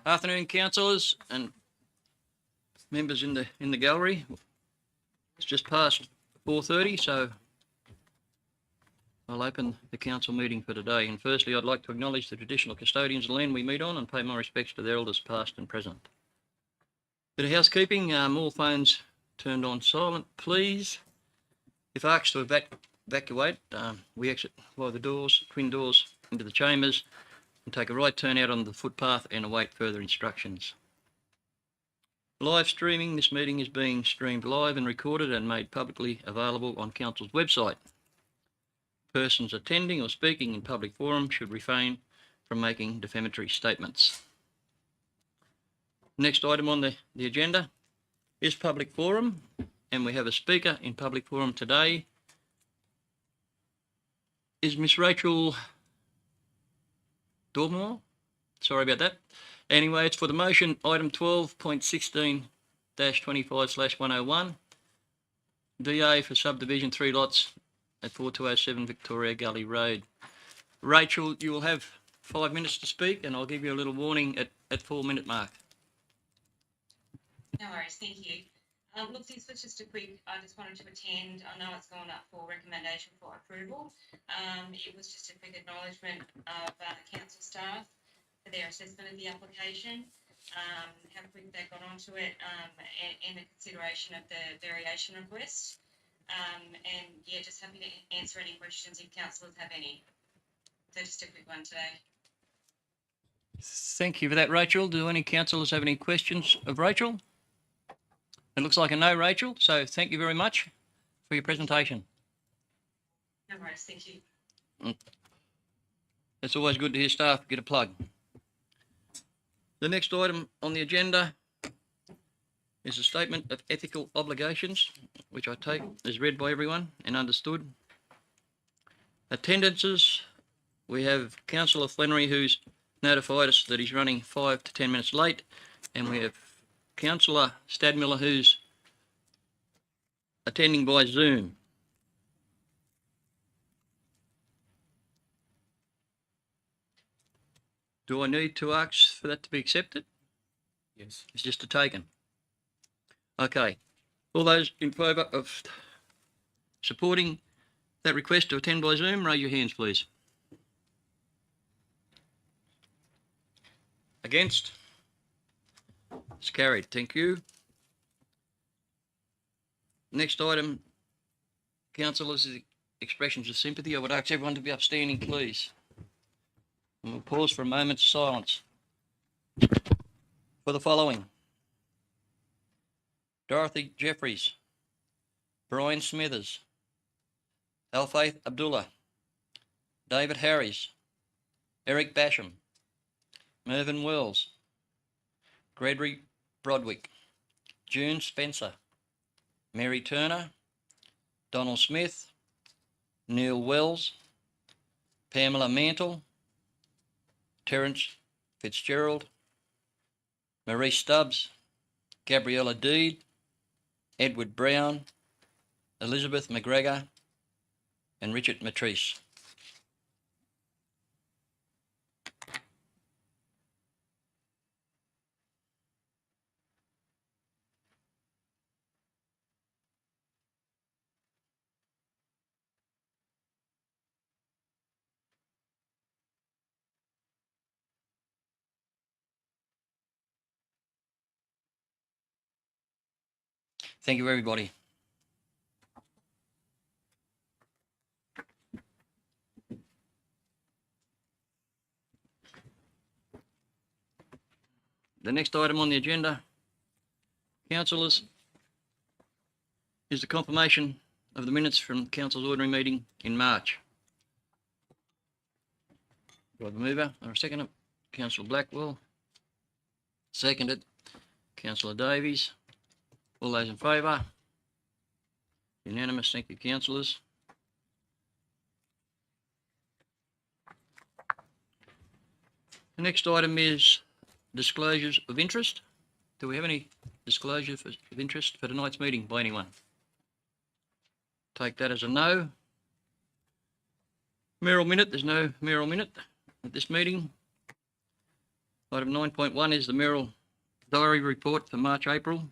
Afternoon, councillors and members in the gallery. It's just past 4:30, so I'll open the council meeting for today. And firstly, I'd like to acknowledge the traditional custodians of the land we meet on and pay my respects to their elders past and present. Bit of housekeeping, all phones turned on silent, please. If asked to evacuate, we exit via the doors, twin doors into the chambers, and take a right turn out on the footpath and await further instructions. Live streaming, this meeting is being streamed live and recorded and made publicly available on Council's website. Persons attending or speaking in public forum should refrain from making defamatory statements. Next item on the agenda is public forum, and we have a speaker in public forum today. Is Miss Rachel Dormore? Sorry about that. Anyway, it's for the motion item 12.16-25/101, DA for subdivision 3 lots at 4207 Victoria Gully Road. Rachel, you will have 5 minutes to speak, and I'll give you a little warning at 4-minute mark. No worries, thank you. Look, this was just a quick, I just wanted to attend. I know it's gone up for recommendation for approval. It was just a quick acknowledgement of the council staff for their assessment of the application, how quick they got onto it, and the consideration of the variation request. And yeah, just happy to answer any questions if councillors have any. So just a quick one today. Thank you for that, Rachel. Do any councillors have any questions of Rachel? It looks like a no, Rachel, so thank you very much for your presentation. No worries, thank you. It's always good to hear staff get a plug. The next item on the agenda is a statement of ethical obligations, which I take is read by everyone and understood. Attendances, we have Councillor Flannery, who's notified us that he's running 5 to 10 minutes late, and we have Councillor Stadmiller, who's attending by Zoom. Do I need to ask for that to be accepted? Yes. It's just a taken. Okay. All those in favour of supporting that request to attend by Zoom, raise your hands, please. Against? It's carried. Thank you. Next item, councillors, is expressions of sympathy. I would ask everyone to be upstanding, please. And we'll pause for a moment's silence for the following: Dorothy Jeffries, Brian Smithers, Alfaith Abdullah, David Harris, Eric Basham, Mervyn Wells, Gregory Brodwick, June Spencer, Mary Turner, Donald Smith, Neil Wells, Pamela Mantle, Terence Fitzgerald, Maurice Stubbs, Gabriella Deed, Edward Brown, Elizabeth McGregor, and Richard Matrice. Thank you, everybody. The next item on the agenda, councillors, is the confirmation of the minutes from Council's ordinary meeting in March. Do I have a mover or a seconder? Councillor Blackwell. Seconded. Councillor Davies. All those in favour? Unanimous. Thank you, councillors. The next item is disclosures of interest. Do we have any disclosures of interest for tonight's meeting by anyone? Take that as a no. Mayoral minute, there's no mayoral minute at this meeting. Item 9.1 is the mayoral diary report for March, April.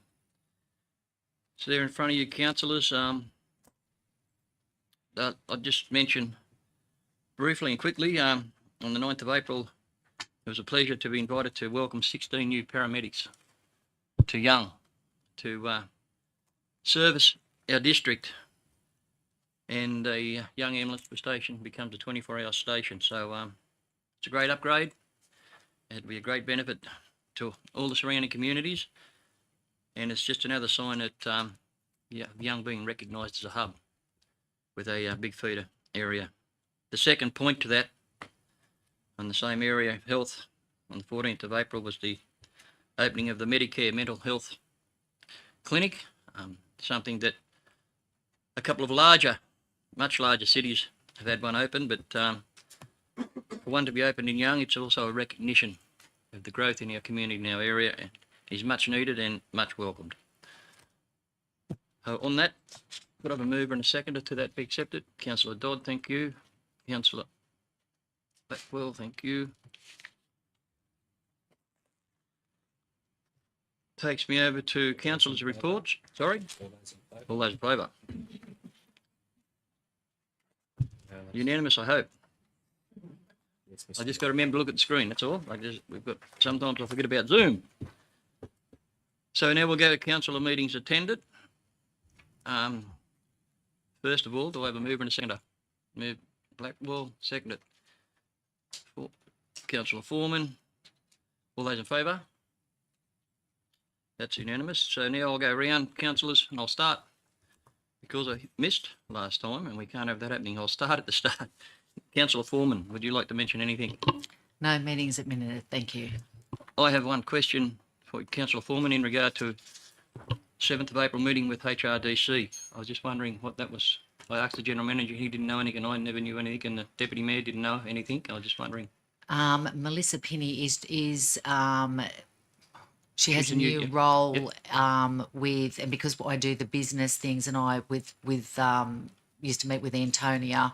It's there in front of you, councillors. I'll just mention briefly and quickly, on the 9th of April, it was a pleasure to be invited to welcome 16 new paramedics to Young to service our district, and the Young Ambulance Station becomes a 24-hour station. So it's a great upgrade. It'll be a great benefit to all the surrounding communities, and it's just another sign that Young being recognised as a hub with a big feeder area. The second point to that, on the same area of health, on the 14th of April, was the opening of the Medicare Mental Health Clinic, something that a couple of much larger cities have had one open, but for one to be opened in Young, it's also a recognition of the growth in our community in our area, and is much needed and much welcomed. On that, could I have a mover and a seconder to that be accepted? Councillor Dodd, thank you. Councillor Blackwell, thank you. Takes me over to councillors' reports. Sorry? All those in favour? Unanimous, I hope. I just got to remember to look at the screen, that's all. Sometimes I forget about Zoom. So now we'll go to councillor meetings attended. First of all, do I have a mover and a seconder? Move Blackwell, seconded. Councillor Foreman. All those in favour? That's unanimous. So now I'll go around, councillors, and I'll start. Because I missed last time and we can't have that happening, I'll start at the start. Councillor Foreman, would you like to mention anything? No meetings at minute, thank you. I have one question for Councillor Foreman in regard to 7th of April meeting with HRDC. I was just wondering what that was. I asked the General Manager, he didn't know anything, I never knew anything, and the Deputy Mayor didn't know anything. I was just wondering. Melissa Pinney is she has She's a new role with, and because I do the business things, and I used to meet with Antonia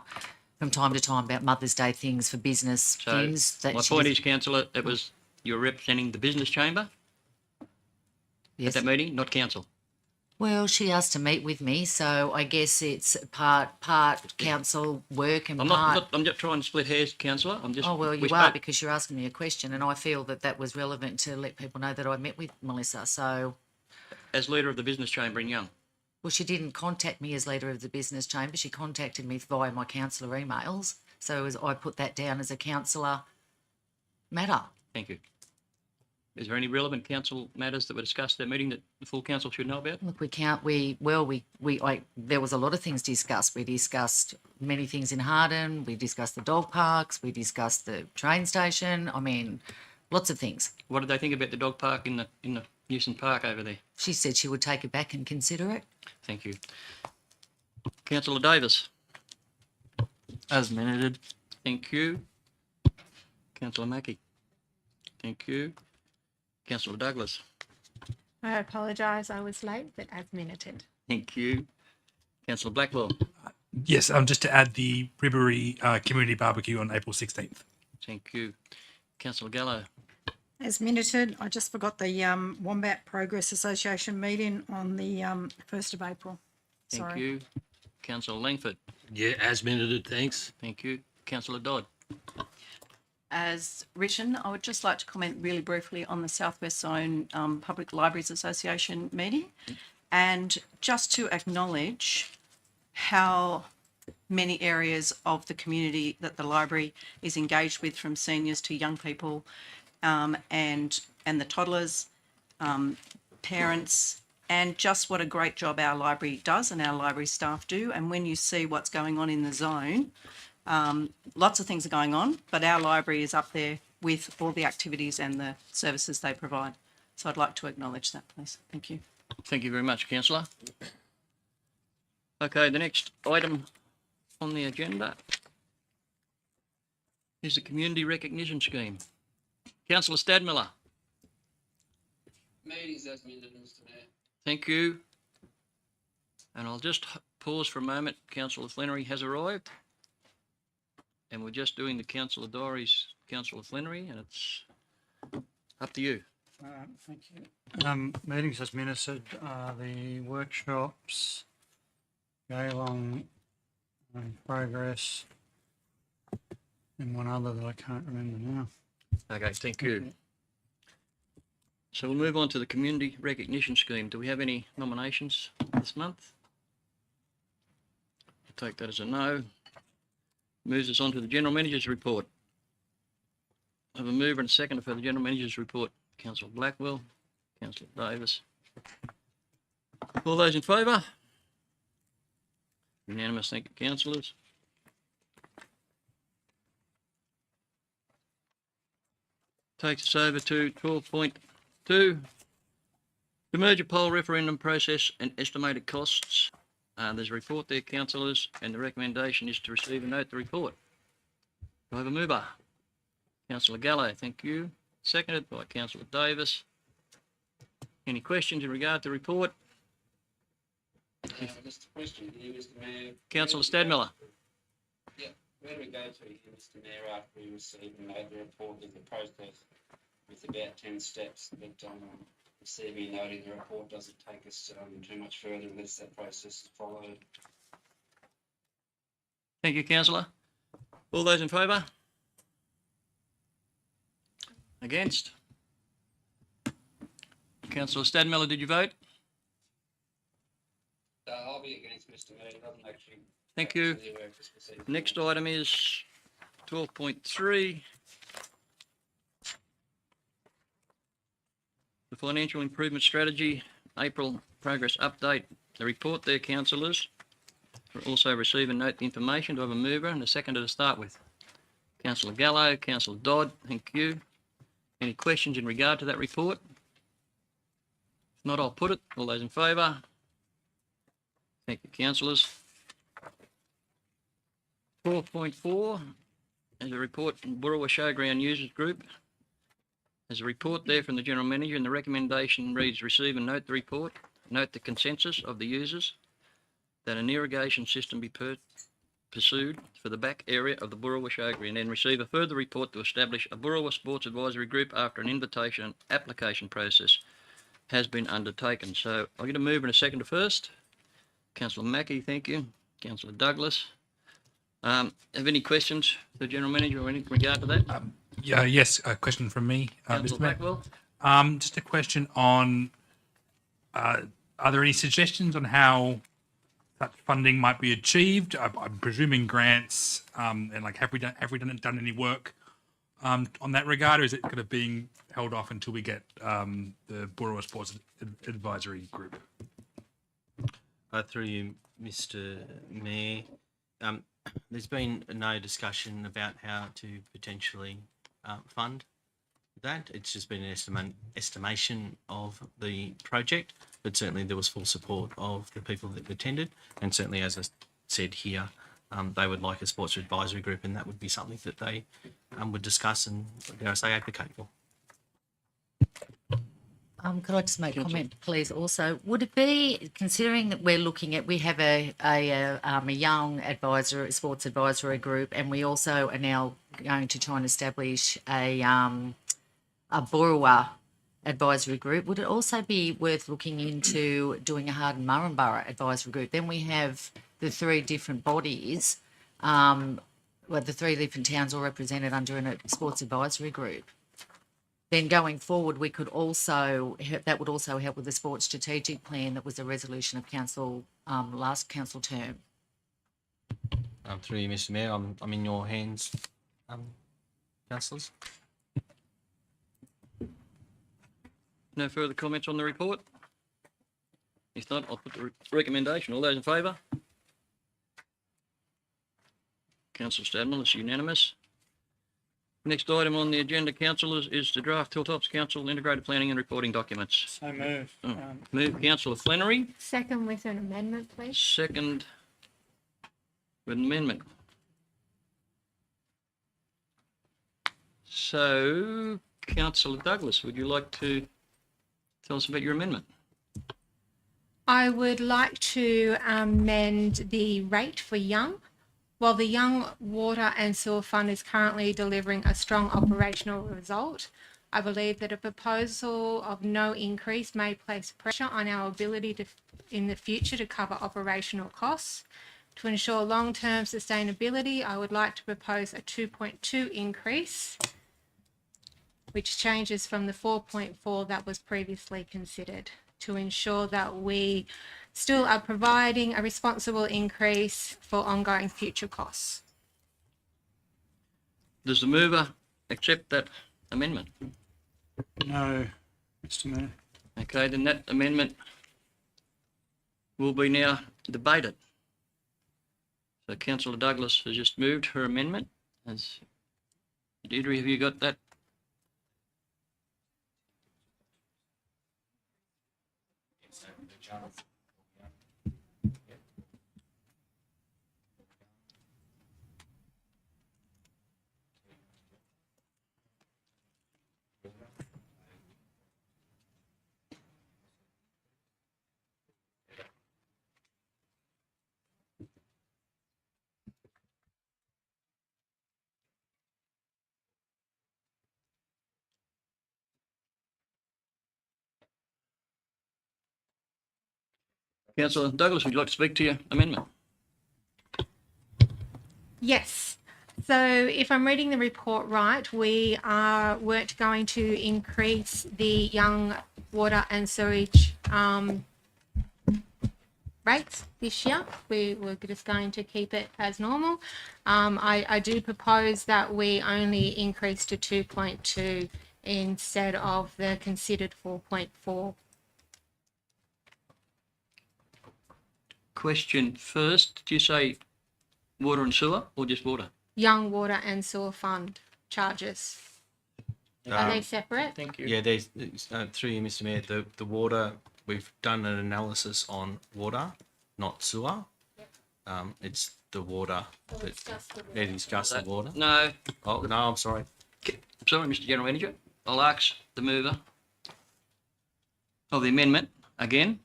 from time to time about Mother's Day things for business things. My point is, Councillor, it was you're representing the business chamber at that meeting, not council. Well, she asked to meet with me, so I guess it's part council work and I'm just trying to split hairs, Councillor. Oh, well, you are, because you're asking me a question, and I feel that was relevant to let people know that I met with Melissa. So, as leader of the business chamber in Young. Well, she didn't contact me as leader of the business chamber. She contacted me via my councillor emails. So I put that down as a councillor matter. Thank you. Is there any relevant council matters that were discussed at that meeting that the full council should know about? Look, there was a lot of things discussed. We discussed many things in Harden. We discussed the dog parks. We discussed the train station. I mean, lots of things. What did they think about the dog park in the Newson Park over there? She said she would take it back and consider it. Thank you. Councillor Davis. As minuted. Thank you. Councillor Mackie. Thank you. Councillor Douglas. I apologise, I was late, but as minuted. Thank you. Councillor Blackwell. Yes, just to add the Ribbery Community Barbecue on April 16th. Thank you. Councillor Gallo. As minuted, I just forgot the Wombat Progress Association meeting on the 1st of April. Thank you. Councillor Langford. Yeah, as minuted, thanks. Thank you. Councillor Dodd. As written, I would just like to comment really briefly on the South West Zone Public Libraries Association meeting, and just to acknowledge how many areas of the community that the library is engaged with, from seniors to young people, and the toddlers, parents, and just what a great job our library does and our library staff do. And when you see what's going on in the zone, lots of things are going on, but our library is up there with all the activities and the services they provide. So I'd like to acknowledge that, please. Thank you. Thank you very much, Councillor. Okay, the next item on the agenda is the Community Recognition Scheme. Councillor Stadmiller. Meetings as minuted, Mr. Mayor. Thank you. And I'll just pause for a moment. Councillor Flannery has arrived. And we're just doing the councillor diaries, Councillor Flannery, and it's Up to you. Thank you. Meetings as minuted, the workshops, go along, progress, and one other that I can't remember now. Okay, thank you. So we'll move on to the Community Recognition Scheme. Do we have any nominations this month? I'll take that as a no. Moves us on to the General Manager's Report. I have a mover and a seconder for the General Manager's Report. Councillor Blackwell, Councillor Davis. All those in favour? Unanimous, thank you, councillors. Takes us over to 12.2. Demerger poll referendum process and estimated costs. There's a report there, councillors, and the recommendation is to receive and note the report. Do I have a mover? Councillor Gallo, thank you. Seconded by Councillor Davis. Any questions in regard to the report? Just a question here, Mr Mayor. Councillor Stadmiller. Yeah, where do we go to here, Mr Mayor, after we receive and made the report of the process with about 10 steps, but receiving and noting the report doesn't take us too much further unless that process is followed. Thank you, councillor. All those in favour? Against? Councillor Stadmiller, did you vote? I'll be against, Mr Mayor. It doesn't actually. Thank you. Anywhere for specific- Next item is 12.3. The Financial Improvement Strategy, April Progress Update. The report there, councillors. Also receive and note the information. Do I have a mover and a seconder to start with? Councillor Gallo, Councillor Dodd, thank you. Any questions in regard to that report? If not, I'll put it. All those in favour? Thank you, councillors. 4.4 is a report from Burrawa Showground Users Group. There's a report there from the General Manager, and the recommendation reads, receive and note the report. Note the consensus of the users that an irrigation system be pursued for the back area of the Burrawa Showground, and then receive a further report to establish a Burrawa Sports Advisory Group after an invitation application process has been undertaken. So I'll get a mover and a seconder first. Councillor Mackie, thank you. Councillor Douglas. Have any questions for the General Manager or anything in regard to that? Yes, a question from me, Councillor Mr. Mayor. Blackwell. Just a question on, are there any suggestions on how that funding might be achieved? I'm presuming grants, and like, have we done any work on that regard, or is it kind of being held off until we get the Burrawa Sports Advisory Group? Through you, Mr. Mayor, there's been no discussion about how to potentially fund that. It's just been an estimation of the project, but certainly there was full support of the people that attended, and certainly, as I said here, they would like a sports advisory group, and that would be something that they would discuss and, dare I say, advocate for. Could I just make a comment, please? Also, would it be, considering that we're looking at, we have a young advisor, sports advisory group, and we also are now going to try and establish a Burrawa advisory group. Would it also be worth looking into doing a Harden Murrumbara advisory group? Then we have the three different bodies, the three different towns all represented under a sports advisory group. Then going forward, we could also, that would also help with the sports strategic plan that was a resolution of council, last council term. Through you, Mr. Mayor, I'm in your hands, councillors. No further comments on the report? If not, I'll put the recommendation. All those in favour? Councillor Stadmiller, it's unanimous. Next item on the agenda, councillors, is the draft Hilltops Council Integrated Planning and Reporting Documents. So move. Move Councillor Flannery, Second with an amendment, please. second with an amendment. So, Councillor Douglas, would you like to tell us about your amendment? I would like to amend the rate for Young. While the Young Water and Sewer Fund is currently delivering a strong operational result, I believe that a proposal of no increase may place pressure on our ability to, in the future, to cover operational costs. To ensure long-term sustainability, I would like to propose a 2.2 increase, which changes from the 4.4 that was previously considered, to ensure that we still are providing a responsible increase for ongoing future costs. Does the mover accept that amendment? No, Mr Mayor. Okay, then that amendment will be now debated. So Councillor Douglas has just moved her amendment. Has Deirdre, have you got that? Councillor Douglas, would you like to speak to your amendment? Yes. So if I'm reading the report right, we weren't going to increase the young water and sewage rates this year. We were just going to keep it as normal. I do propose that we only increase to 2.2 instead of the considered 4.4. Question first, did you say water and sewer or just water? Young water and sewer fund charges. Are they separate? Thank you. Yeah, there's through you, Mr. Mayor. The water, we've done an analysis on water, not sewer. It's the water. It's just the It is just the water. No, Oh no, I'm sorry. sorry, Mr General Manager. I'll ask the mover of the amendment again.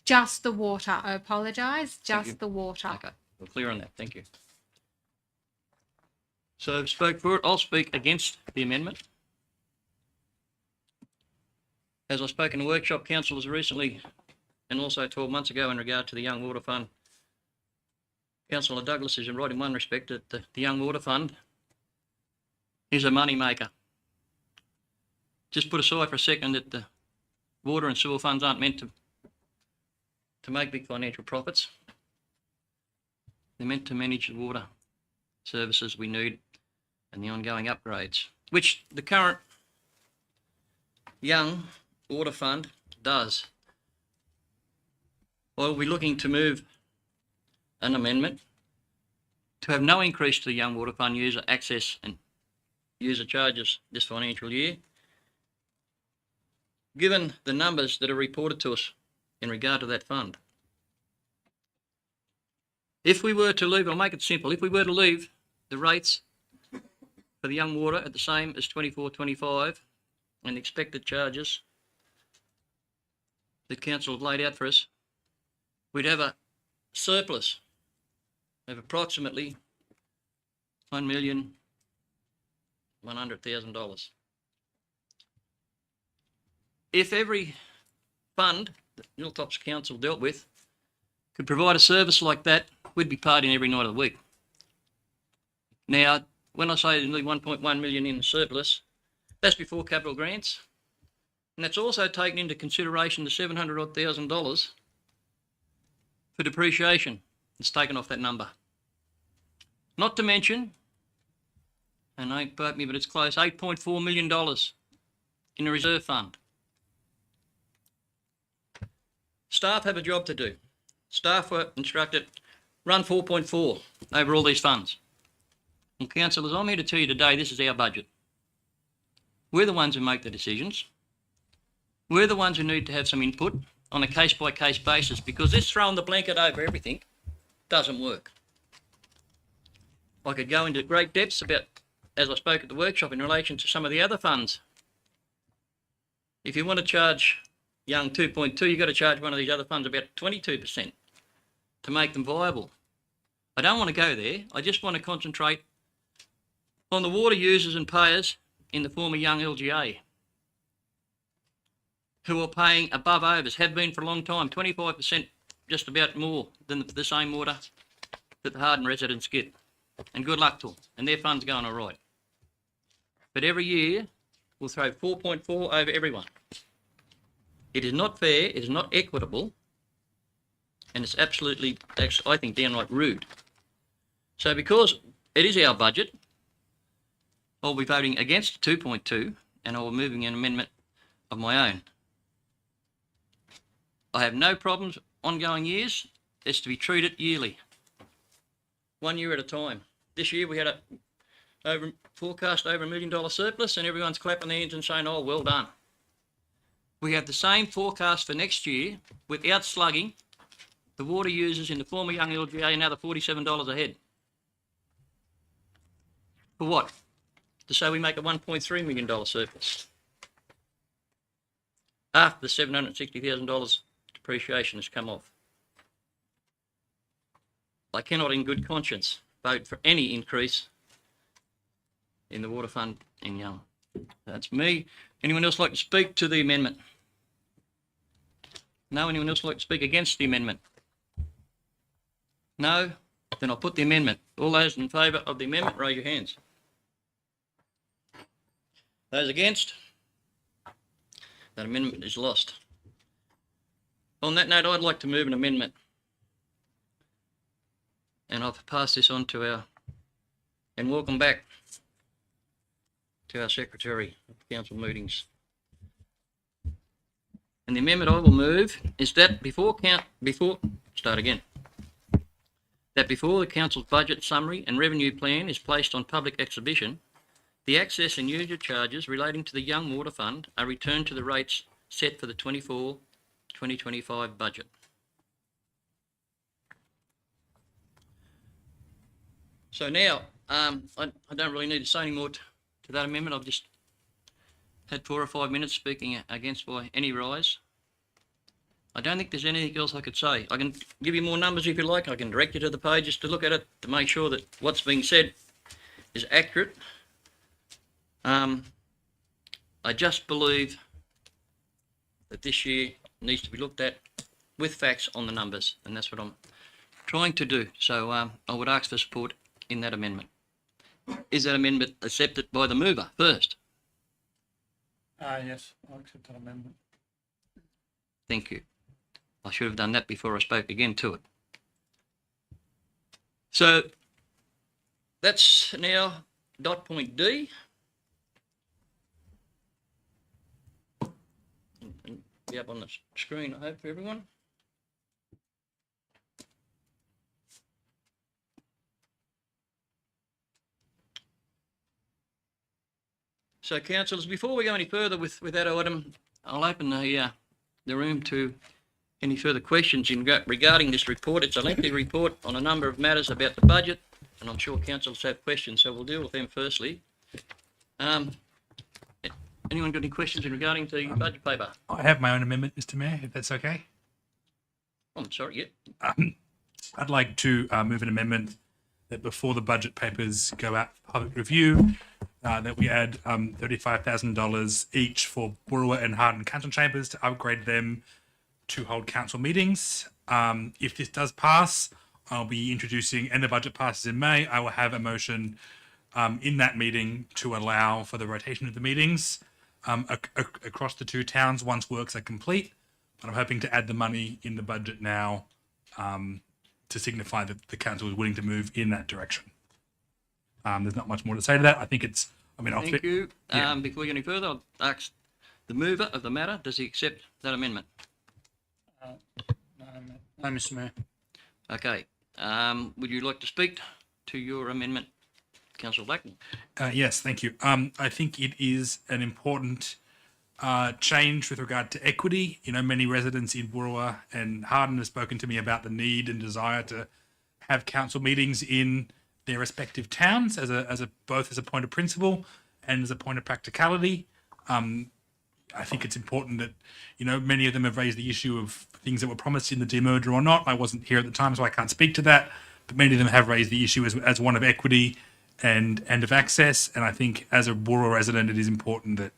Just the water. I apologise. Thank you. Just the water. Okay, we're clear on that. Thank you. So I've spoke for it. I'll speak against the amendment. As I spoke in a workshop, councillors recently, and also 12 months ago in regard to the Young Water Fund, Councillor Douglas is right in one respect that the Young Water Fund is a money maker. Just put aside for a second that the water and sewer funds aren't meant to make big financial profits. They're meant to manage the water services we need and the ongoing upgrades, which the current Young Water Fund does. I'll be looking to move an amendment to have no increase to the Young Water Fund user access and user charges this financial year, given the numbers that are reported to us in regard to that fund. If we were to leave, I'll make it simple, if we were to leave the rates for the young water at the same as 24-25 and the expected charges that council have laid out for us, we'd have a surplus of approximately $1,100,000. If every fund that Hilltops Council dealt with could provide a service like that, we'd be partying every night of the week. Now, when I say nearly 1.1 million in the surplus, that's before capital grants, and that's also taken into consideration the $700,000 for depreciation that's taken off that number. Not to mention, and don't quote me, but it's close, $8.4 million in a reserve fund. Staff have a job to do. Staff were instructed, run 4.4 over all these funds. And councillors, I'm here to tell you today, this is our budget. We're the ones who make the decisions. We're the ones who need to have some input on a case-by-case basis, because this throwing the blanket over everything doesn't work. I could go into great depths about, as I spoke at the workshop, in relation to some of the other funds. If you want to charge Young 2.2, you've got to charge one of these other funds about 22% to make them viable. I don't want to go there. I just want to concentrate on the water users and payers in the form of Young LGA. who are paying above overs, have been for a long time, 25%, just about more than the same water that the Harden residents get. And good luck to them. And their fund's going all right. But every year, we'll throw 4.4 over everyone. It is not fair, it is not equitable, and it's absolutely, I think, downright rude. So because it is our budget, I'll be voting against 2.2, and I'll be moving an amendment of my own. I have no problems ongoing years. It's to be treated yearly, 1 year at a time. This year we had a forecast over $1 million surplus, and everyone's clapping their hands and saying, oh, well done. We have the same forecast for next year without slugging the water users in the former Young LGA another $47 a head. For what? To say we make a $1.3 million surplus after the $760,000 depreciation has come off. I cannot in good conscience vote for any increase in the water fund in Young. That's me. Anyone else like to speak to the amendment? No? Anyone else like to speak against the amendment? No? Then I'll put the amendment. All those in favour of the amendment, raise your hands. Those against? That amendment is lost. On that note, I'd like to move an amendment. And I'll pass this on to and welcome back to our Secretary of Council Meetings. And the amendment I will move is that before the Council's budget summary and revenue plan is placed on public exhibition, the access and user charges relating to the Young Water Fund are returned to the rates set for the 2024-2025 budget. So now, I don't really need to say any more to that amendment. I've just had 4 or 5 minutes speaking against by any rise. I don't think there's anything else I could say. I can give you more numbers if you like. I can direct you to the pages to look at it to make sure that what's being said is accurate. I just believe that this year needs to be looked at with facts on the numbers, and that's what I'm trying to do. So I would ask for support in that amendment. Is that amendment accepted by the mover first? Yes, I'll accept that amendment. Thank you. I should have done that before I spoke again to it. So that's now dot point D. Be up on the screen, I hope, for everyone. So, councillors, before we go any further with that item, I'll open the room to any further questions regarding this report. It's a lengthy report on a number of matters about the budget, and I'm sure councillors have questions, so we'll deal with them firstly. Anyone got any questions regarding the budget paper? I have my own amendment, Mr. Mayor, if that's okay. I'm sorry, yeah. I'd like to move an amendment that before the budget papers go out for public review, that we add $35,000 each for Boorowa and Harden council chambers to upgrade them to hold council meetings. If this does pass, I'll be introducing, and the budget passes in May, I will have a motion in that meeting to allow for the rotation of the meetings across the two towns once works are complete. But I'm hoping to add the money in the budget now to signify that the council is willing to move in that direction. There's not much more to say to that. I think it's, Thank you. Yeah. Before we go any further, I'll ask the mover of the matter, does he accept that amendment? No, Mr. Mayor. Okay. Would you like to speak to your amendment, Councillor Blackman? Yes, thank you. I think it is an important change with regard to equity. You know, many residents in Boorowa and Harden have spoken to me about the need and desire to have council meetings in their respective towns both as a point of principle and as a point of practicality. I think it's important that, you know, many of them have raised the issue of things that were promised in the demerger or not. I wasn't here at the time, so I can't speak to that. But many of them have raised the issue as one of equity and of access. And I think as a Boorowa resident, it is important that,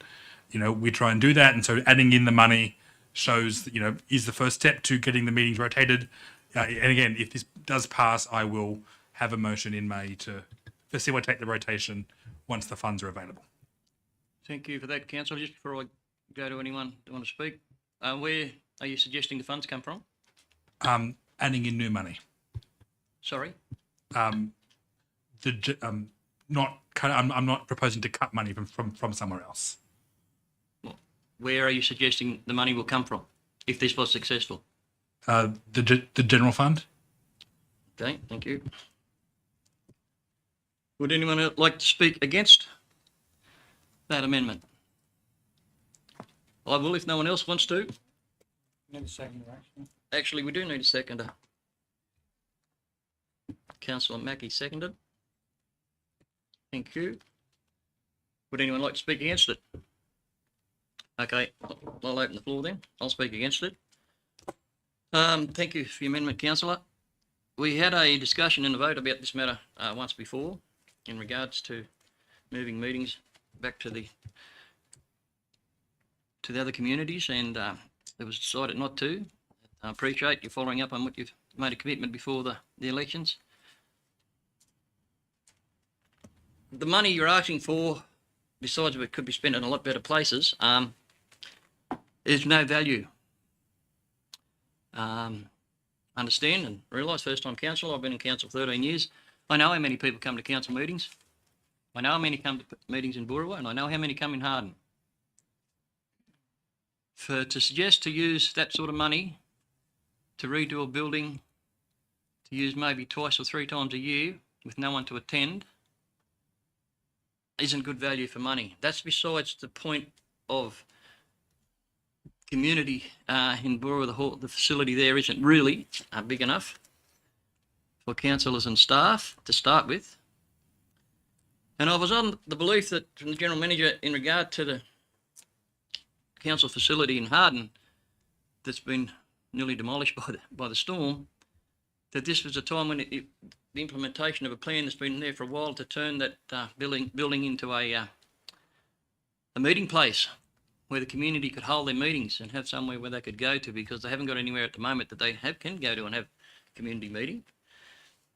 we try and do that. And so adding in the money shows that, is the first step to getting the meetings rotated. And again, if this does pass, I will have a motion in May to facilitate the rotation once the funds are available. Thank you for that, Councillor. Just before I go to anyone that want to speak, where are you suggesting the funds come from? Adding in new money. Sorry? I'm not proposing to cut money from somewhere else. Where are you suggesting the money will come from if this was successful? The general fund. Okay, thank you. Would anyone else like to speak against that amendment? I will if no one else wants to. Need a second, actually. Actually, we do need a seconder. Councillor Mackie seconded. Thank you. Would anyone like to speak against it? Okay, I'll open the floor then. I'll speak against it. Thank you for your amendment, Councillor. We had a discussion and a vote about this matter once before in regards to moving meetings back to the other communities, and it was decided not to. I appreciate you following up on what you've made a commitment before the elections. The money you're asking for, besides it could be spent in a lot better places, is no value. Understand and realise, first time council, I've been in council 13 years. I know how many people come to council meetings. I know how many come to meetings in Boorowa, and I know how many come in Harden. To suggest to use that sort of money to redo a building, to use maybe twice or three times a year with no one to attend, isn't good value for money. That's besides the point of community in Boorowa. The facility there isn't really big enough for councillors and staff to start with. And I was on the belief that from the General Manager in regard to the council facility in Harden that's been nearly demolished by the storm, that this was a time when the implementation of a plan that's been there for a while to turn that building into a meeting place where the community could hold their meetings and have somewhere where they could go to, because they haven't got anywhere at the moment that they can go to and have a community meeting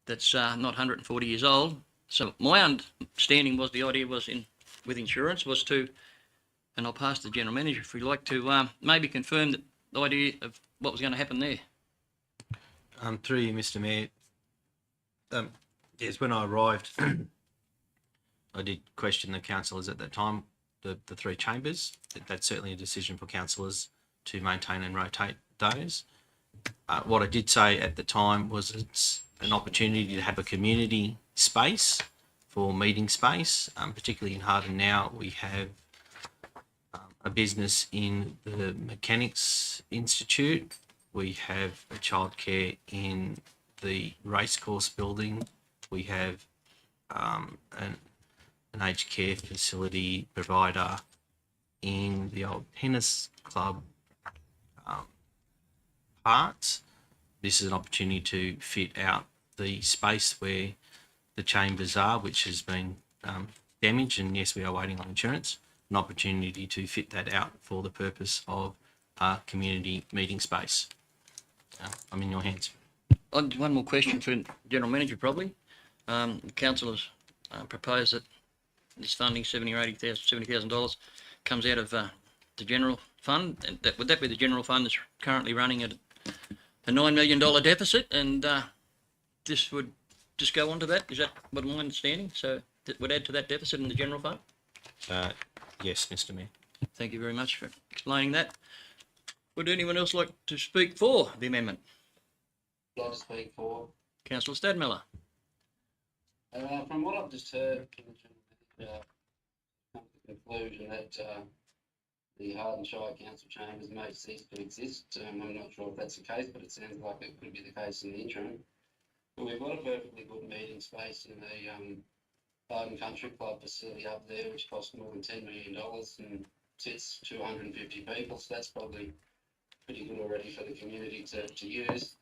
that's not 140 years old. So my understanding was the idea was with insurance was to, and I'll pass to the General Manager if you'd like to maybe confirm that the idea of what was going to happen there. Through you, Mr. Mayor. Yes, when I arrived, I did question the councillors at that time, the three chambers. That's certainly a decision for councillors to maintain and rotate those. What I did say at the time was it's an opportunity to have a community space for meeting space, particularly in Harden now. We have a business in the Mechanics Institute. We have a childcare in the racecourse building. We have an aged care facility provider in the old tennis club parts. This is an opportunity to fit out the space where the chambers are, which has been damaged, and yes, we are waiting on insurance. An opportunity to fit that out for the purpose of community meeting space. I'm in your hands. One more question for General Manager, probably. The councillors propose that this funding, $70,000 comes out of the general fund. And would that be the general fund that's currently running at a $9 million deficit? And this would just go on to that? Is that what my understanding? So it would add to that deficit in the general fund? Yes, Mr. Mayor. Thank you very much for explaining that. Would anyone else like to speak for the amendment? I'd like to speak for. Councillor Stadmiller. From what I've just heard, come to the conclusion that the Harden Shire Council chambers may cease to exist. I'm not sure if that's the case, but it sounds like it could be the case in the interim. But we've got a perfectly good meeting space in the Harden Country Club facility up there, which costs more than $10 million and sits 250 people. So that's probably pretty good already for the community to use.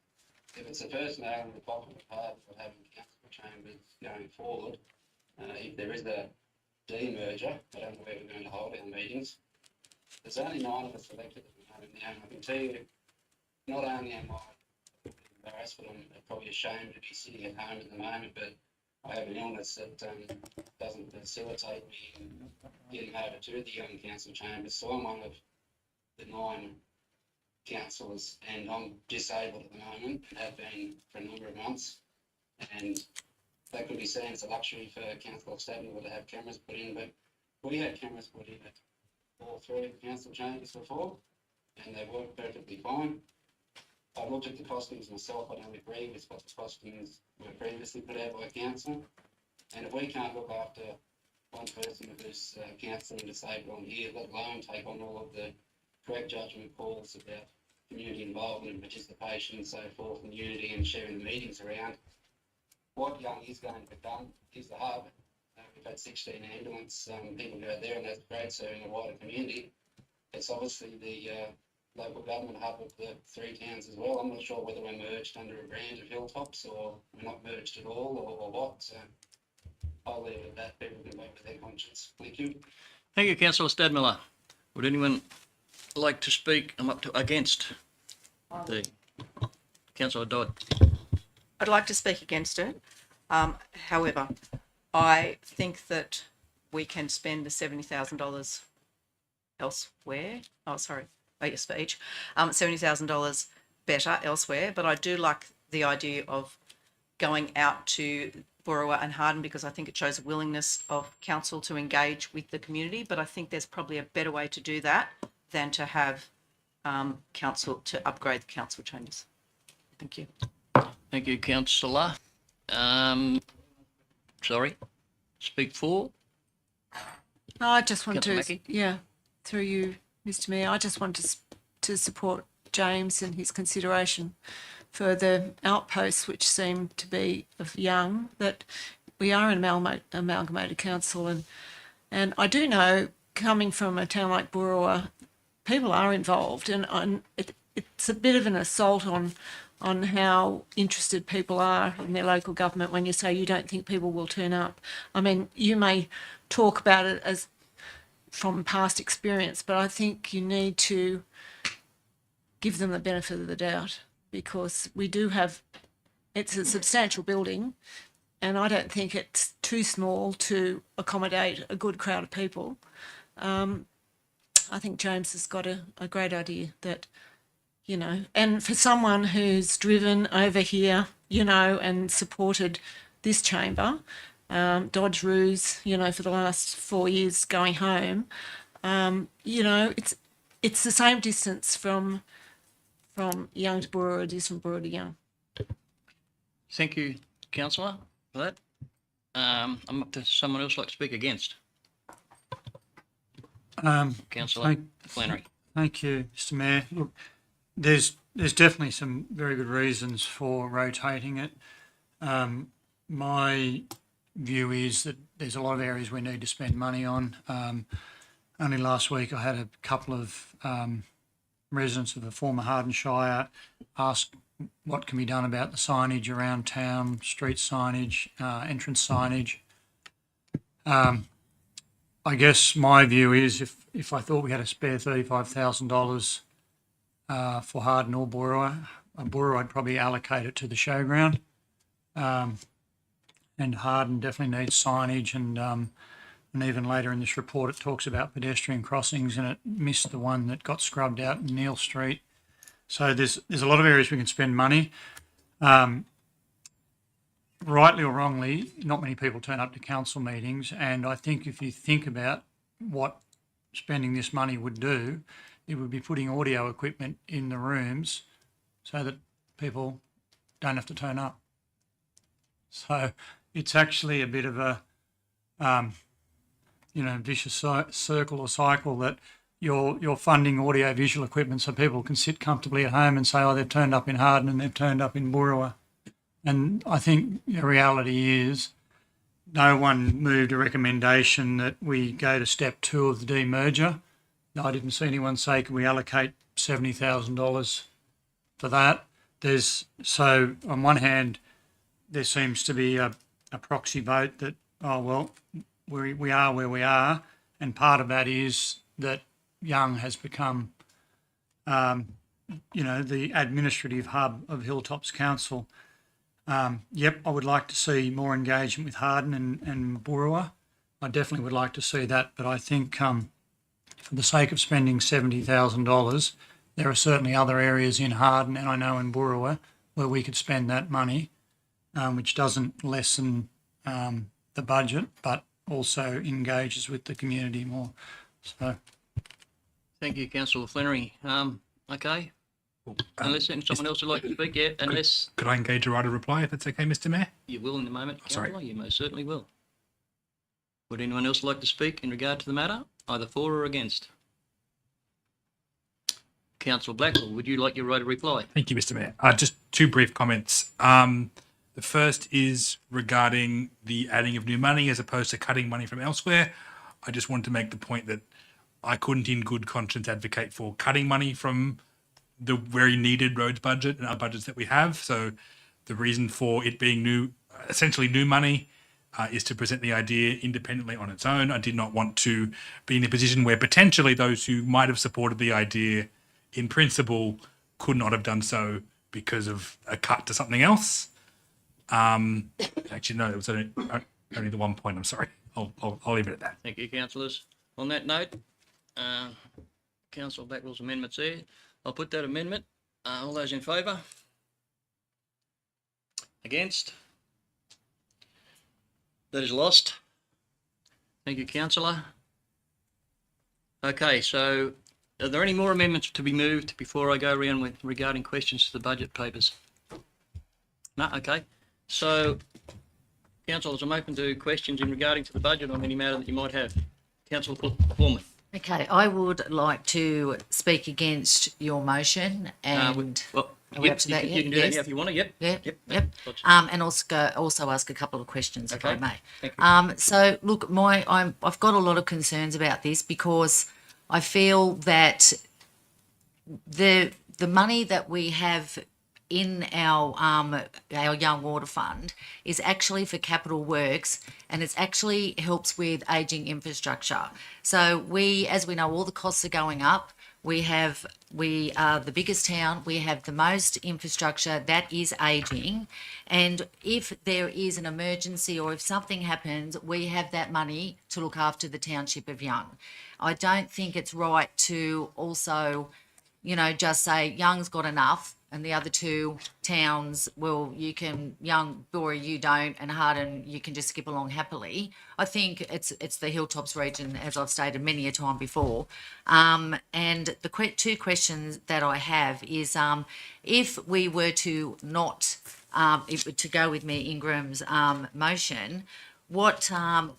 If it's the first nail in the coffin of Harden for having council chambers going forward, if there is a demerger, I don't know where we're going to hold our meetings. there's only 9 of us elected at the moment now, and I can tell you, not only am I embarrassed, but I'm probably ashamed to be sitting at home at the moment, but I have an illness that doesn't facilitate me in getting over to the young council chambers. So I'm one of the 9 councillors, and I'm disabled at the moment and have been for a number of months. And that could be seen as a luxury for Councillor Stadmiller to have cameras put in, but we had cameras put in at all 3 of the council chambers before, and they worked perfectly fine. I looked at the costings myself. I don't agree with what the costings were previously put out by council. And if we can't look after one person who's counselling disabled on here, let alone take on all of the correct judgment calls about community involvement and participation and so forth, and unity and sharing the meetings around, what Young is going to become is the hub. We've had 16 ambulance people go there, and that's great serving the wider community. It's obviously the local government hub of the 3 towns as well. I'm not sure whether we're merged under a brand of Hilltops or we're not merged at all, or what. So I'll leave it at that. People can vote with their conscience. Thank you. Thank you, Councillor Stadmiller. Would anyone like to speak against the Councillor Dodd? I'd like to speak against it. However, I think that we can spend the $70,000 elsewhere. Oh, sorry. Oh, yes, for each. $70,000 better elsewhere. But I do like the idea of going out to Boorowa and Harden, because I think it shows a willingness of council to engage with the community. But I think there's probably a better way to do that than to have council to upgrade the council chambers. Thank you. Thank you, Councillor. Sorry, speak for. No, I just want Councillor to, Mackie? yeah, through you, Mr Mayor, I just want to support James and his consideration for the outposts, which seem to be of Young, that we are an amalgamated council. And I do know, coming from a town like Boorowa, people are involved, and it's a bit of an assault on how interested people are in their local government when you say you don't think people will turn up. I mean, you may talk about it as from past experience, but I think you need to give them the benefit of the doubt, because we do have, it's a substantial building, and I don't think it's too small to accommodate a good crowd of people. I think James has got a great idea that, you know, and for someone who's driven over here, you know, and supported this chamber, Dodge Roos, you know, for the last 4 years going home, you know, it's the same distance from Young to Boorowa it is from Boorowa to Young. Thank you, Councillor, for that. I'm up to someone else like to speak against. Councillor Flannery. Thank you, Mr Mayor. Look, there's definitely some very good reasons for rotating it. My view is that there's a lot of areas we need to spend money on. Only last week I had a couple of residents of the former Harden Shire ask what can be done about the signage around town, street signage, entrance signage. I guess my view is if I thought we had a spare $35,000 for Harden or Boorowa, I'd probably allocate it to the showground. And Harden definitely needs signage, and even later in this report it talks about pedestrian crossings, and it missed the one that got scrubbed out in Neil Street. So there's a lot of areas we can spend money. Rightly or wrongly, not many people turn up to council meetings, and I think if you think about what spending this money would do, it would be putting audio equipment in the rooms so that people don't have to turn up. So it's actually a bit of a, vicious circle or cycle that you're funding audio visual equipment so people can sit comfortably at home and say, oh, they've turned up in Harden and they've turned up in Boorowa. And I think the reality is no one moved a recommendation that we go to step 2 of the demerger. I didn't see anyone say, can we allocate $70,000 for that? So on one hand, there seems to be a proxy vote that, oh, well, we are where we are. And part of that is that Young has become, the administrative hub of Hilltops Council. Yep, I would like to see more engagement with Harden and Boorowa. I definitely would like to see that, but I think for the sake of spending $70,000, there are certainly other areas in Harden and I know in Boorowa where we could spend that money, which doesn't lessen the budget, but also engages with the community more. So, Thank you, Councillor Flannery. Okay. Unless someone else would like to speak, yeah, unless Could I engage a right of reply if that's okay, Mr. Mayor? you will in a moment, Sorry. Councillor, you most certainly will. Would anyone else like to speak in regard to the matter, either for or against? Councillor Blackwell, would you like your right of reply? Thank you, Mr. Mayor. Just two brief comments. The first is regarding the adding of new money as opposed to cutting money from elsewhere. I just wanted to make the point that I couldn't in good conscience advocate for cutting money from the very needed roads budget and other budgets that we have. So the reason for it being new, essentially new money, is to present the idea independently on its own. I did not want to be in a position where potentially those who might have supported the idea in principle could not have done so because of a cut to something else. Actually, no, it was only the 1 point. I'm sorry. I'll leave it at that. Thank you, councillors. On that note, Councillor Blackwell's amendment's there. I'll put that amendment. All those in favour? Against? That is lost. Thank you, councillor. Okay, so are there any more amendments to be moved before I go around with regarding questions to the budget papers? No, okay. So, councillors, I'm open to questions in regarding to the budget on any matter that you might have. Councillor Foreman. Okay, I would like to speak against your motion and are we up to that you yet? can do that if you want to. Yep. Yep. And also ask a couple of questions if I Okay. may. Thank you. So look, I've got a lot of concerns about this because I feel that the money that we have in our young water fund is actually for capital works, and it's actually helps with aging infrastructure. So as we know, all the costs are going up. We are the biggest town. We have the most infrastructure that is aging. And if there is an emergency or if something happens, we have that money to look after the township of Young. I don't think it's right to also, just say Young's got enough and the other two towns, well, Young, Bora, you don't, and Harden, you can just skip along happily. I think it's the Hilltops region, as I've stated many a time before. And the two questions that I have is, if we were to not, to go with Mayor Ingram's motion, what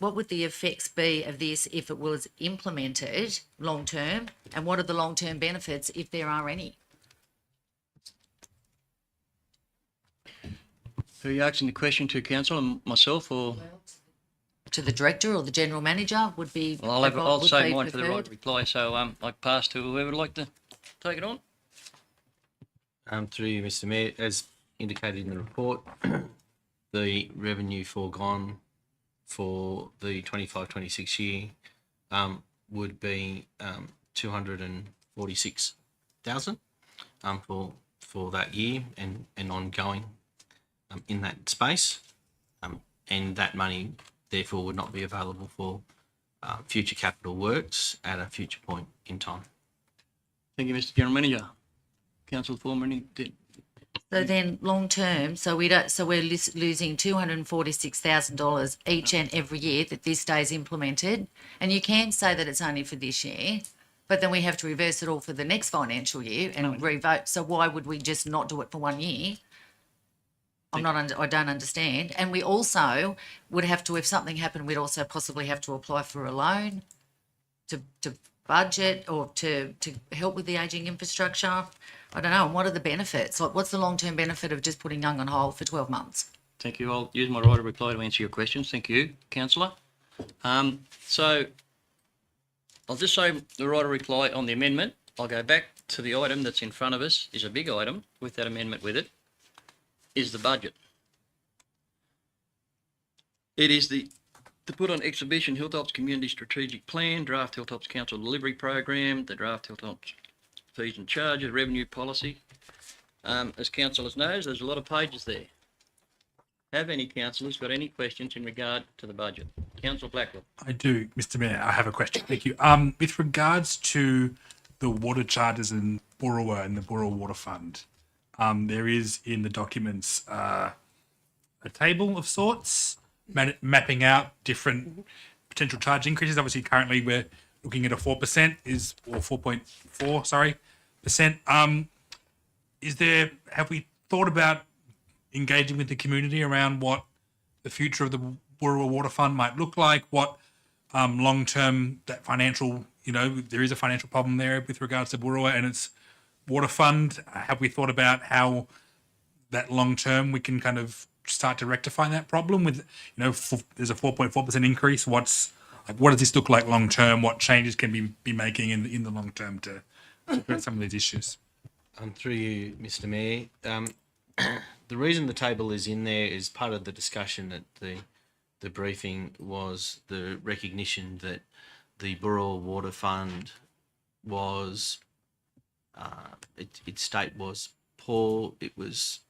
would the effects be of this if it was implemented long term, and what are the long term benefits if there are any? Are you asking the question to council and myself, or? To the director or the general manager would be. Well, I'll would say be mine for the right preferred. reply, so I pass to whoever would like to take it on. Through you, Mr. Mayor, as indicated in the report, the revenue foregone for the 25-26 year would be 246,000 for that year and ongoing in that space, and that money therefore would not be available for future capital works at a future point in time. Mm-hmm. Thank you, Mr. General Manager. Councillor Foreman, So then, long term, so we're losing $246,000 each and every year that this stays implemented. And you can say that it's only for this year, but then we have to reverse it all for the next financial year and revote. So why would we just not do it for 1 year? I don't understand. And we also would have to, if something happened, we'd also possibly have to apply for a loan to budget or to help with the ageing infrastructure. I don't know. And what are the benefits? Like, what's the long-term benefit of just putting Young on hold for 12 months? thank you. I'll use my right of reply to answer your questions. Thank you, councillor. So I'll just say the right of reply on the amendment. I'll go back to the item that's in front of us, is a big item with that amendment with it, is the budget. It is the To put on exhibition Hilltops Community Strategic Plan, draft Hilltops Council Delivery Program, the draft Hilltops Fees and Charges, Revenue Policy. As councillors knows, there's a lot of pages there. Have any councillors got any questions in regard to the budget? Councillor Blackwood. I do, Mr. Mayor. I have a question. Thank you. With regards to the water charges in Boorowa and the Boorowa Water Fund, there is in the documents a table of sorts mapping out different potential charge increases. Obviously, currently we're looking at a 4% or 4.4, sorry, percent. Have we thought about engaging with the community around what the future of the Boorowa Water Fund might look like, what long-term that financial, there is a financial problem there with regards to Boorowa and its water fund. Have we thought about how that long-term we can kind of start to rectify that problem with, there's a 4.4% increase. What does this look like long-term? What changes can we be making in the long term to address some of these issues? Through you, Mr. Mayor. The reason the table is in there is part of the discussion at the briefing was the recognition that the Boorowa Water Fund was, its state was poor. It was,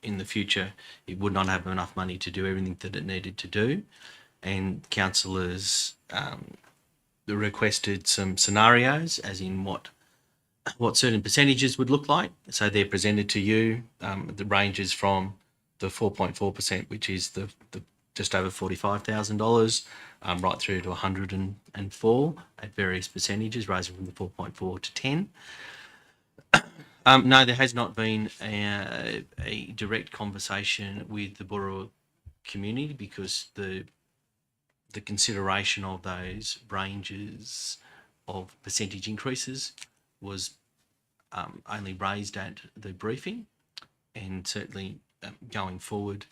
in the future, it would not have enough money to do everything that it needed to do. And councillors requested some scenarios, as in what certain percentages would look like. So they're presented to you. The ranges from the 4.4%, which is the just over $45,000, right through to 104 at various percentages, rising from the 4.4 to 10. No, there has not been a direct conversation with the Boorowa community because the consideration of those ranges of percentage increases was only raised at the briefing, and certainly going forward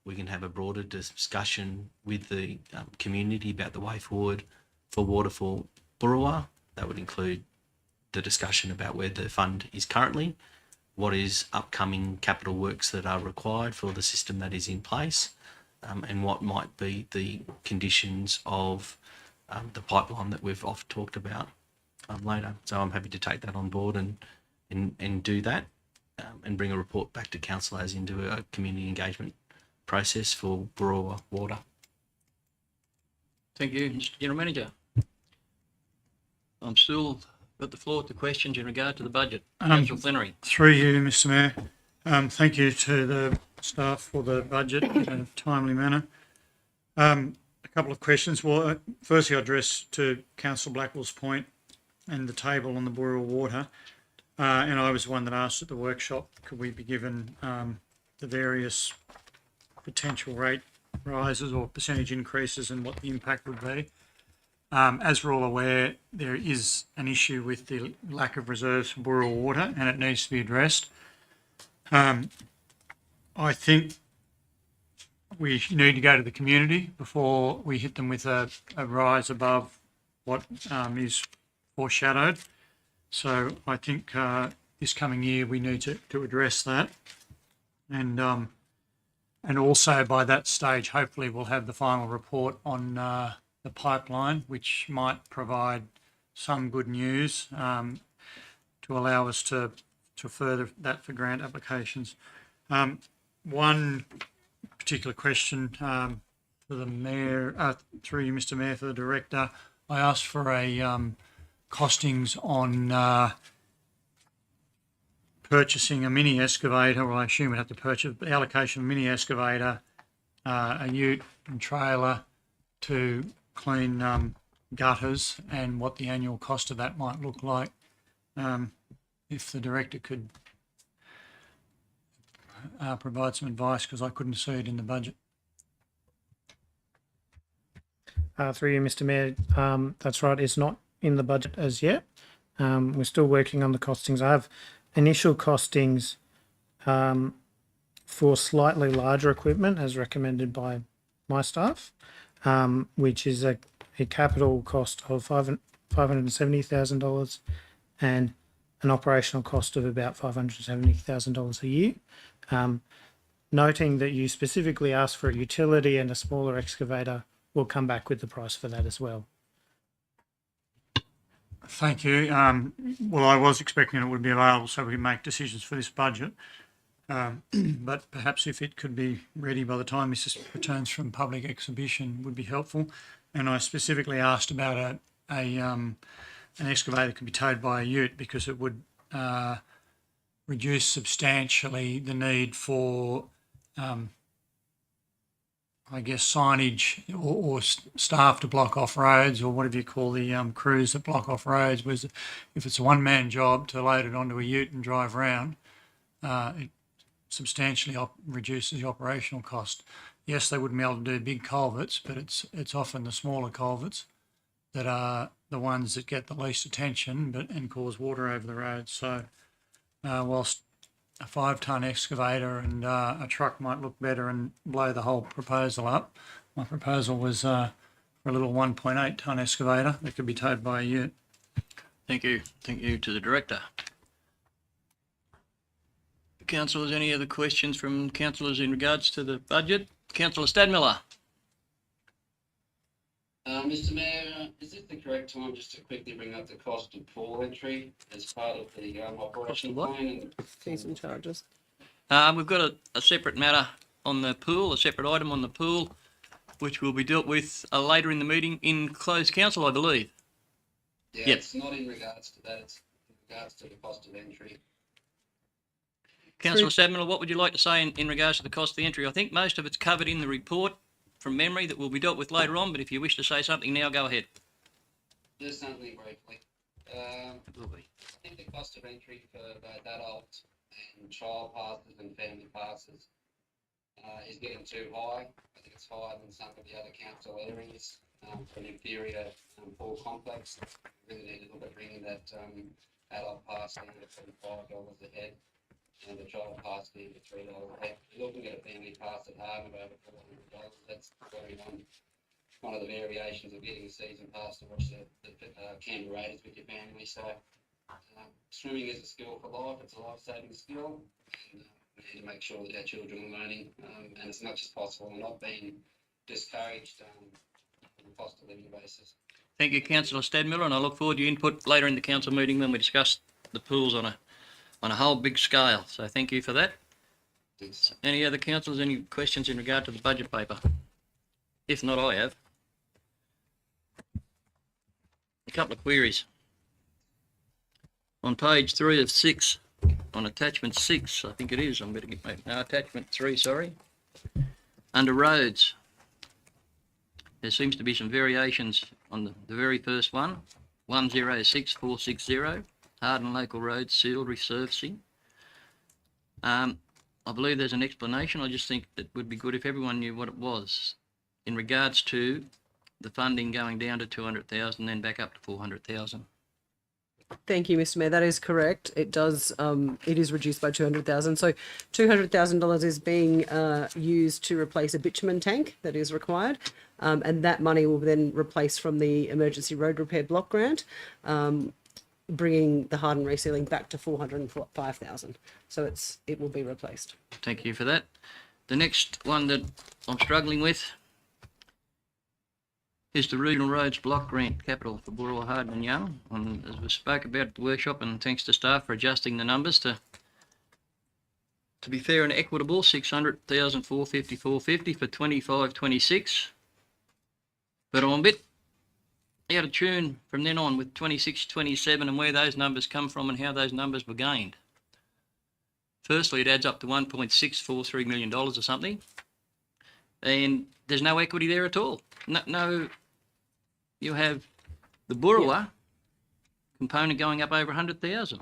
we can have a broader discussion with the community about the way forward for water for Boorowa. That would include the discussion about where the fund is currently, what is upcoming capital works that are required for the system that is in place, and what might be the conditions of the pipeline that we've often talked about later. So I'm happy to take that on board and do that and bring a report back to council as into a community engagement process for Boorowa Water. Thank you, Mr. General Manager. I'm still got the floor to questions in regard to the budget. Councillor Flannery. Through you, Mr. Mayor. Thank you to the staff for the budget in a timely manner. A couple of questions. Well, firstly, I address to Councillor Blackwell's point and the table on the Boorowa Water. And I was the one that asked at the workshop, could we be given the various potential rate rises or percentage increases and what the impact would be. As we're all aware, there is an issue with the lack of reserves for Boorowa Water and it needs to be addressed. I think we need to go to the community before we hit them with a rise above what is foreshadowed. So I think this coming year we need to address that. And also by that stage, hopefully we'll have the final report on the pipeline, which might provide some good news to allow us to further that for grant applications. One particular question for the Mayor, through you, Mr. Mayor, for the Director. I asked for a costings on purchasing a mini excavator, or I assume we'd have to purchase the allocation of a mini excavator, a ute and trailer to clean gutters, and what the annual cost of that might look like. If the Director could provide some advice, because I couldn't see it in the budget. Through you, Mr. Mayor, that's right, it's not in the budget as yet. We're still working on the costings. I have initial costings for slightly larger equipment as recommended by my staff, which is a capital cost of $570,000 and an operational cost of about $570,000 a year. Noting that you specifically asked for a utility and a smaller excavator we'll come back with the price for that as well. Thank you. Well, I was expecting it would be available so we could make decisions for this budget. But perhaps if it could be ready by the time Mrs. returns from public exhibition would be helpful. And I specifically asked about an excavator that could be towed by a ute because it would reduce substantially the need for I guess signage or staff to block off roads, or whatever you call the crews that block off roads. Was if it's a one-man job to load it onto a ute and drive around, it substantially reduces the operational cost. Yes, they wouldn't be able to do big culverts, but it's often the smaller culverts that are the ones that get the least attention and cause water over the road. So whilst a 5-ton excavator and a truck might look better and blow the whole proposal up, my proposal was for a little 1.8-ton excavator that could be towed by a ute. Thank you. Thank you to the director. Councillors, any other questions from councillors in regards to the budget? Councillor Stadmiller. Mr. Mayor, is this the correct time just to quickly bring up the cost of pool entry as part of the operational what? plan? Fees and charges. We've got a separate matter on the pool, a separate item on the pool, which will be dealt with later in the meeting in closed council, I believe. Yeah, Yep. It's not in regards to that, it's in regards to the cost of entry. Councillor Stadmiller, what would you like to say in regards to the cost of the entry? I think most of it's covered in the report from memory that will be dealt with later on, but if you wish to say something now, go ahead. Just something briefly. I think the cost of entry for both adult and child passes and family passes is getting too high. I think it's higher than some of the other council areas for an inferior pool complex. We really need to look at bringing that adult pass down to $25 a head and the child pass down to $3 a head. You're looking at a family pass at Harvard over $400. That's going on. One of the variations of getting a season pass to watch the Canberra Raiders with your family. So swimming is a skill for life. It's a life-saving skill. And, we need to make sure that our children are learning, and as much as possible, and not being discouraged on a cost of living basis. Thank you, Councillor Stadmiller, and I look forward to your input later in the council meeting when we discuss the pools on a whole big scale. So thank you for that. Thanks. Any other councillors, any questions in regard to the budget paper? If not, I have. A couple of queries. On page 3 of 6, on attachment 6, I think it is, I'm going to get no, attachment 3, sorry. Under roads, there seems to be some variations on the very first one, 106460, Harden Local Roads sealed resurfacing. I believe there's an explanation. I just think it would be good if everyone knew what it was in regards to the funding going down to 200,000, then back up to 400,000. Thank you, Mr. Mayor. That is correct. It does. It is reduced by 200,000. So, $200,000 is being used to replace a bitumen tank that is required, and that money will then replace from the emergency road repair block grant, bringing the harden resealing back to 405,000. So it will be replaced. Thank you for that. The next one that I'm struggling with is the Regional Roads Block Grant Capital for Boorowa, Harden and Young. And as we spoke about at the workshop, and thanks to staff for adjusting the numbers to be fair and equitable, 600,000, 450, 450 for 25-26. But I'm a bit out of tune from then on with 26-27 and where those numbers come from and how those numbers were gained. Firstly, it adds up to $1.643 million or something. And there's no equity there at all. No, you have the Boorowa component going up over 100,000.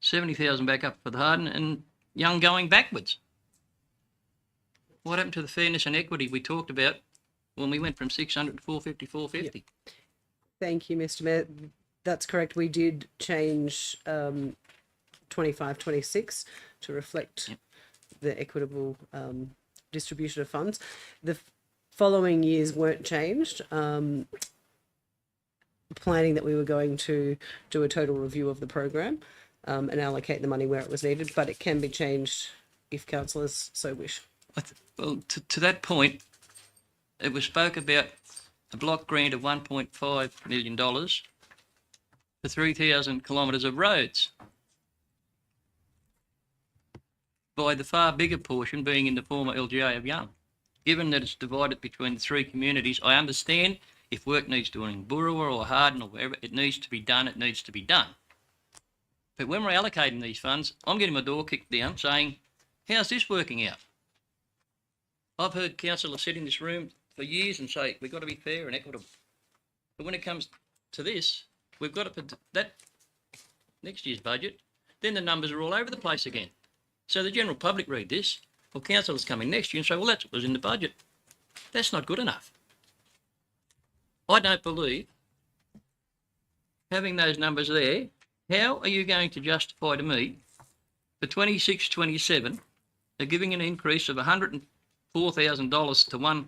70,000 back up for the Harden and Young going backwards. What happened to the fairness and equity we talked about when we went from 600 to 450, 450? Yeah. Thank you, Mr. Mayor. That's correct. We did change 25-26 to reflect the equitable distribution of funds. The following years weren't changed. Planning that we were going to do a total review of the program and allocate the money where it was needed, but it can be changed if councillors so wish. Well, to that point, it was spoke about a block grant of $1.5 million for 3,000 kilometres of roads, by the far bigger portion being in the former LGA of Young. Given that it's divided between the three communities, I understand if work needs doing in Burrawa or Harden or wherever, it needs to be done, it needs to be done. But when we're allocating these funds, I'm getting my door kicked down saying, how's this working out? I've heard councillors sit in this room for years and say, we've got to be fair and equitable. But when it comes to this, we've got to put that next year's budget, then the numbers are all over the place again. So the general public read this, or councillors come in next year and say, well, that's what was in the budget. That's not good enough. I don't believe, having those numbers there, how are you going to justify to me for 26-27 they're giving an increase of $104,000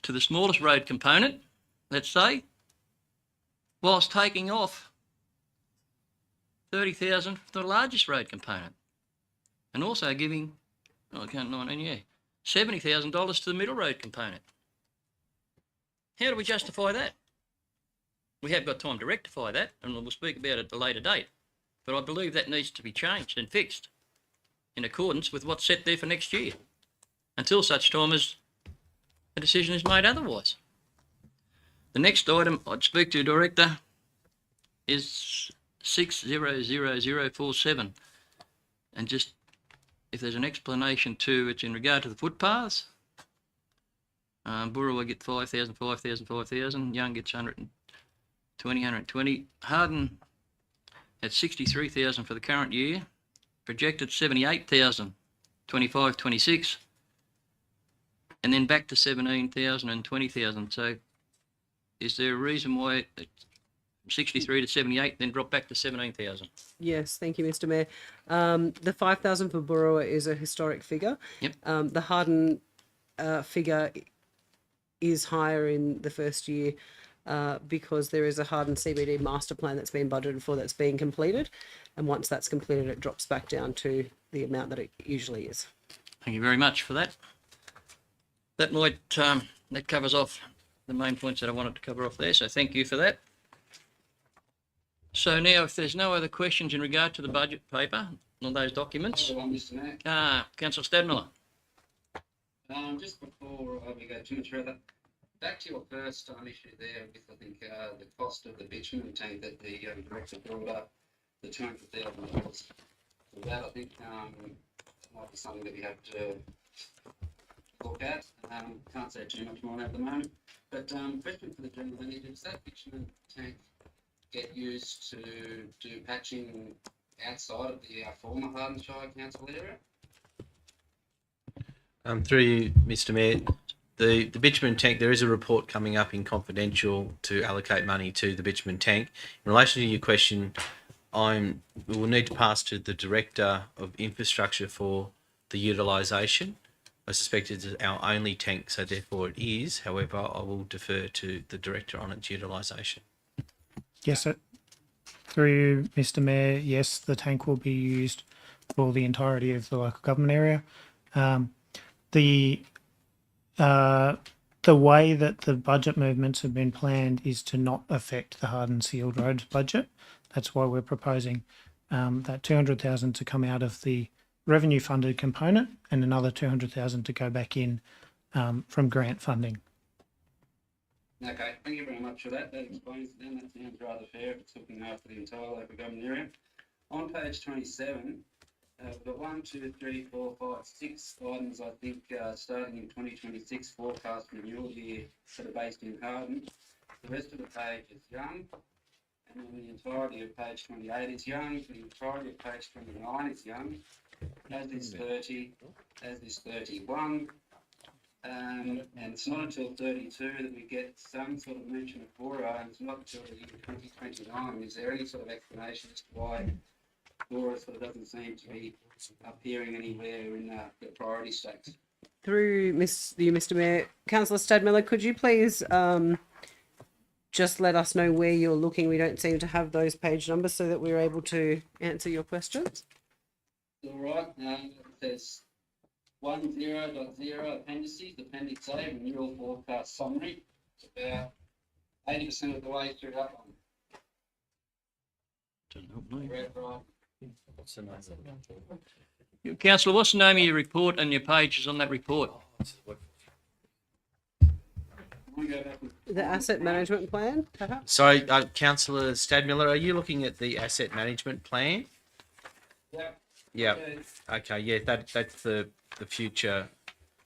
to the smallest road component, let's say, whilst taking off $30,000 for the largest road component, and also giving, $70,000 to the middle road component. How do we justify that? We have got time to rectify that, and we'll speak about it at a later date. But I believe that needs to be changed and fixed in accordance with what's set there for next year, until such time as a decision is made otherwise. The next item I'd speak to, Director, is 600047, and just if there's an explanation to it's in regard to the footpaths. Burrawa get 5,000, 5,000, 5,000. Young gets 120, 120. Harden at 63,000 for the current year. Projected 78,000, 25, 26. And then back to 17,000 and 20,000. So is there a reason why 63 to 78, then drop back to 17,000? Yes, thank you, Mr. Mayor. The 5,000 for Burrawa is a historic figure. Yep. The Harden figure is higher in the first year because there is a Harden CBD master plan that's been budgeted for, that's being completed. And once that's completed, it drops back down to the amount that it usually is. Thank you very much for that. That might, that covers off the main points that I wanted to cover off there, so thank you for that. So now, if there's no other questions in regard to the budget paper on those documents, Mr. Mayor. Councillor Stadmiller. Just before we go too much further, back to your first issue there with, I think, the cost of the bitumen tank that the director brought up, the $200,000. So that, I think, might be something that we have to look at. Can't say too much more at the moment. But question for the general manager, does that bitumen tank get used to do patching outside of the former Harden Shire Council area? Through you, Mr. Mayor, the bitumen tank, there is a report coming up in confidential to allocate money to the bitumen tank. In relation to your question, we will need to pass to the Director of Infrastructure for the utilisation. I suspect it's our only tank, so therefore it is. However, I will defer to the Director on its utilisation. Yes, sir. Through you, Mr. Mayor, yes, the tank will be used for the entirety of the local government area. The way that the budget movements have been planned is to not affect the Harden Sealed Roads budget. That's why we're proposing that 200,000 to come out of the revenue funded component and another 200,000 to go back in from grant funding. Okay, thank you very much for that. That explains it then. That sounds rather fair if it's looking after the entire local government area. On page 27, we've got 1, 2, 3, 4, 5, 6 items, I think, starting in 2026 forecast renewal year that are based in Harden. The rest of the page is Young, and then the entirety of page 28 is Young, the entirety of page 29 is Young, as is 30, as is 31, and it's not until 32 that we get some sort of mention of Bora, and it's not until the year 2029. Is there any sort of explanation as to why Bora sort of doesn't seem to be appearing anywhere in the priority stacks? Through you, Mr. Mayor, Councillor Stadmiller, could you please just let us know where you're looking? We don't seem to have those page numbers so that we're able to answer your questions. All right. There's 10.0 appendices, Appendix A, renewal forecast summary. It's about 80% of the way through that one. Doesn't help me. Read right. What's the name? Councillor, what's the name of your report and your pages on that report? We go back and- The asset management plan, perhaps? So, Councillor Stadmiller, are you looking at the asset management plan? Yeah. Yeah. Okay. Okay. Yeah. That's the future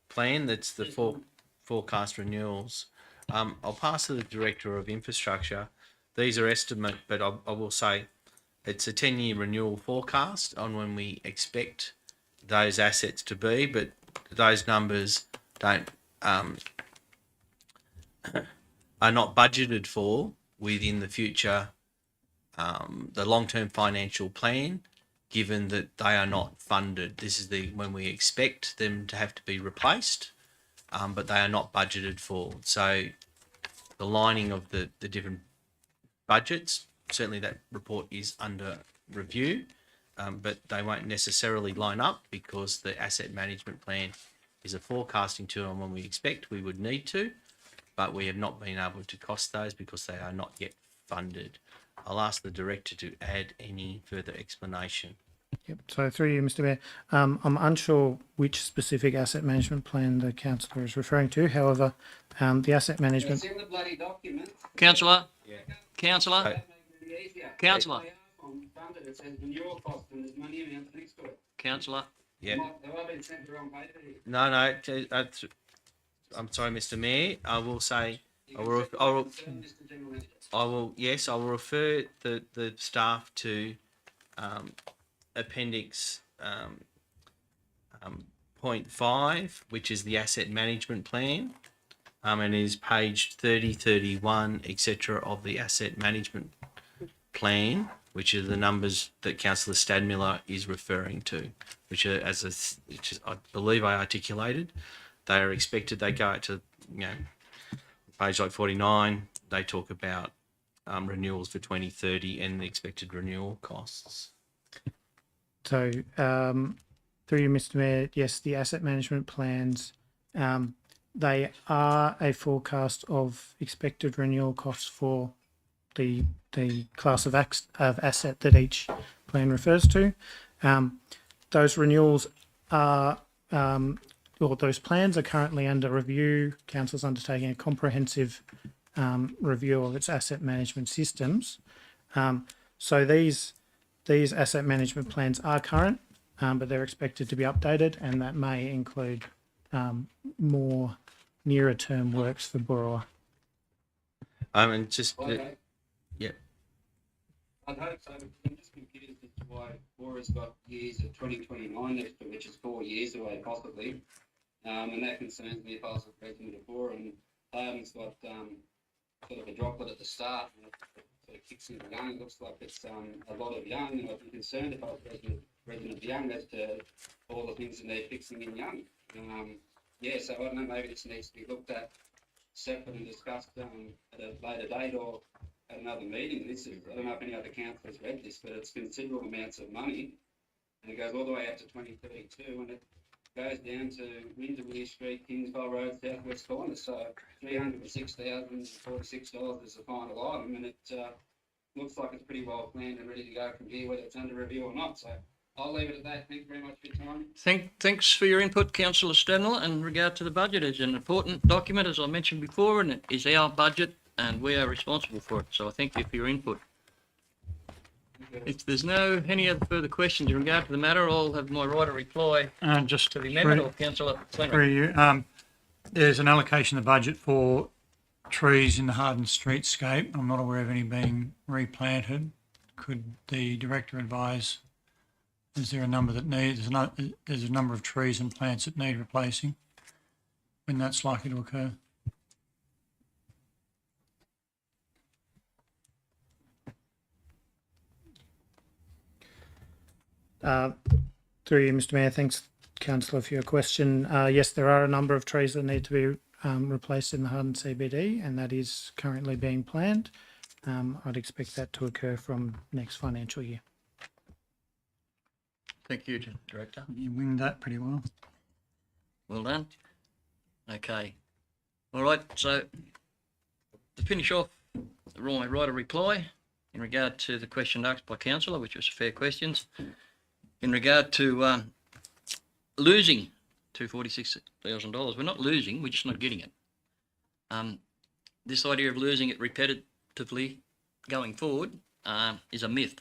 plan. That's the forecast renewals. I'll pass to the Director of Infrastructure. These are estimate, but I will say it's a 10-year renewal forecast on when we expect those assets to be, but those numbers don't are not budgeted for within the future, the long-term financial plan, given that they are not funded. This is when we expect them to have to be replaced, but they are not budgeted for. So the lining of the different budgets, certainly that report is under review, but they won't necessarily line up because the asset management plan is a forecasting tool on when we expect we would need to, but we have not been able to cost those because they are not yet funded. I'll ask the Director to add any further explanation. Yep. So through you, Mr. Mayor, I'm unsure which specific asset management plan the councillor is referring to. However, the asset management. It's in the bloody document. Councillor? Yeah. Councillor? That makes it easier. Councillor? Funded, it says renewal cost and there's money amounts next to it. Councillor? Yeah. Have I been sent the wrong paper here? No, I'm sorry, Mr. Mayor. I will say, I will, Mr. General Manager. yes, I will refer the staff to appendix 0.5, which is the asset management plan, and is page 30, 31, etc. of the asset management plan, which are the numbers that Councillor Stadmiller is referring to, which are which is, I believe I articulated. They are expected. They go out to page like 49. They talk about renewals for 2030 and the expected renewal costs. So through you, Mr. Mayor, yes, the asset management plans, they are a forecast of expected renewal costs for the class of asset that each plan refers to. Those renewals are, or those plans are currently under review. Council's undertaking a comprehensive review of its asset management systems. So these asset management plans are current, but they're expected to be updated, and that may include more nearer term works for Borough. And just Okay. yeah. I'd hope so, but I'm just confused as to why Bora's got years of 2029 next to it, which is 4 years away possibly. And that concerns me if I was the president of Bora, and Harden's got sort of a droplet at the start and it sort of kicks into young. It looks like it's a lot of young, and I'd be concerned if I was president of young as to all the things that they're fixing in young. Yeah, so I don't know, maybe this needs to be looked at separate and discussed at a later date or at another meeting. This is, I don't know if any other councillors read this, but it's considerable amounts of money, and it goes all the way out to 2032, and it goes down to Windermere Street, Kingsville Road, southwest corner. So $306,046 is the final item, and it looks like it's pretty well planned and ready to go from here, whether it's under review or not. So I'll leave it at that. Thank you very much for your time. Thanks for your input, Councillor Stadmiller. In regard to the budget, it's an important document, as I mentioned before, and it is our budget, and we are responsible for it. So I thank you for your input. If there's any other further questions in regard to the matter, I'll have my right of reply Just to the amendment, or Councillor Fleming. through you, there's an allocation of budget for trees in the Harden streetscape. I'm not aware of any being replanted. Could the director advise? Is there a number that needs? There's a number of trees and plants that need replacing. When that's likely to occur? Through you, Mr. Mayor, thanks, Councillor, for your question. Yes, there are a number of trees that need to be replaced in the Harden CBD, and that is currently being planned. I'd expect that to occur from next financial year. Thank you, Director. You winged that pretty well. Well done. Okay. All right, so to finish off, I write a reply in regard to the question asked by councillor, which was fair questions. In regard to losing $246,000, we're not losing, we're just not getting it. This idea of losing it repetitively going forward is a myth.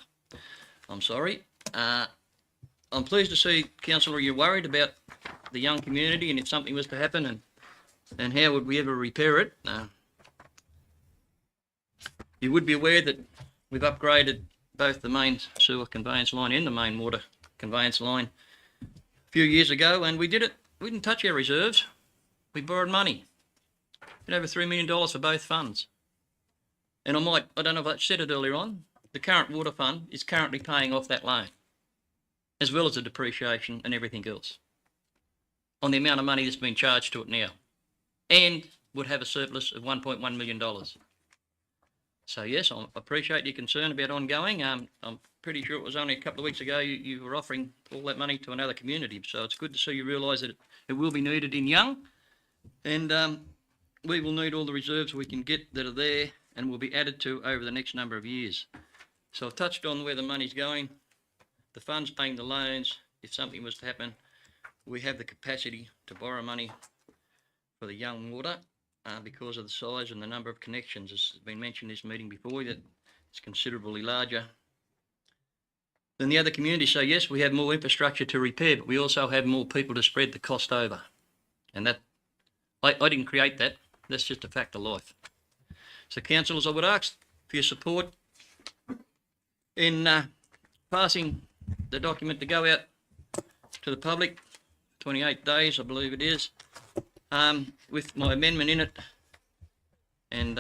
I'm sorry. I'm pleased to see, councillor, you're worried about the young community and if something was to happen and how would we ever repair it. You would be aware that we've upgraded both the main sewer conveyance line and the main water conveyance line a few years ago, and we did it. We didn't touch our reserves. We borrowed money. We had over $3 million for both funds. And I don't know if I said it earlier on, the current water fund is currently paying off that loan, as well as the depreciation and everything else, on the amount of money that's been charged to it now, and would have a surplus of $1.1 million. So yes, I appreciate your concern about ongoing. I'm pretty sure it was only a couple of weeks ago you were offering all that money to another community. So it's good to see you realise that it will be needed in Young, and we will need all the reserves we can get that are there and will be added to over the next number of years. So I've touched on where the money's going, the funds paying the loans. If something was to happen, we have the capacity to borrow money for the Young water. Because of the size and the number of connections, as has been mentioned in this meeting before, that it's considerably larger than the other communities. So yes, we have more infrastructure to repair, but we also have more people to spread the cost over. And that, I didn't create that, that's just a fact of life. So councillors, I would ask for your support in passing the document to go out to the public, 28 days I believe it is, with my amendment in it, and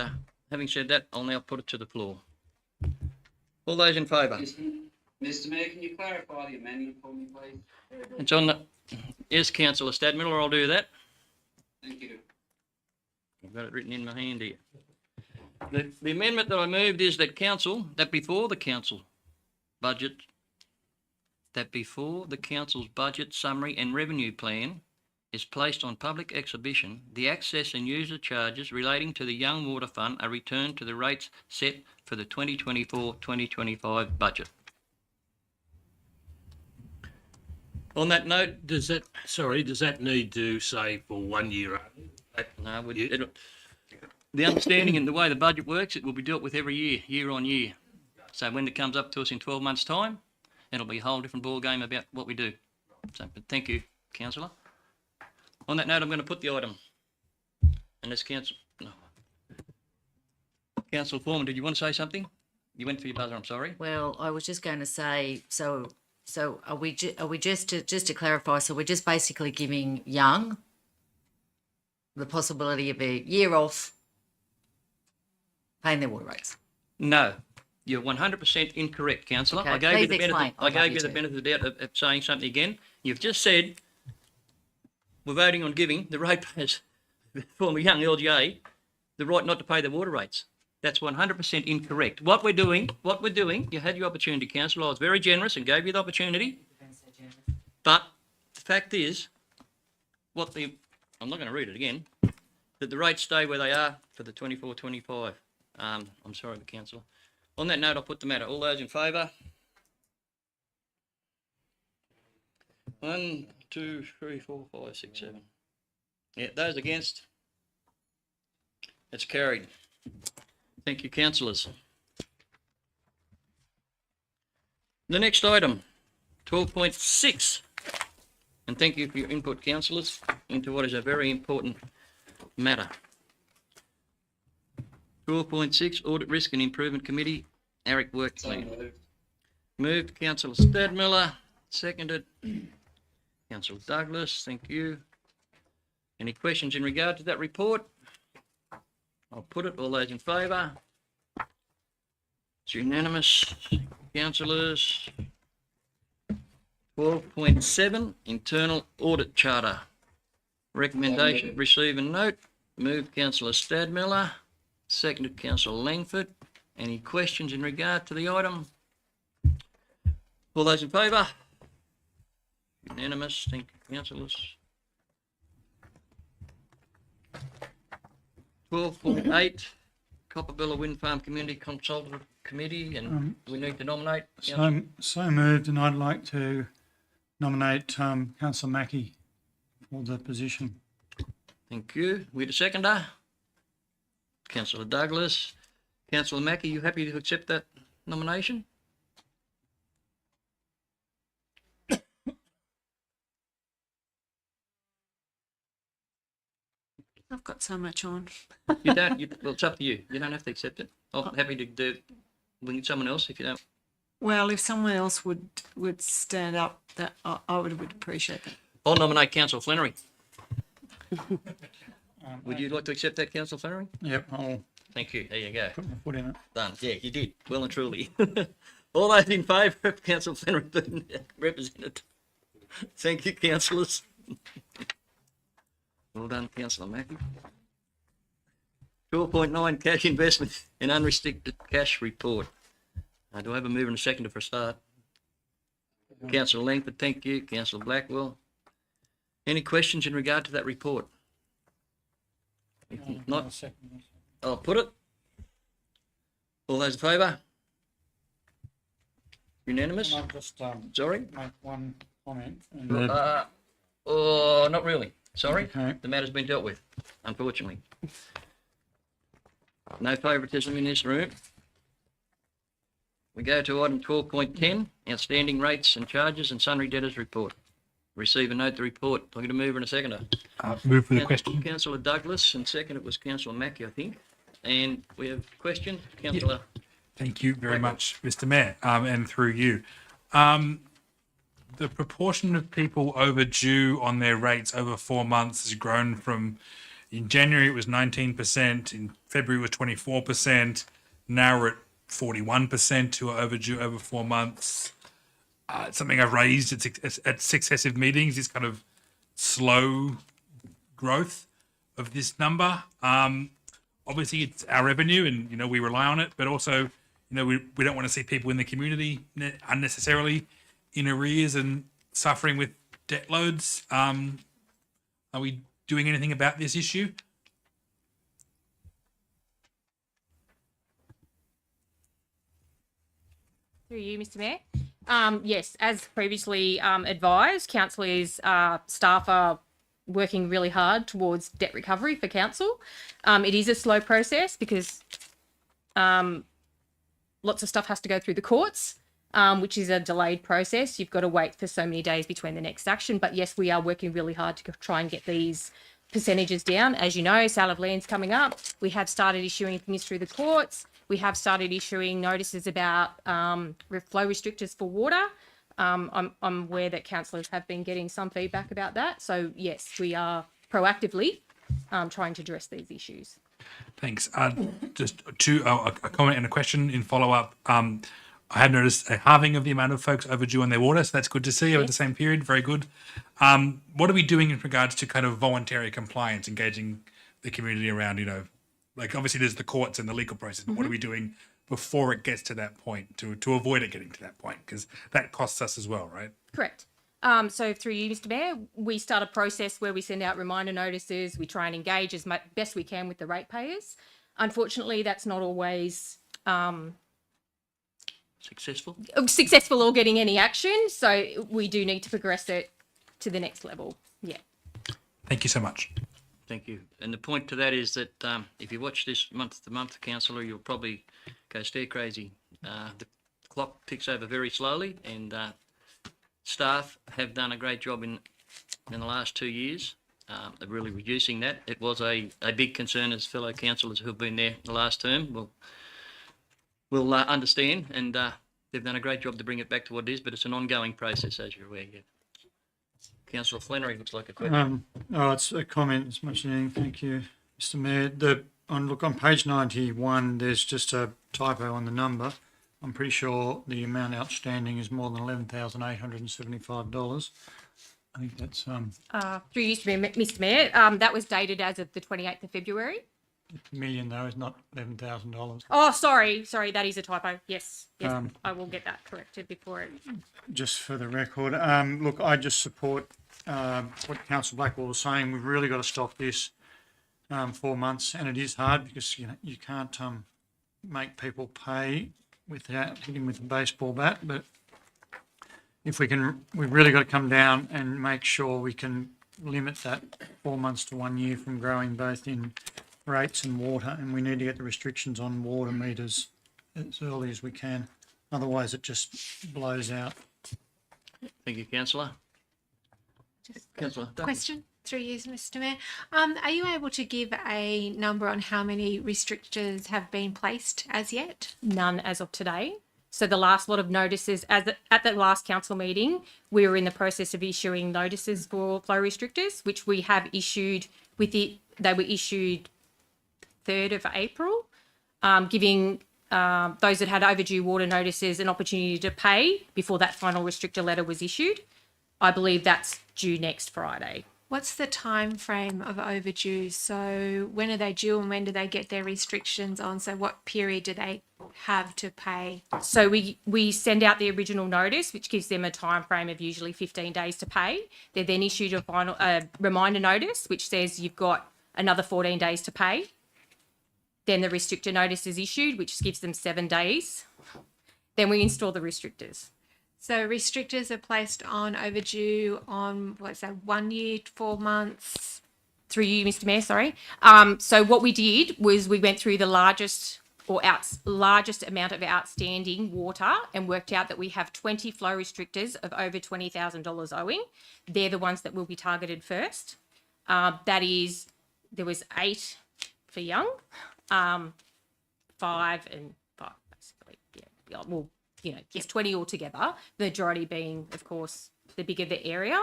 having said that, I'll now put it to the floor. All those in favour? Mr. Mayor, can you clarify the amendment for me, please? It's on the, yes, Councillor Stadmiller, I'll do that. Thank you. I've got it written in my hand here. The amendment that I moved is that before the council's budget summary and revenue plan is placed on public exhibition, the access and user charges relating to the Young Water Fund are returned to the rates set for the 2024-2025 budget. On that note, Does that need to say for 1 year? no, the understanding and the way the budget works, it will be dealt with every year, year on year. So when it comes up to us in 12 months' time, it'll be a whole different ball game about what we do. So, but thank you, councillor. On that note, I'm going to put the item. Unless Councillor Foreman, did you want to say something? You went for your buzzer, I'm sorry. Well, I was just going to say, so are we just to clarify, so we're just basically giving Young the possibility of a year off paying their water rates? No, you're 100% incorrect, councillor. Okay, I gave you the please benefit. explain. I gave you the benefit of the doubt of saying something again. You've just said we're voting on giving the ratepayers, former Young LGA, the right not to pay their water rates. That's 100% incorrect. What we're doing, you had your opportunity, councillor. I was very generous and gave you the opportunity. But the fact is, I'm not going to read it again, that the rates stay where they are for the 24-25. I'm sorry, the councillor. On that note, I'll put the matter. All those in favour? 1, 2, 3, 4, 5, 6, 7. Yeah, those against? It's carried. Thank you, councillors. The next item, 12.6. And thank you for your input, councillors, into what is a very important matter. 12.6, Audit Risk and Improvement Committee, ARIC Work Plan. Moved, Councillor Stadmiller, seconded. Councillor Douglas, thank you. Any questions in regard to that report? I'll put it. All those in favour? It's unanimous. Councillors. 12.7, Internal Audit Charter. Recommendation, receive and note. Moved, Councillor Stadmiller. Seconded, Councillor Langford. Any questions in regard to the item? All those in favour? Unanimous. Thank you, councillors. 12.8, Copperbella Wind Farm Community Consultative Committee, and we need to nominate. Councillor. So moved, and I'd like to nominate Councillor Mackie for the position. Thank you. We the seconder? Councillor Douglas. Councillor Mackie, you happy to accept that nomination? I've got so much on. You don't, well, it's up to you. You don't have to accept it. I'm happy to do it. We need someone else if you don't. Well, if someone else would stand up, that I would appreciate that. I'll nominate Councillor Flannery. Would you like to accept that, Councillor Flannery? Yep, I'll Thank you. There you go. put my foot in it. Done. Yeah, you did. Well and truly. All those in favour of Councillor Flannery being represented? Thank you, councillors. Well done, Councillor Mackie. 12.9, cash investment and unrestricted cash report. Do I have a mover and a seconder for a start? Councillor Langford, thank you. Councillor Blackwell. Any questions in regard to that report? If not, I'll put it. All those in favour? Unanimous? I'll just Sorry? make one comment. Not really. Sorry. Okay. The matter's been dealt with, unfortunately. No favouritism in this room. We go to item 12.10, outstanding rates and charges and sundry debtors report. Receive and note the report. I'm going to move in a seconder. Move for the question. Councillor Douglas, and second it was Councillor Mackie, I think. And we have a question, Councillor. Thank you very much, Mr. Mayor, and through you. The proportion of people overdue on their rates over 4 months has grown from, in January it was 19%, in February it was 24%, now we're at 41% who are overdue over 4 months. It's something I've raised at successive meetings, this kind of slow growth of this number. Obviously it's our revenue and, you know, we rely on it, but also, you know, we don't want to see people in the community unnecessarily in arrears and suffering with debt loads. Are we doing anything about this issue? Through you, Mr. Mayor. Yes, as previously advised, councillors, staff are working really hard towards debt recovery for council. It is a slow process because lots of stuff has to go through the courts, which is a delayed process. You've got to wait for so many days between the next action. But yes, we are working really hard to try and get these percentages down. As you know, sale of land's coming up. We have started issuing things through the courts. We have started issuing notices about flow restrictors for water. I'm aware that councillors have been getting some feedback about that. So yes, we are proactively trying to address these issues. Thanks. Just a comment and a question in follow-up. I have noticed a halving of the amount of folks overdue on their water, so that's good to see over the same period. Very good. What are we doing in regards to kind of voluntary compliance, engaging the community around, you know, like obviously there's the courts and the legal process, but what are we doing before it gets to that point to avoid it getting to that point? Because that costs us as well, right? Correct. So through you, Mr. Mayor, we start a process where we send out reminder notices. We try and engage as best we can with the ratepayers. Unfortunately, that's not always successful or getting any action. So we do need to progress it to the next level. Yeah. Thank you so much. Thank you. And the point to that is that if you watch this month to month, councillor, you'll probably go stare crazy. The clock ticks over very slowly, and staff have done a great job in the last 2 years of really reducing that. It was a big concern, as fellow councillors who have been there the last term will understand, and they've done a great job to bring it back to what it is, but it's an ongoing process, as you're aware. Yeah. Councillor Flannery looks like a question. It's a comment as much as anything. Thank you, Mr. Mayor. On page 91, there's just a typo on the number. I'm pretty sure the amount outstanding is more than $11,875. I think that's through you, Mr. Mayor. That was dated as of the 28th of February. million though, is not $11,000. Oh, sorry, that is a typo. Yes, I will get that corrected before it. Just for the record, look, I just support what Councillor Blackwell was saying. We've really got to stop this. 4 months, and it is hard because you can't make people pay without hitting with a baseball bat. But if we've really got to come down and make sure we can limit that 4 months to 1 year from growing both in rates and water, and we need to get the restrictions on water meters as early as we can. Otherwise, it just blows out. Thank you, councillor. Councillor Duffy. Question through you, Mr. Mayor. Are you able to give a number on how many restrictors have been placed as yet? None as of today. So the last lot of notices, at the last council meeting, we were in the process of issuing notices for flow restrictors, which we have issued they were issued 3rd of April, giving those that had overdue water notices an opportunity to pay before that final restrictor letter was issued. I believe that's due next Friday. What's the time frame of overdue? So when are they due and when do they get their restrictions on? So what period do they have to pay? So we send out the original notice, which gives them a time frame of usually 15 days to pay. They're then issued a final reminder notice, which says you've got another 14 days to pay. Then the restrictor notice is issued, which gives them 7 days. Then we install the restrictors. So restrictors are placed on overdue on, 1 year, 4 months? Through you, Mr. Mayor, sorry. So what we did was we went through the largest amount of outstanding water and worked out that we have 20 flow restrictors of over $20,000 owing. They're the ones that will be targeted first. There was 8 for young, 5 and 5 basically. Yeah. Well, just 20 altogether. The majority being, of course, the bigger the area,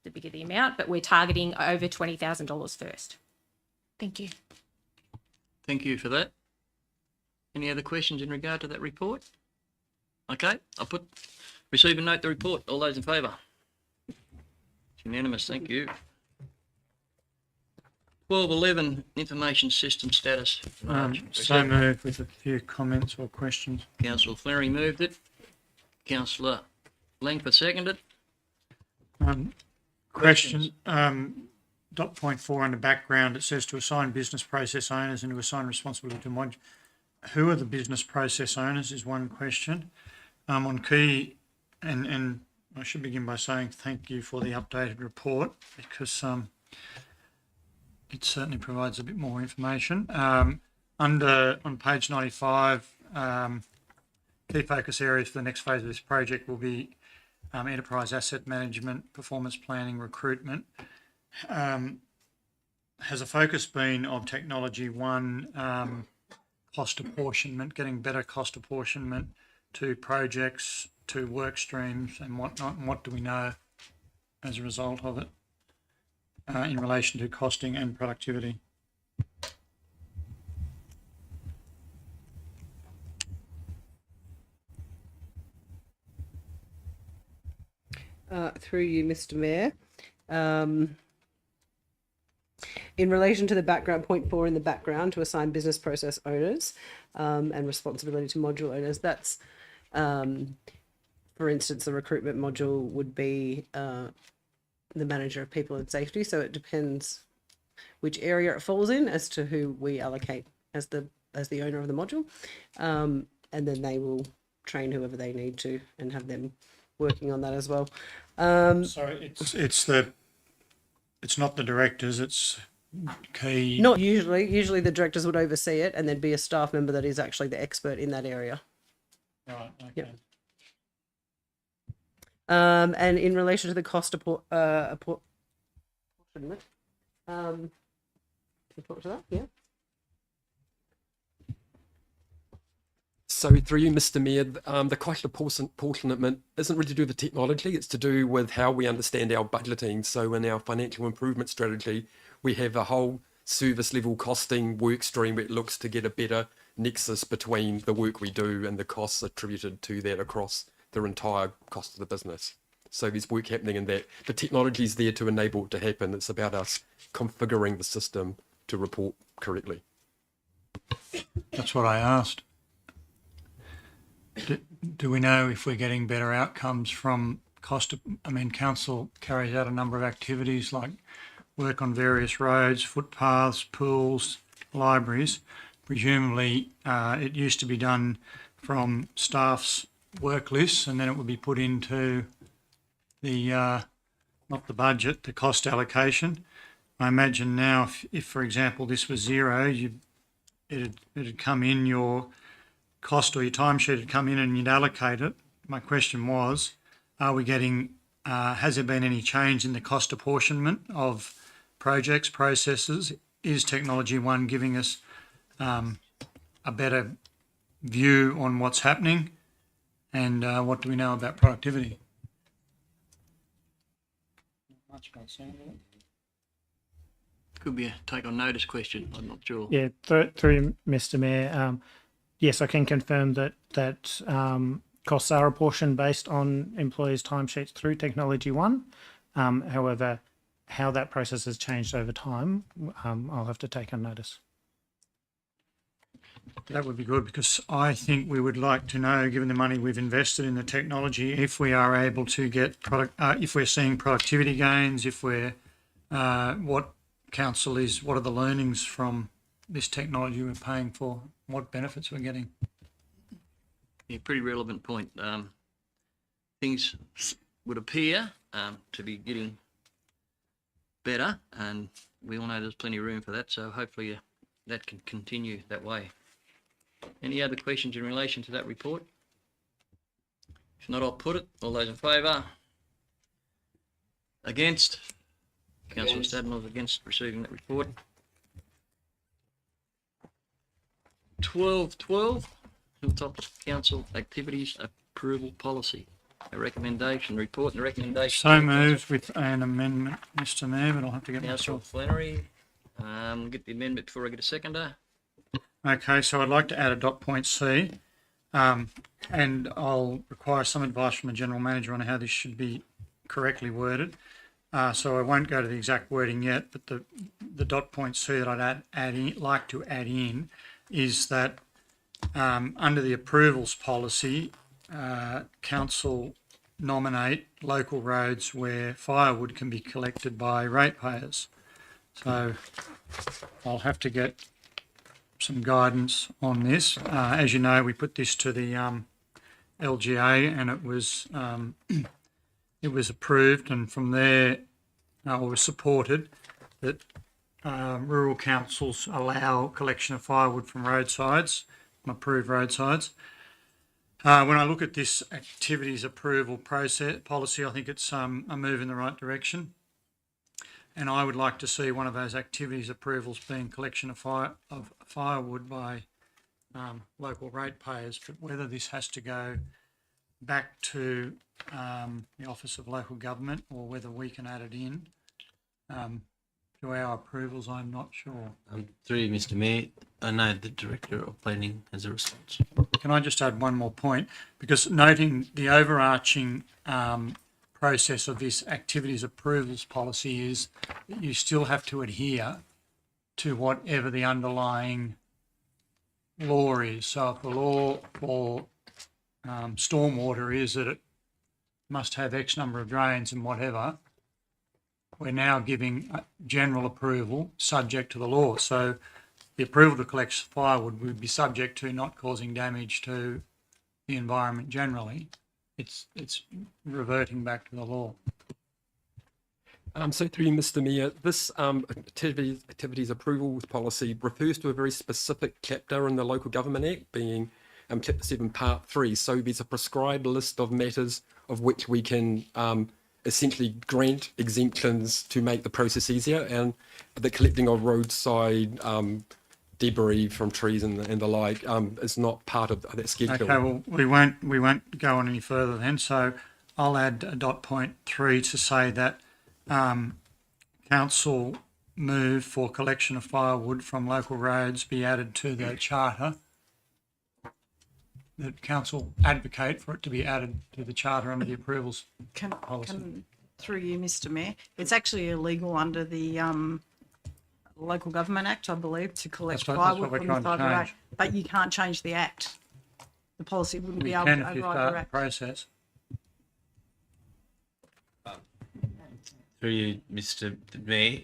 the bigger the amount, but we're targeting over $20,000 first. Thank you. Thank you for that. Any other questions in regard to that report? Okay, I'll receive and note the report. All those in favour? It's unanimous, thank you. 12.11, information system status. So moved with a few comments or questions. Councillor Flery moved it. Councillor Langford seconded. Question. Dot point 4 under background, it says to assign business process owners and to assign responsibility to mod. Who are the business process owners is one question. On key, and I should begin by saying thank you for the updated report because it certainly provides a bit more information. On page 95, key focus areas for the next phase of this project will be enterprise asset management, performance planning, recruitment. Has a focus been of technology? One, cost apportionment, getting better cost apportionment to projects, to work streams and whatnot, and what do we know as a result of it in relation to costing and productivity? Through you, Mr. Mayor. In relation to the background, point 4 in the background, to assign business process owners and responsibility to module owners, that's, for instance, the recruitment module would be the manager of people and safety. So it depends which area it falls in as to who we allocate as the owner of the module. And then they will train whoever they need to and have them working on that as well. So it's not the directors, it's key. Not usually. Usually the directors would oversee it and there'd be a staff member that is actually the expert in that area. Right, okay. Yep. And in relation to the cost apportionment, can you talk to that? Yeah. So through you, Mr. Mayor, the cost apportionment isn't really to do with the technology, it's to do with how we understand our budgeting. So in our financial improvement strategy, we have a whole service level costing work stream where it looks to get a better nexus between the work we do and the costs attributed to that across the entire cost of the business. So there's work happening in that. The technology is there to enable it to happen. It's about us configuring the system to report correctly. That's what I asked. Do we know if we're getting better outcomes from council carries out a number of activities like work on various roads, footpaths, pools, libraries. Presumably, it used to be done from staff's work lists, and then it would be put into the, not the budget, the cost allocation. I imagine now, if for example, this was zero, it'd come in, your cost or your timesheet would come in and you'd allocate it. My question was, are we getting, has there been any change in the cost apportionment of projects, processes? Is Technology One giving us a better view on what's happening? And what do we know about productivity? Could be a take on notice question. I'm not sure. Yeah, through Mr. Mayor, yes, I can confirm that costs are apportioned based on employees' timesheets through Technology One. However, how that process has changed over time, I'll have to take on notice. That would be good, because I think we would like to know, given the money we've invested in the technology, if we are able to get if we're seeing productivity gains, if we're what council is, what are the learnings from this technology we're paying for, what benefits we're getting. Yeah, pretty relevant point. Things would appear to be getting better, and we all know there's plenty of room for that, so hopefully that can continue that way. Any other questions in relation to that report? If not, I'll put it. All those in favour? Against? Councillor Stadnall's against receiving that report. 12.12, Hilltops Council Activities Approval Policy. A recommendation, report and recommendation. So moved with an amendment, Mr. Mayor, but I'll have to get Councillor myself. Flannery, get the amendment before I get a seconder. Okay, so I'd like to add a dot point C, and I'll require some advice from the General Manager on how this should be correctly worded. So I won't go to the exact wording yet, but the dot point C that I'd like to add in is that under the approvals policy, council nominate local roads where firewood can be collected by ratepayers. So I'll have to get some guidance on this. As you know, we put this to the LGA, and it was approved, and from there was supported that rural councils allow collection of firewood from roadsides, from approved roadsides. When I look at this activities approval process policy, I think it's a move in the right direction. And I would like to see one of those activities approvals being collection of firewood by local ratepayers. But whether this has to go back to the Office of Local Government or whether we can add it in to our approvals, I'm not sure. Through you, Mr. Mayor, I know the Director of Planning has a response. Can I just add one more point? Because noting the overarching process of this activities approvals policy is that you still have to adhere to whatever the underlying law is. So if the law for stormwater is that it must have X number of drains and whatever, we're now giving general approval subject to the law. So the approval to collect firewood would be subject to not causing damage to the environment generally. It's reverting back to the law. So through you, Mr. Mayor, this activities approvals policy refers to a very specific chapter in the Local Government Act, being Chapter 7, Part 3. So there's a prescribed list of matters of which we can essentially grant exemptions to make the process easier, and the collecting of roadside debris from trees and the like is not part of that schedule. Okay, well, we won't go on any further then. So I'll add a dot point 3 to say that council move for collection of firewood from local roads be added to the charter. That council advocate for it to be added to the charter under the approvals policy. Through you, Mr. Mayor, it's actually illegal under the Local Government Act, I believe, to collect firewood from the side of the road. But you can't change the act. The policy wouldn't be able to override the start act. the process. Through you, Mr. Mayor,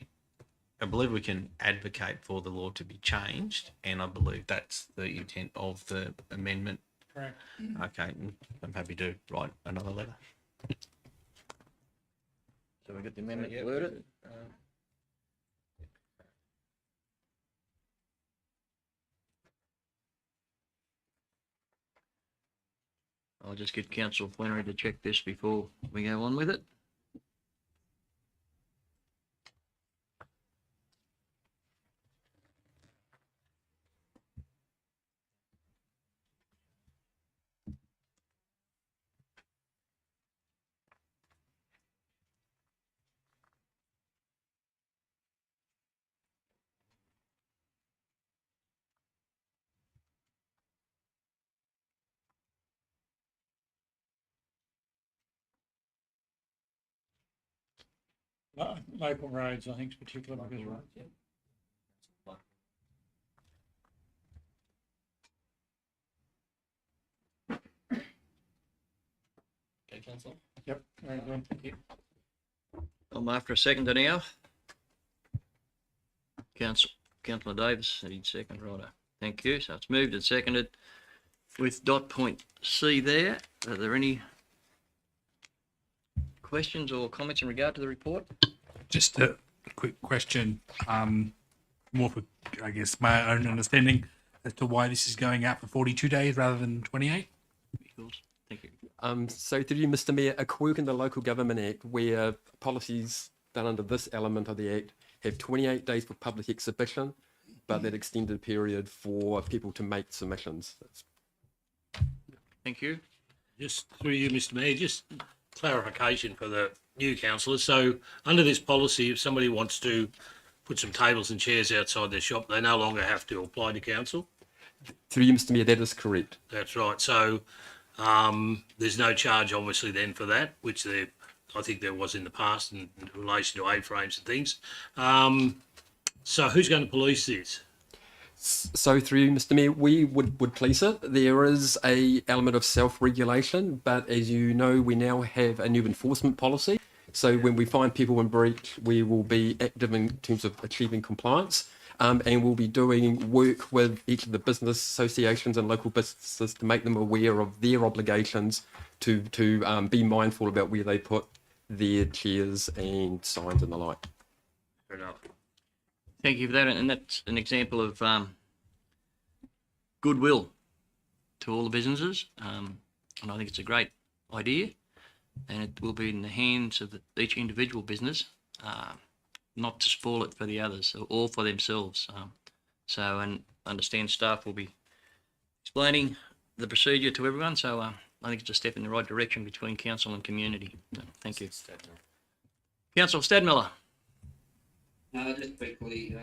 I believe we can advocate for the law to be changed, and I believe that's the intent of the amendment. Correct. Okay, I'm happy to write another letter. So we got the amendment worded. I'll just get Councillor Flannery to check this before we go on with it. Local roads, I think, is particular because Okay, Councillor. Yep, very good. Thank you. I'm after a seconder now. Councillor Davis, he'd second, righto. Thank you. So it's moved and seconded with dot point C there. Are there any questions or comments in regard to the report? Just a quick question, more for, I guess, my own understanding as to why this is going out for 42 days rather than 28. Thank you. So through you, Mr. Mayor, a quirk in the Local Government Act where policies done under this element of the Act have 28 days for public exhibition, but that extended period for people to make submissions. Thank you. Just through you, Mr. Mayor, just clarification for the new councillors. So under this policy, if somebody wants to put some tables and chairs outside their shop, they no longer have to apply to council? Through you, Mr. Mayor, that is correct. That's right. So there's no charge, obviously, then for that, which I think there was in the past in relation to A-frames and things. So who's going to police this? So through you, Mr. Mayor, we would police it. There is a element of self-regulation, but as you know, we now have a new enforcement policy. So when we find people in breach, we will be active in terms of achieving compliance. And we'll be doing work with each of the business associations and local businesses to make them aware of their obligations to be mindful about where they put their chairs and signs and the like. Fair enough. Thank you for that. And that's an example of goodwill to all the businesses. And I think it's a great idea. And it will be in the hands of each individual business, not to spoil it for the others or for themselves. And understand staff will be explaining the procedure to everyone. So I think it's a step in the right direction between council and community. So, thank you. Councillor Stadmiller. Just quickly,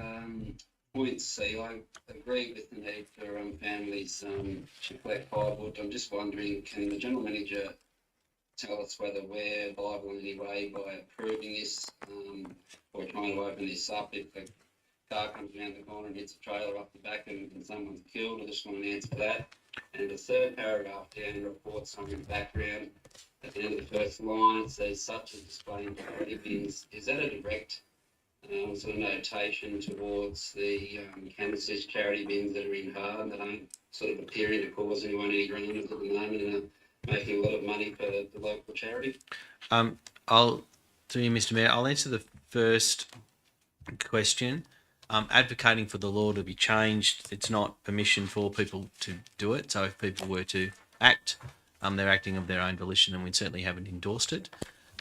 point C, I agree with the need for families to collect firewood. I'm just wondering, can the General Manager tell us whether we're liable in any way by approving this or trying to open this up if a car comes around the corner and hits a trailer up the back and someone's killed? I just want an answer for that. And the third paragraph down reports summary background. At the end of the first line, it says such as displaying charity bins. Is that a direct sort of notation towards the canvassers charity bins that are in Hard that aren't sort of appearing to cause anyone any dramas at the moment and are making a lot of money for the local charity? To you, Mr. Mayor, I'll answer the first question. Advocating for the law to be changed, it's not permission for people to do it. So if people were to act, they're acting of their own volition, and we certainly haven't endorsed it.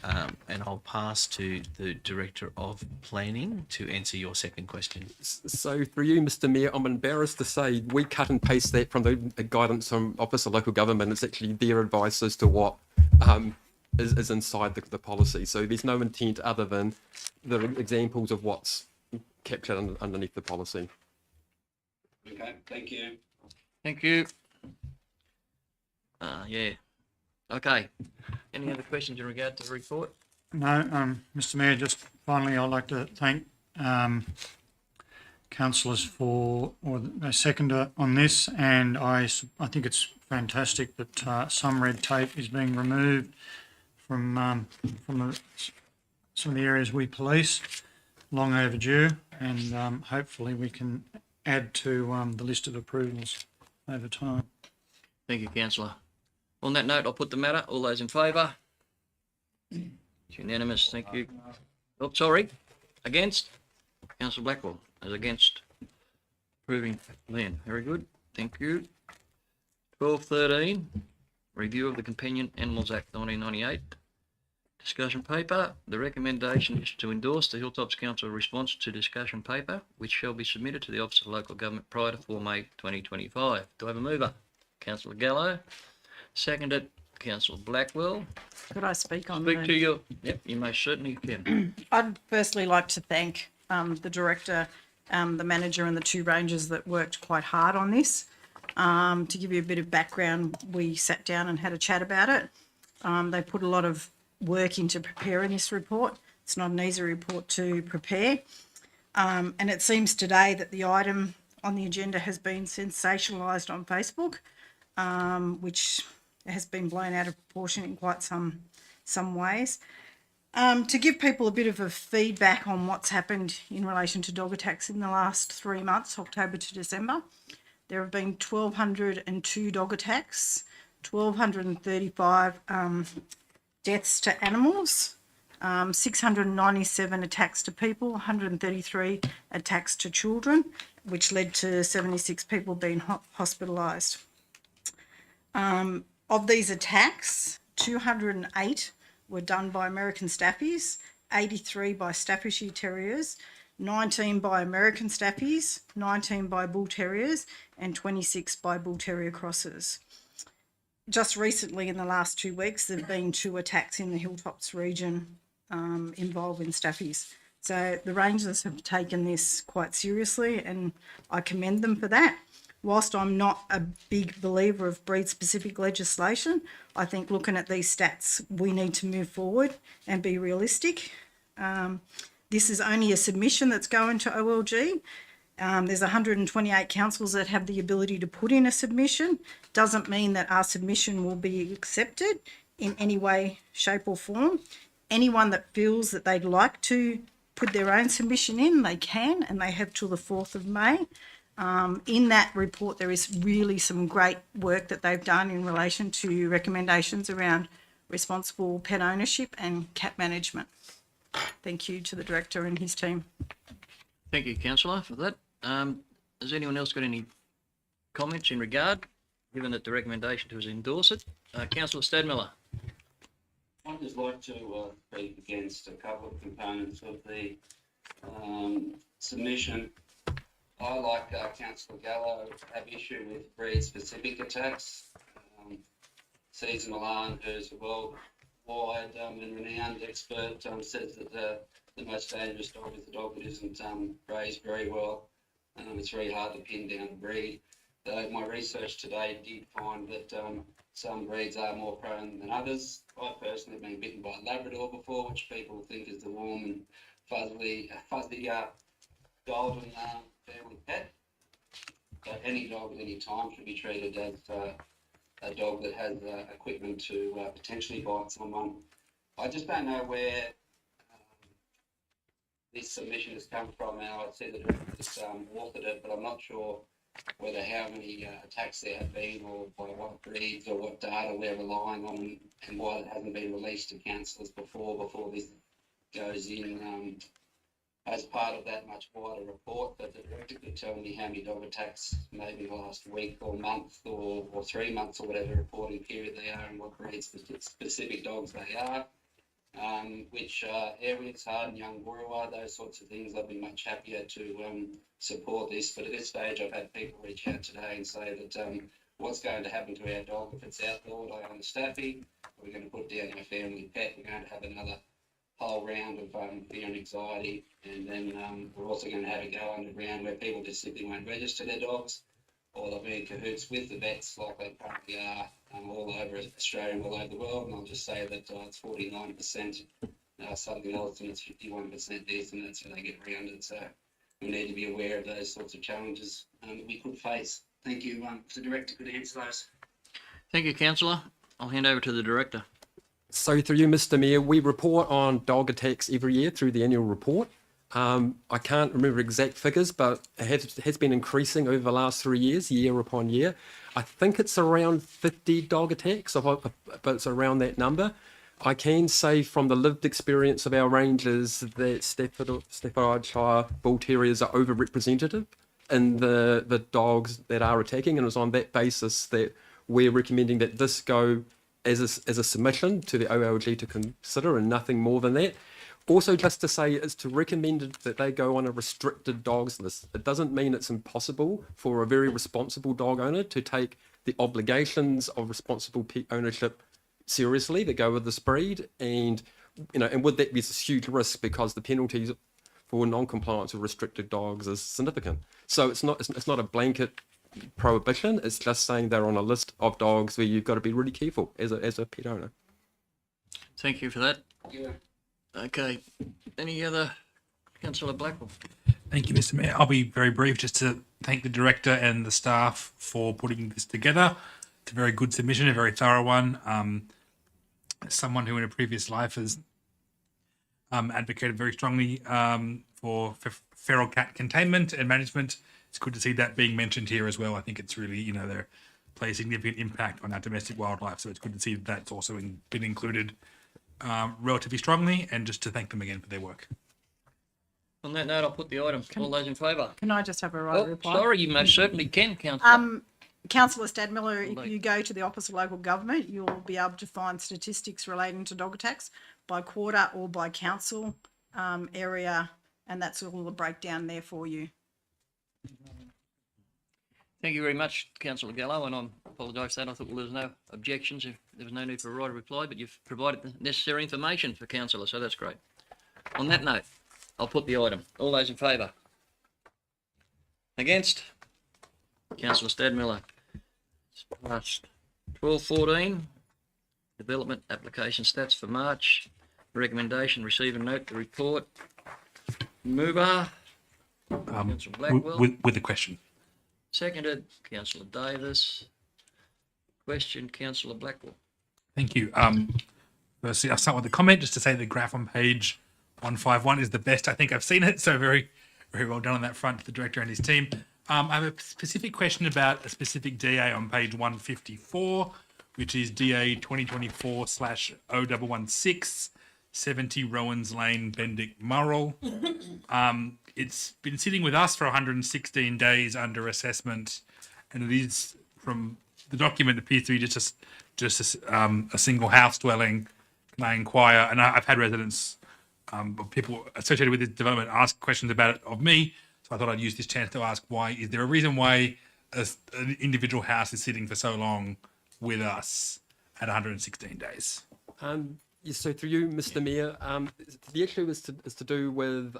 And I'll pass to the Director of Planning to answer your second question. So through you, Mr. Mayor, I'm embarrassed to say we cut and paste that from the guidance from Office of Local Government. It's actually their advice as to what is inside the policy. So there's no intent other than the examples of what's captured underneath the policy. Okay, thank you. Thank you. Yeah. Okay. Any other questions in regard to the report? No, Mr. Mayor, just finally, I'd like to thank councillors for a seconder on this, and I think it's fantastic that some red tape is being removed from some of the areas we police. Long overdue. and hopefully we can add to the list of approvals over time. Thank you, councillor. On that note, I'll put the matter. All those in favour? It's unanimous. Thank you. Oh, sorry. Against? Councillor Blackwell is against approving land. Very good. Thank you. 12.13, review of the Companion Animals Act 1998. Discussion paper. The recommendation is to endorse the Hilltops Council response to discussion paper, which shall be submitted to the Office of Local Government prior to 4 May 2025. Do I have a mover? Councillor Gallo. Seconded, Councillor Blackwell. Could I speak on Speak to you. Yep, you most certainly can. I'd firstly like to thank the director, the manager and the two rangers that worked quite hard on this. To give you a bit of background, we sat down and had a chat about it. They put a lot of work into preparing this report. It's not an easy report to prepare. And it seems today that the item on the agenda has been sensationalised on Facebook, which has been blown out of proportion in quite some ways. To give people a bit of a feedback on what's happened in relation to dog attacks in the last 3 months, October to December, there have been 1,202 dog attacks, 1,235 deaths to animals, 697 attacks to people, 133 attacks to children, which led to 76 people being hospitalised. Of these attacks, 208 were done by American Staffies, 83 by Staffordshire Terriers, 19 by American Staffies, 19 by Bull Terriers, and 26 by Bull Terrier Crosses. Just recently, in the last 2 weeks, there have been 2 attacks in the Hilltops region involving Staffies. So the rangers have taken this quite seriously, and I commend them for that. Whilst I'm not a big believer of breed-specific legislation, I think looking at these stats, we need to move forward and be realistic. This is only a submission that's going to OLG. There's 128 councils that have the ability to put in a submission. Doesn't mean that our submission will be accepted in any way, shape or form. Anyone that feels that they'd like to put their own submission in, they can, and they have till the 4th of May. In that report, there is really some great work that they've done in relation to recommendations around responsible pet ownership and cat management. Thank you to the director and his team. Thank you, councillor, for that. Has anyone else got any comments in regard, given that the recommendation to endorse it? Councillor Stadmiller. I'd just like to speak against a couple of components of the submission. I, like Councillor Gallo, have issue with breed-specific attacks. Cesar Milan, who's a worldwide and renowned expert, says that the most dangerous dog is the dog that isn't raised very well. It's very hard to pin down a breed. Though my research today did find that some breeds are more prone than others. I personally have been bitten by a Labrador before, which people think is the warm and fuzzy golden family pet. So any dog at any time should be treated as a dog that has equipment to potentially bite someone. I just don't know where this submission has come from. Now I see the director's authored it, but I'm not sure whether how many attacks there have been or by what breeds or what data we're relying on, and why it hasn't been released to councillors before this goes in as part of that much wider report. But the director could tell me how many dog attacks maybe last week or month or 3 months or whatever reporting period they are, and what breed specific dogs they are. Which areas, hard and young Burrawa, those sorts of things. I'd be much happier to support this. But at this stage, I've had people reach out today and say that what's going to happen to our dog if it's outlawed? I own a Staffy. We're going to put down our family pet. We're going to have another whole round of fear and anxiety. And then we're also going to have a go underground where people just simply won't register their dogs, or they'll be in cahoots with the vets like they currently are all over Australia and all over the world. And I'll just say that it's 49% something else, and it's 51% this, and that's how they get around it. So we need to be aware of those sorts of challenges that we could face. Thank you. If the director could answer those. Thank you, councillor. I'll hand over to the director. So through you, Mr. Mayor, we report on dog attacks every year through the annual report. I can't remember exact figures, but it has been increasing over the last 3 years, year upon year. I think it's around 50 dog attacks, but it's around that number. I can say from the lived experience of our rangers that Staffordshire Bull Terriers are overrepresented in the dogs that are attacking, and it's on that basis that we're recommending that this go as a submission to the OLG to consider, and nothing more than that. Also, just to say, it's to recommend that they go on a restricted dogs list. It doesn't mean it's impossible for a very responsible dog owner to take the obligations of responsible pet ownership seriously that go with this breed, and and with that there's a huge risk because the penalties for non-compliance with restricted dogs is significant. So it's not a blanket prohibition. It's just saying they're on a list of dogs where you've got to be really careful as a pet owner. Thank you for that. Okay. Any other, Councillor Blackwell? Thank you, Mr. Mayor. I'll be very brief, just to thank the director and the staff for putting this together. It's a very good submission, a very thorough one. As someone who in a previous life has advocated very strongly for feral cat containment and management, it's good to see that being mentioned here as well. I think it's really, they play a significant impact on our domestic wildlife, so it's good to see that that's also been included relatively strongly, and just to thank them again for their work. On that note, I'll put the item. All those in favour? Can I just have a right reply? Sorry, you most certainly can, Councillor. Councillor Stadmiller, if you go to the Office of Local Government, you'll be able to find statistics relating to dog attacks by quarter or by council area, and that's all the breakdown there for you. Thank you very much, Councillor Gallo, and I apologise for that. I thought, well, there's no objections. If there was no need for a right of reply, but you've provided the necessary information for Councillor, so that's great. On that note, I'll put the item. All those in favour? Against? Councillor Stadmiller. It's passed. 12.14. Development application stats for March. Recommendation, receive and note the report. Mover. Councillor Blackwell. With a question. Seconded, Councillor Davis. Question, Councillor Blackwell. Thank you. Firstly, I'll start with a comment just to say the graph on page 151 is the best I think I've seen it. So very, very well done on that front to the director and his team. I have a specific question about a specific DA on page 154, which is DA 2024/0116, 70 Rowans Lane, Bendick, Murrell. It's been sitting with us for 116 days under assessment, and it is, from the document, appears to be just a single house dwelling. Can I inquire? And I've had residents, people associated with this development, ask questions about it of me. So I thought I'd use this chance to ask, why is there a reason why an individual house is sitting for so long with us at 116 days? Yes, so through you, Mr. Mayor, the issue is to do with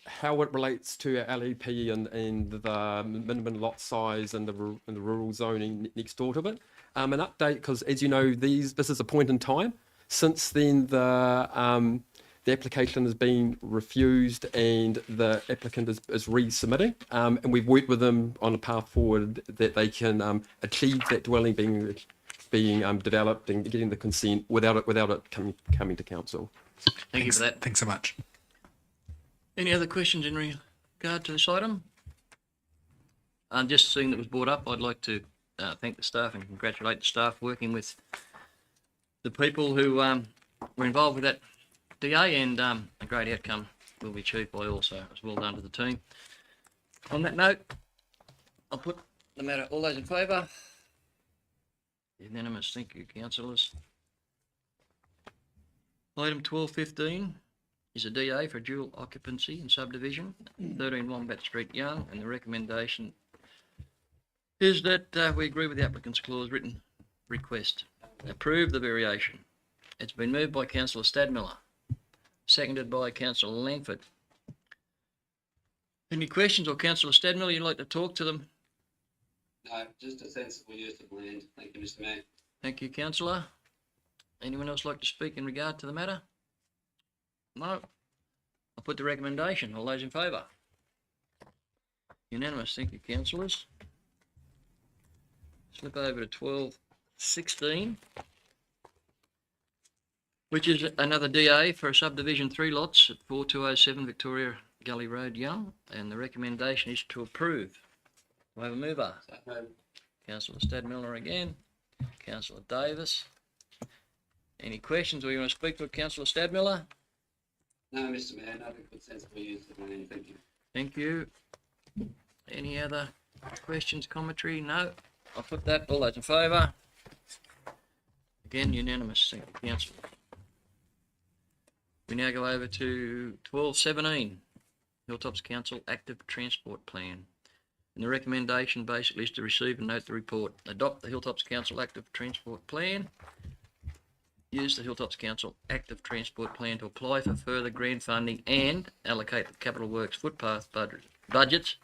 how it relates to our LEP and the minimum lot size and the rural zoning next door to it. An update, because as you know, this is a point in time. Since then, the application has been refused and the applicant is resubmitting, and we've worked with them on a path forward that they can achieve that dwelling being developed and getting the consent without it coming to council. Thank you for that. Thanks so much. Any other questions in regard to this item? Just seeing that was brought up, I'd like to thank the staff and congratulate the staff working with the people who were involved with that DA, and a great outcome will be achieved by all, so it's well done to the team. On that note, I'll put the matter. All those in favour? Unanimous. Thank you, councillors. Item 12.15 is a DA for dual occupancy and subdivision, 13 Wombat Street, Young, and the recommendation is that we agree with the applicant's clause written request. Approve the variation. It's been moved by Councillor Stadmiller, seconded by Councillor Langford. Any questions, or Councillor Stadmiller, you'd like to talk to them? No, just a sensible use of land. Thank you, Mr. Mayor. Thank you, Councillor. Anyone else like to speak in regard to the matter? No. I'll put the recommendation. All those in favour? Unanimous. Thank you, councillors. Slip over to 12.16. which is another DA for a subdivision 3 lots at 4207 Victoria Gully Road, Young, and the recommendation is to approve. Do I have a mover? Councillor Stadmiller again. Councillor Davis. Any questions or you want to speak to it, Councillor Stadmiller? No, Mr Mayor, no good sensible use of money, thank you. Thank you. Any other questions, commentary? No. I'll put that. All those in favour? Again, unanimous. Thank you, Councillor. We now go over to 1217, Hilltops Council Active Transport Plan. And the recommendation basically is to receive and note the report. Adopt the Hilltops Council Active Transport Plan. Use the Hilltops Council Active Transport Plan to apply for further grant funding and allocate the Capital Works footpath budgets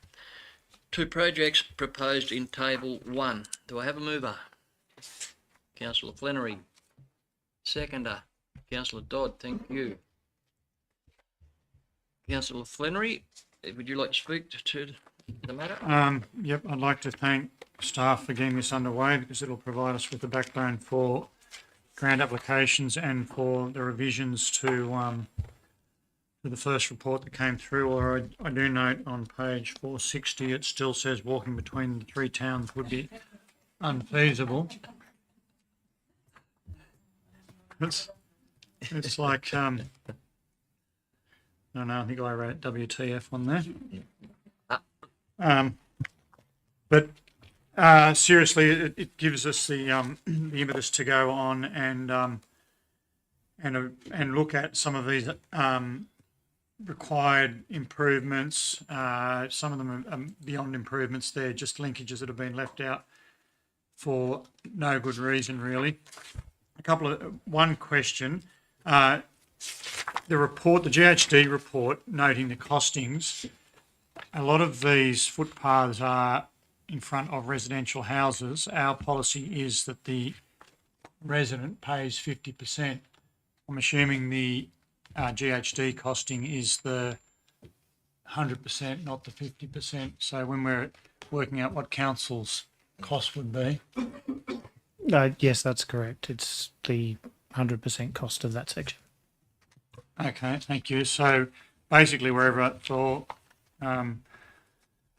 to projects proposed in Table 1. Do I have a mover? Councillor Flannery. Seconder. Councillor Dodd, thank you. Councillor Flannery, would you like to speak to the matter? Yep, I'd like to thank staff for getting this underway because it'll provide us with the backbone for grant applications and for the revisions to the first report that came through. Or I do note on page 460 it still says walking between the 3 towns would be unfeasible. It's like I don't know, I think I wrote WTF on there. But seriously, it gives us the impetus to go on and look at some of these required improvements. Some of them are beyond improvements. They're just linkages that have been left out for no good reason, really. One question. The report, the GHD report, noting the costings, a lot of these footpaths are in front of residential houses. Our policy is that the resident pays 50%. I'm assuming the GHD costing is the 100%, not the 50%. So when we're working out what council's cost would be. Yes, that's correct. It's the 100% cost of that section. Okay, thank you. So basically, wherever for the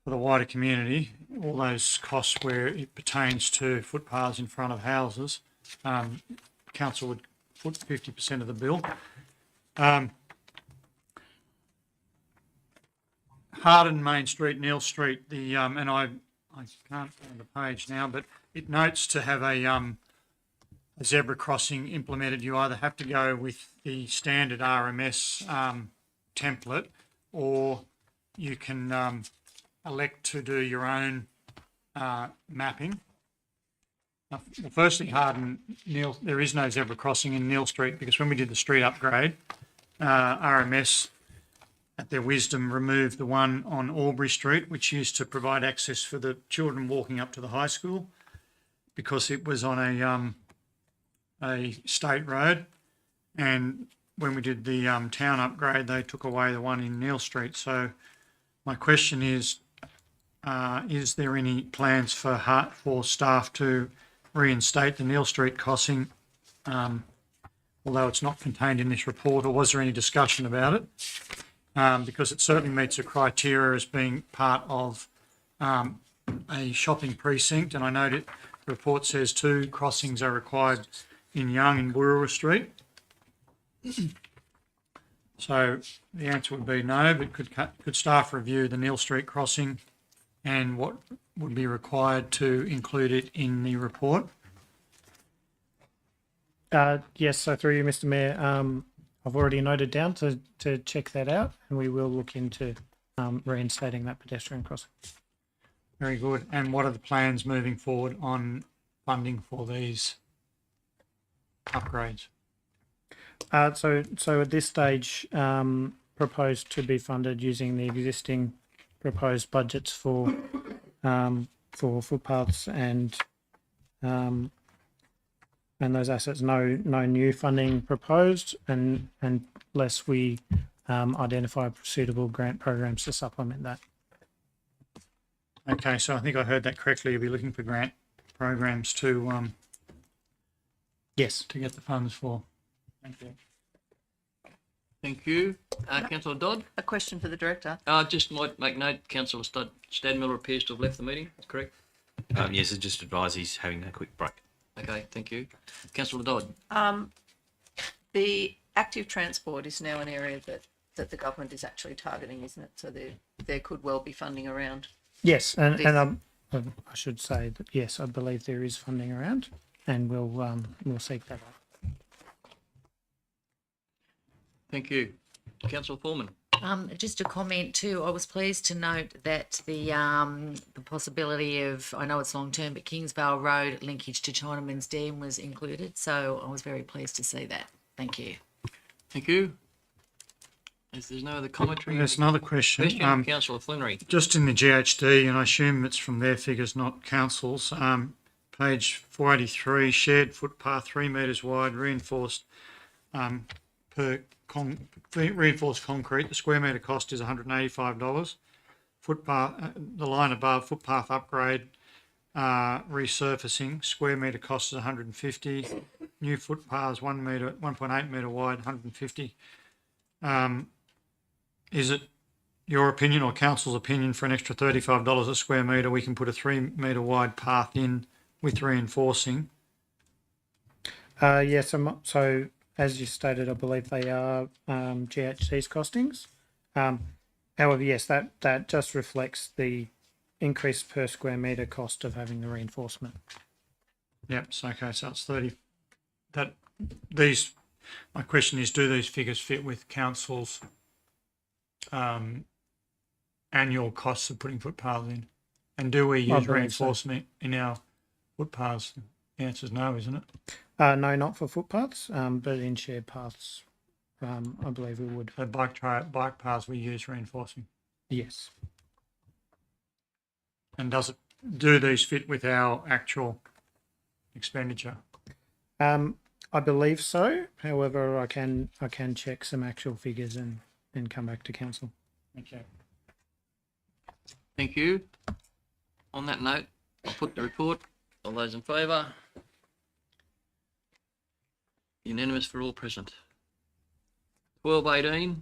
wider community, all those costs where it pertains to footpaths in front of houses, council would put 50% of the bill. Harden Main Street, Neil Street, and I can't find the page now, but it notes to have a zebra crossing implemented. You either have to go with the standard RMS template, or you can elect to do your own mapping. Well, firstly, Harden, Neil, there is no zebra crossing in Neil Street because when we did the street upgrade, RMS, at their wisdom, removed the one on Albury Street, which used to provide access for the children walking up to the high school, because it was on a state road. And when we did the town upgrade, they took away the one in Neil Street. So my question is there any plans for staff to reinstate the Neil Street crossing, although it's not contained in this report, or was there any discussion about it? Because it certainly meets the criteria as being part of a shopping precinct, and I note the report says 2 crossings are required in Young and Burra Street. So the answer would be no, but could staff review the Neil Street crossing and what would be required to include it in the report? Yes, so through you, Mr. Mayor, I've already noted down to check that out, and we will look into reinstating that pedestrian crossing. Very good. And what are the plans moving forward on funding for these upgrades? So at this stage, proposed to be funded using the existing proposed budgets for footpaths and those assets. No new funding proposed, and unless we identify suitable grant programs to supplement that. Okay, so I think I heard that correctly. You'll be looking for grant programs to yes, to get the funds for. Thank you. Thank you. Councillor Dodd? A question for the director. Just might make note, Councillor Stadmiller appears to have left the meeting, that's correct? Yes, I just advise he's having a quick break. Okay, thank you. Councillor Dodd? The active transport is now an area that the government is actually targeting, isn't it? So there could well be funding around. Yes, and I should say that yes, I believe there is funding around, and we'll seek that out. Thank you. Councillor Foreman? Just a comment too. I was pleased to note that the possibility of, I know it's long term, but Kingsvale Road linkage to Chinaman's Dam was included. So I was very pleased to see that. Thank you. Thank you. If there's no other commentary. There's another question. Councillor Flannery. Just in the GHD, and I assume it's from their figures, not council's. Page 483, shared footpath 3 metres wide, reinforced reinforced concrete. The square metre cost is $185. Footpath, the line above, footpath upgrade, resurfacing, square metre cost is $150. New footpaths 1.8 metre wide, $150. Is it your opinion or council's opinion for an extra $35 a square metre we can put a 3 metre wide path in with reinforcing? Yes, so as you stated, I believe they are GHC's costings. However, yes, that just reflects the increase per square metre cost of having the reinforcement. Yep, so okay, so it's 30. My question is, do these figures fit with council's annual costs of putting footpaths in? And do we use reinforcement in our footpaths? The answer is no, isn't it? No, not for footpaths, but in shared paths, I believe we would. So bike paths we use reinforcing. Yes. And do these fit with our actual expenditure? I believe so. However, I can check some actual figures and come back to council. Thank you. Thank you. On that note, I'll put the report. All those in favour? Unanimous for all present. 12.18,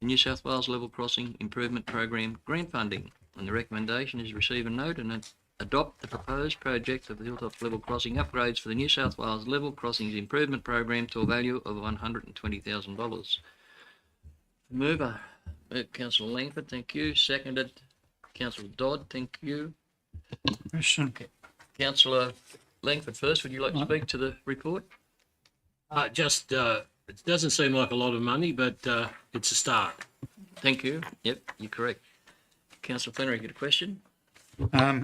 the New South Wales Level Crossing Improvement Program grant funding, and the recommendation is receive a note and adopt the proposed project of the Hilltops Level Crossing upgrades for the New South Wales Level Crossings Improvement Program to a value of $120,000. Mover, Councillor Langford, thank you. Seconded, Councillor Dodd, thank you. Question. Okay. Councillor Langford first, would you like to speak to the report? It doesn't seem like a lot of money, but it's a start. Thank you. Yep, you're correct. Councillor Flannery, you got a question?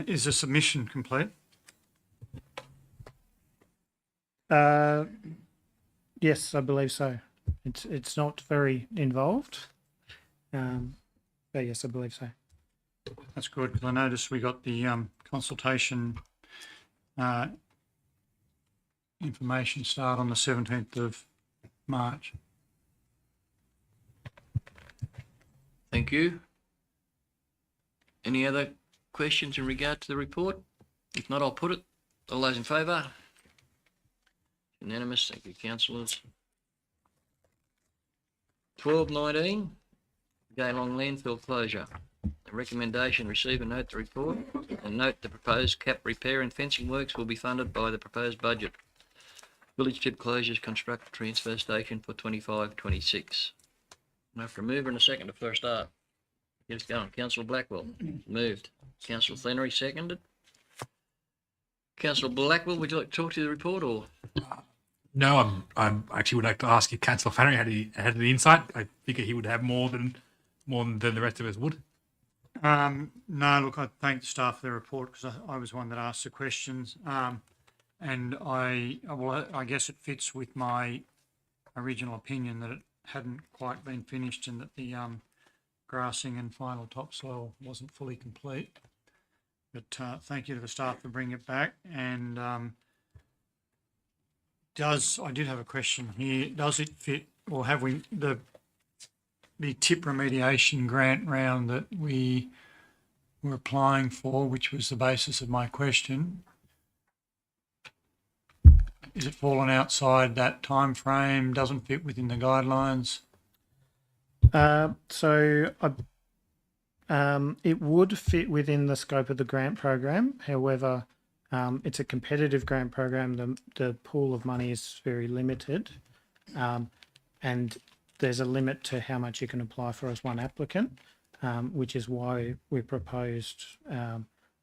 Is the submission complete? Yes, I believe so. It's not very involved, but yes, I believe so. That's good, because I noticed we got the consultation information start on the 17th of March. Thank you. Any other questions in regard to the report? If not, I'll put it. All those in favour? Unanimous. Thank you, councillors. 12.19, Gaylong landfill closure. The recommendation, receive and note the report, and note the proposed cap repair and fencing works will be funded by the proposed budget. Village tip closures, construct a transfer station for 25-26. After a mover and a second for a start. Get us going. Councillor Blackwell, moved. Councillor Flannery, seconded. Councillor Blackwell, would you like to talk to the report or? No, I actually would like to ask if Councillor Flannery had any insight. I figure he would have more than the rest of us would. No, look, I thank the staff for their report, because I was one that asked the questions. And I guess it fits with my original opinion that it hadn't quite been finished and that the grassing and final topsoil wasn't fully complete. But thank you to the staff for bringing it back. And I did have a question here. Does it fit, or have we the tip remediation grant round that we were applying for, which was the basis of my question? is it fallen outside that time frame? Doesn't fit within the guidelines? It would fit within the scope of the grant program. However, it's a competitive grant program. The pool of money is very limited, and there's a limit to how much you can apply for as one applicant, which is why we proposed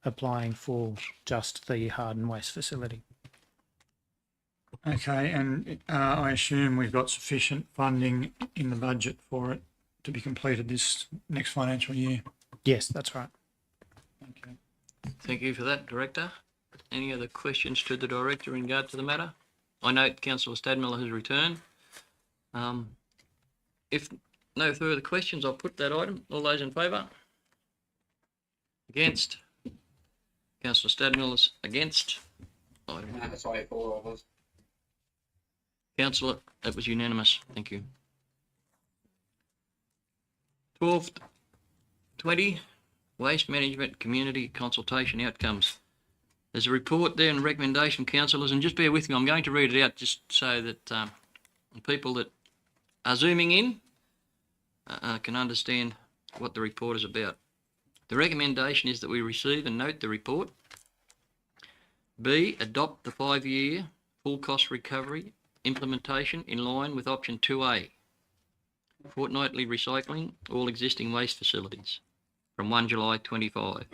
applying for just the hardened waste facility. Okay, and I assume we've got sufficient funding in the budget for it to be completed this next financial year. Yes, that's right. Okay. Thank you for that, Director. Any other questions to the Director in regard to the matter? I note Councillor Stadmiller has returned. If no further questions, I'll put that item. All those in favour? Against? Councillor Stadmiller's against. Item. Sorry, 4 of us. Councillor, that was unanimous. Thank you. 12.20, Waste Management Community Consultation Outcomes. There's a report there and recommendation, councillors, and just bear with me. I'm going to read it out just so that people that are zooming in can understand what the report is about. The recommendation is that we receive and note the report. B, adopt the 5-year full cost recovery implementation in line with option 2A. Fortnightly recycling all existing waste facilities from 1 July 25.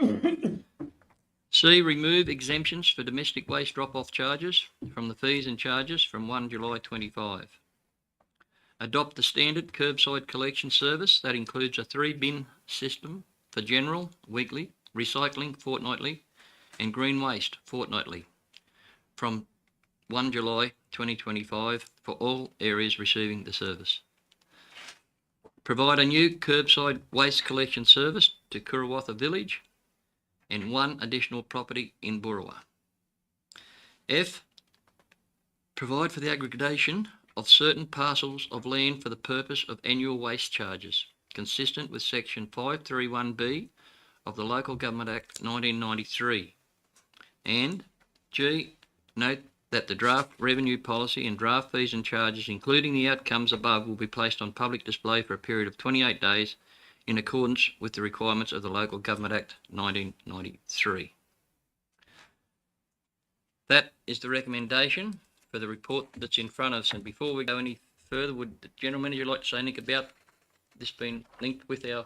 C, remove exemptions for domestic waste drop-off charges from the fees and charges from 1 July 25. Adopt the standard curbside collection service that includes a 3-bin system for general, weekly, recycling fortnightly and green waste fortnightly from 1 July 2025 for all areas receiving the service. Provide a new curbside waste collection service to Kurawatha Village and 1 additional property in Boorowa. F, provide for the aggregation of certain parcels of land for the purpose of annual waste charges, consistent with section 531B of the Local Government Act 1993. And G, note that the draft revenue policy and draft fees and charges, including the outcomes above, will be placed on public display for a period of 28 days in accordance with the requirements of the Local Government Act 1993. That is the recommendation for the report that's in front of us. And before we go any further, would the General Manager like to say anything about this being linked with our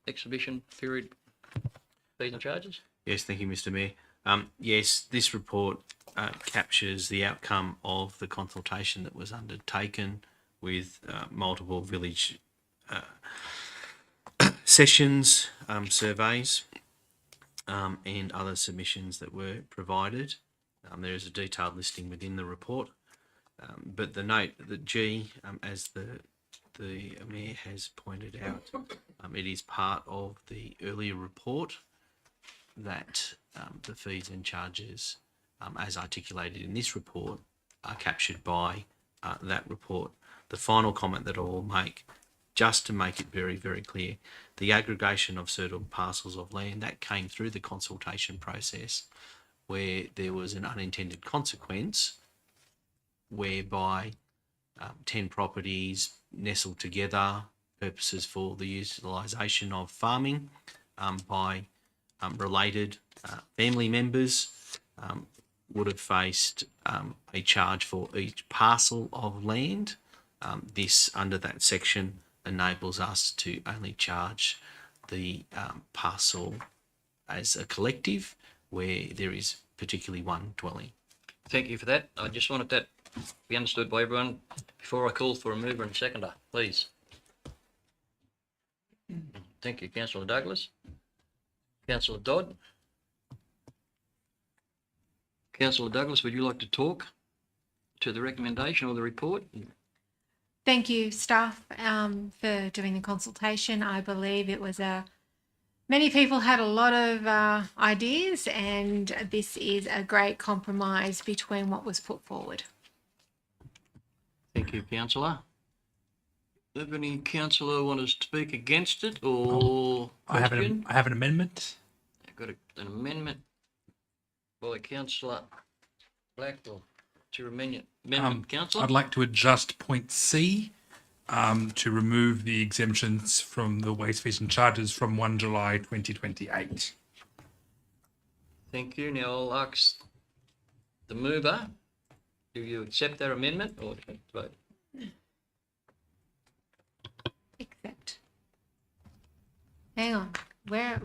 exhibition period fees and charges? Yes, thank you, Mr. Mayor. Yes, this report captures the outcome of the consultation that was undertaken with multiple village sessions, surveys, and other submissions that were provided. There is a detailed listing within the report, but the note that G, as the Mayor has pointed out, it is part of the earlier report that the fees and charges, as articulated in this report, are captured by that report. The final comment that I will make, just to make it very, very clear, the aggregation of certain parcels of land that came through the consultation process where there was an unintended consequence whereby 10 properties nestled together, purposes for the utilisation of farming by related family members would have faced a charge for each parcel of land. This, under that section, enables us to only charge the parcel as a collective where there is particularly one dwelling. Thank you for that. I just wanted that to be understood by everyone before I call for a mover and seconder, please. Thank you, Councillor Douglas. Councillor Dodd. Councillor Douglas, would you like to talk to the recommendation or the report? Thank you, staff, for doing the consultation. I believe it was many people had a lot of ideas, and this is a great compromise between what was put forward. Thank you, Councillor. Have any councillor want to speak against it or I have question? an amendment. I've got an amendment by Councillor Black or to your amendment, councillor? I'd like to adjust point C to remove the exemptions from the waste fees and charges from 1 July 2028. Thank you. Now I'll ask the mover, do you accept that amendment or vote? Accept. Hang on, where,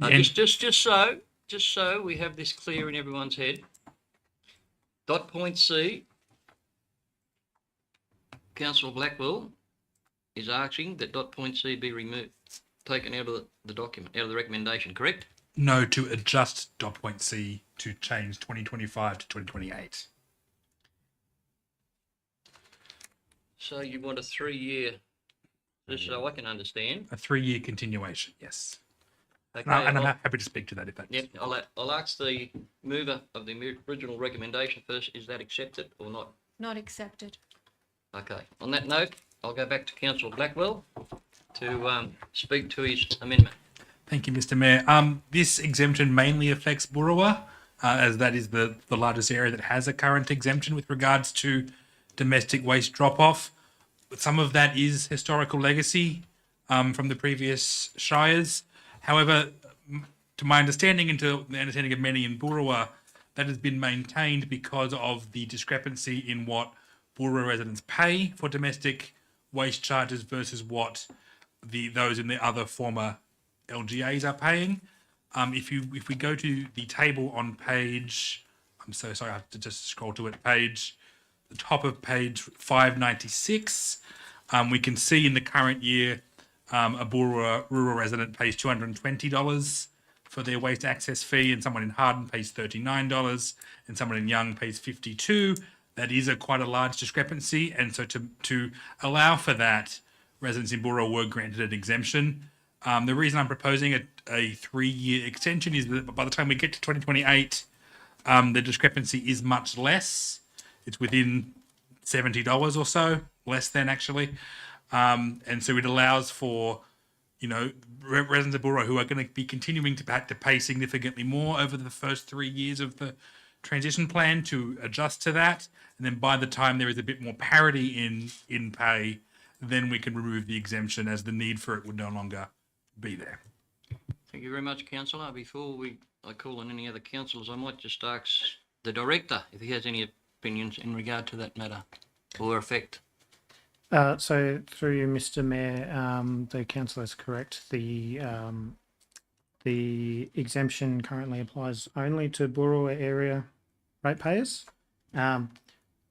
And- Just so we have this clear in everyone's head. Dot point C, Councillor Blackwell is asking that dot point C be removed, taken out of the document, out of the recommendation, correct? No, to adjust dot point C to change 2025 to 2028. So you want a 3-year, just so I can understand. A 3-year continuation, yes. Okay, And I'm I'll- happy to speak to that if that's... Yep, I'll ask the mover of the original recommendation first, is that accepted or not? not accepted. Okay, on that note, I'll go back to Councillor Blackwell to speak to his amendment. Thank you, Mr. Mayor. This exemption mainly affects Boorowa, as that is the largest area that has a current exemption with regards to domestic waste drop-off. Some of that is historical legacy from the previous shires. However, to my understanding and to the understanding of many in Boorowa, that has been maintained because of the discrepancy in what Boorowa residents pay for domestic waste charges versus what those in the other former LGAs are paying. If we go to the table on page, I'm so sorry, I have to just scroll to it, the top of page 596, we can see in the current year a Boorowa rural resident pays $220 for their waste access fee, and someone in Harden pays $39, and someone in Young pays $52. That is quite a large discrepancy, and so to allow for that, residents in Boorowa were granted an exemption. The reason I'm proposing a 3-year extension is that by the time we get to 2028, the discrepancy is much less. It's within $70 or so, less than actually. And so it allows for, residents of Boorowa who are going to be continuing to pay significantly more over the first 3 years of the transition plan to adjust to that. And then by the time there is a bit more parity in pay, then we can remove the exemption as the need for it would no longer be there. Thank you very much, councillor. Before I call on any other councillors, I might just ask the director if he has any opinions in regard to that matter or effect. So through you, Mr. Mayor, the councillor is correct. The exemption currently applies only to Boorowa area ratepayers.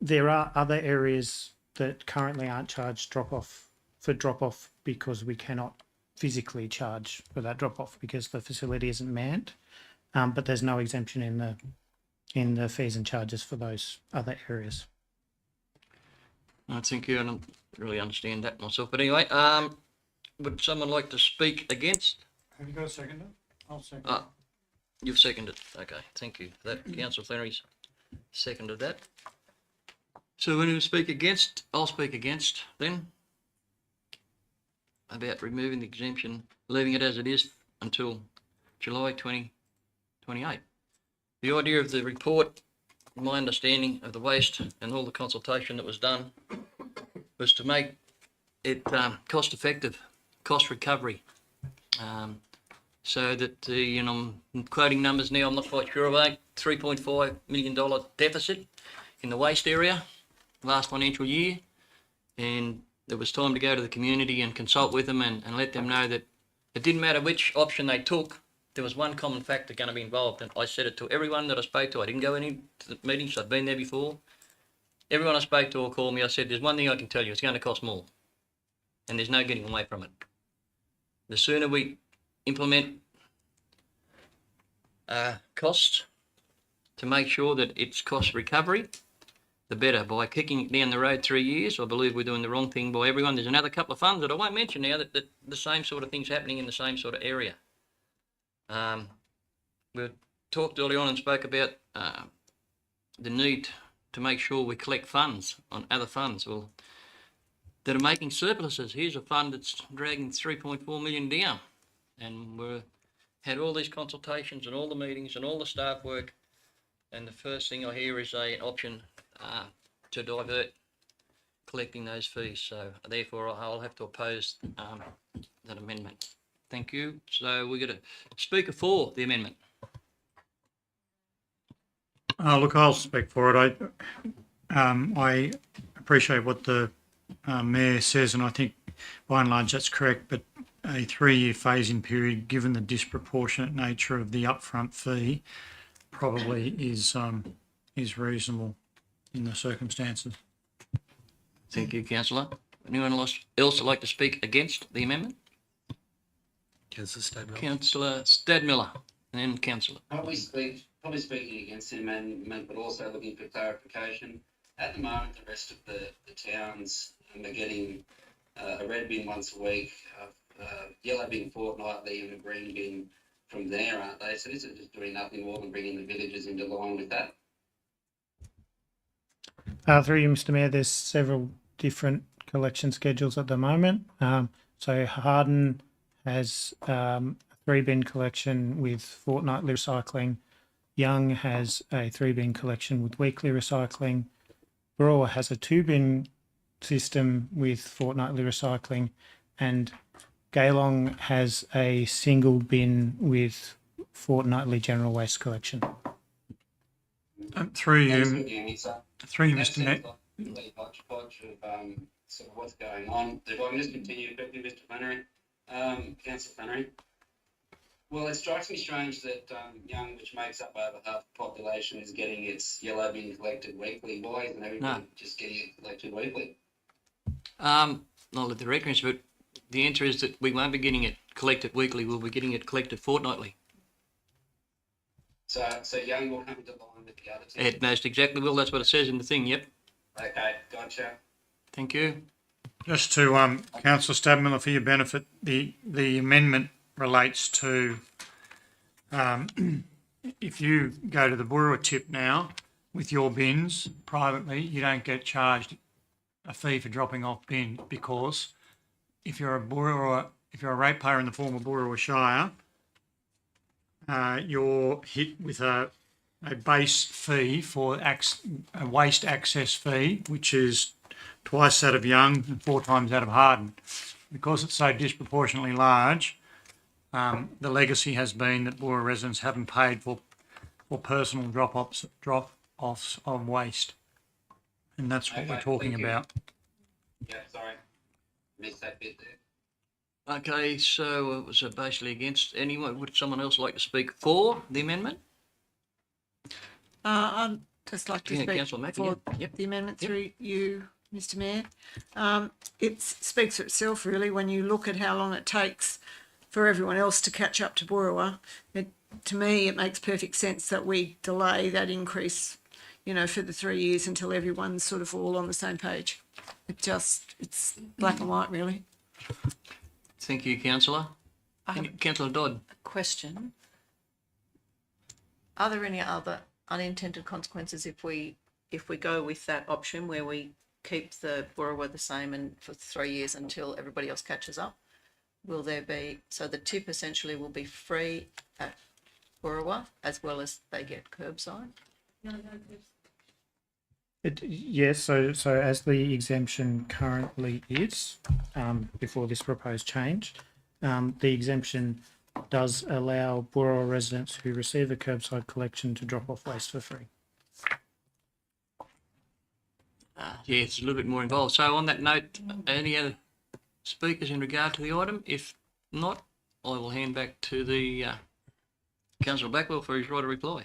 There are other areas that currently aren't charged drop-off because we cannot physically charge for that drop-off because the facility isn't manned. But there's no exemption in the fees and charges for those other areas. Thank you, and I don't really understand that myself. But anyway, would someone like to speak against? Have you got a seconder? I'll second. You've seconded. Okay, thank you for that. Councillor Flannery's seconded that. So when you speak against, I'll speak against then. About removing the exemption, leaving it as it is until July 2028. The idea of the report, my understanding of the waste and all the consultation that was done, was to make it cost effective, cost recovery. So that the, I'm quoting numbers now, I'm not quite sure about, $3.5 million deficit in the waste area last financial year. And there was time to go to the community and consult with them and let them know that it didn't matter which option they took, there was one common factor going to be involved. And I said it to everyone that I spoke to. I didn't go into the meetings, I've been there before. Everyone I spoke to or called me, I said, there's one thing I can tell you, it's going to cost more. And there's no getting away from it. The sooner we implement costs to make sure that it's cost recovery, the better. By kicking it down the road 3 years, I believe we're doing the wrong thing by everyone. There's another couple of funds that I won't mention now that the same sort of thing's happening in the same sort of area. We talked early on and spoke about the need to make sure we collect funds on other funds that are making surpluses. Here's a fund that's dragging 3.4 million down, and we had all these consultations and all the meetings and all the staff work, And the first thing I hear is an option to divert collecting those fees. So therefore, I'll have to oppose that amendment. Thank you. So we got a speaker for the amendment. Look, I'll speak for it. I appreciate what the Mayor says, and I think by and large that's correct, but a 3-year phasing period, given the disproportionate nature of the upfront fee, probably is reasonable in the circumstances. Thank you, Councillor. Anyone else would like to speak against the amendment? Councillor Stadmiller. Councillor Stadmiller, and then Councillor. Probably speaking against the amendment, but also looking for clarification. At the moment, the rest of the towns are getting a red bin once a week, yellow bin fortnightly, and a green bin from there, aren't they? So this is just doing nothing more than bringing the villages into line with that. Through you, Mr. Mayor, there's several different collection schedules at the moment. So Harden has a 3-bin collection with fortnightly recycling. Young has a 3-bin collection with weekly recycling. Brewer has a 2-bin system with fortnightly recycling, and Gaylong has a single bin with fortnightly general waste collection. Through you, Mr. Mayor. Really hodgepodge of sort of what's going on. If I can just continue quickly, Mr. Flannery, Councillor Flannery. Well, it strikes me strange that Young, which makes up over half the population, is getting its yellow bin collected weekly. Why isn't everybody just getting it collected weekly? Not at the records, but the answer is that we won't be getting it collected weekly. We'll be getting it collected fortnightly. So Young will come into line with the other two. It most exactly will. That's what it says in the thing. Yep. Okay, gotcha. Thank you. Just to Councillor Stadmiller, for your benefit, the amendment relates to if you go to the Burra tip now with your bins privately, you don't get charged a fee for dropping off bin, because if you're a ratepayer in the former Burra Shire, you're hit with a base fee for a waste access fee, which is twice that of Young and 4 times that of Harden. Because it's so disproportionately large, the legacy has been that Burra residents haven't paid for personal drop-offs of waste. And that's what we're talking about. Yeah, sorry. Missed that bit there. Okay, so it was basically against anyone. Would someone else like to speak for the amendment? I'd just like to speak Councillor Mackey, for the amendment through you, Mr. Mayor. It speaks for itself, really, when you look at how long it takes for everyone else to catch up to Burra. To me, it makes perfect sense that we delay that increase, for the 3 years until everyone's sort of all on the same page. It's black and white, really. Thank you, Councillor. Councillor Dodd. Question. Are there any other unintended consequences if we go with that option where we keep the Burra the same and for 3 years until everybody else catches up? Will there be, so the tip essentially will be free at Burra as well as they get curbside? Yes, so as the exemption currently is, before this proposed change, the exemption does allow Burra residents who receive a curbside collection to drop off waste for free. Yeah, it's a little bit more involved. So on that note, any other speakers in regard to the item? If not, I will hand back to the Councillor Blackwell for his right of reply.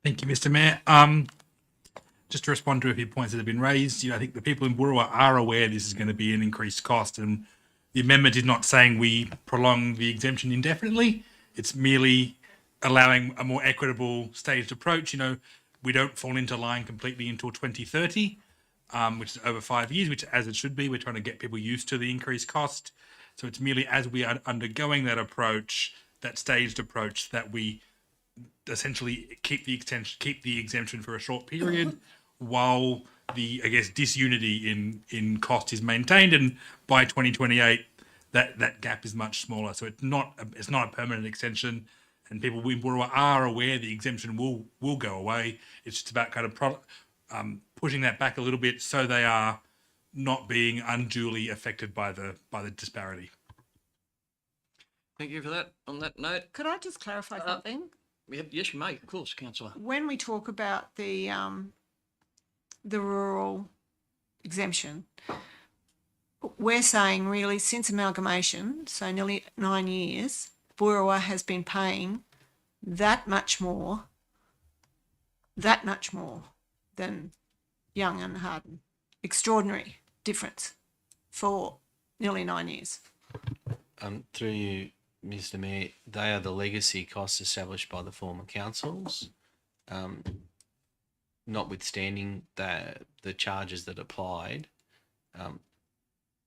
Thank you, Mr. Mayor. Just to respond to a few points that have been raised, I think the people in Burra are aware this is going to be an increased cost, and the amendment is not saying we prolong the exemption indefinitely. It's merely allowing a more equitable staged approach. We don't fall into line completely until 2030, which is over 5 years, which as it should be. We're trying to get people used to the increased cost. So it's merely as we are undergoing that approach, that staged approach, that we essentially keep the exemption for a short period while the, disunity in cost is maintained, and by 2028 that gap is much smaller. So it's not a permanent extension, and people in Boorowa are aware the exemption will go away. It's just about kind of pushing that back a little bit so they are not being unduly affected by the disparity. Thank you for that. On that note, Could I just clarify something? yes, you may, of course, Councillor. When we talk about the rural exemption, we're saying really since amalgamation, so nearly 9 years, Boorowa has been paying that much more than Young and Harden. Extraordinary difference for nearly 9 years. Through you, Mr. Mayor, they are the legacy costs established by the former councils. Notwithstanding the charges that applied,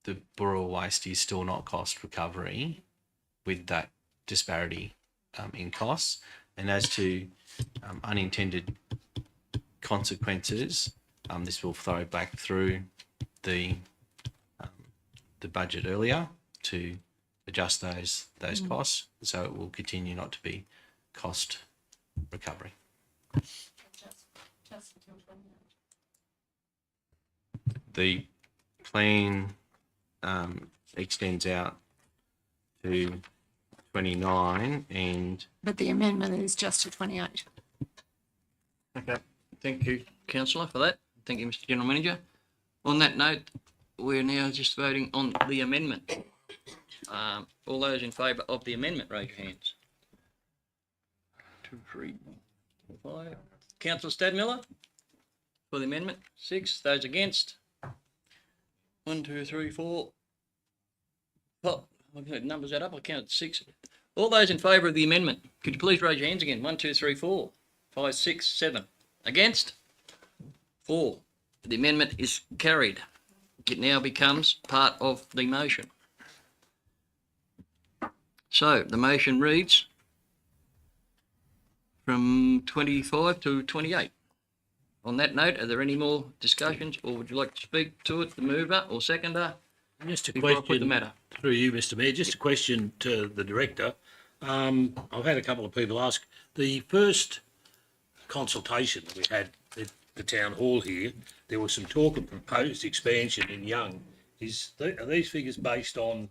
the Boorowa waste is still not cost recovery with that disparity in costs. And as to unintended consequences, this will throw back through the budget earlier to adjust those costs, so it will continue not to be cost recovery. The plan extends out to 29 and... But the amendment is just to 28. Okay. Thank you, Councillor, for that. Thank you, Mr. General Manager. On that note, we're now just voting on the amendment. All those in favour of the amendment, raise your hands. 2, 3, 4, 5. Councillor Stadmiller for the amendment. 6. Those against. 1, 2, 3, 4. Oh, I've got numbers that up. I counted 6. All those in favour of the amendment, could you please raise your hands again? 1, 2, 3, 4, 5, 6, 7. Against? 4. The amendment is carried. It now becomes part of the motion. So the motion reads from 25 to 28. On that note, are there any more discussions, or would you like to speak to it, the mover or seconder? Just a before I put question the matter? through you, Mr. Mayor. Just a question to the director. I've had a couple of people ask. The first consultation that we had at the town hall here, there was some talk of proposed expansion in Young. Are these figures based on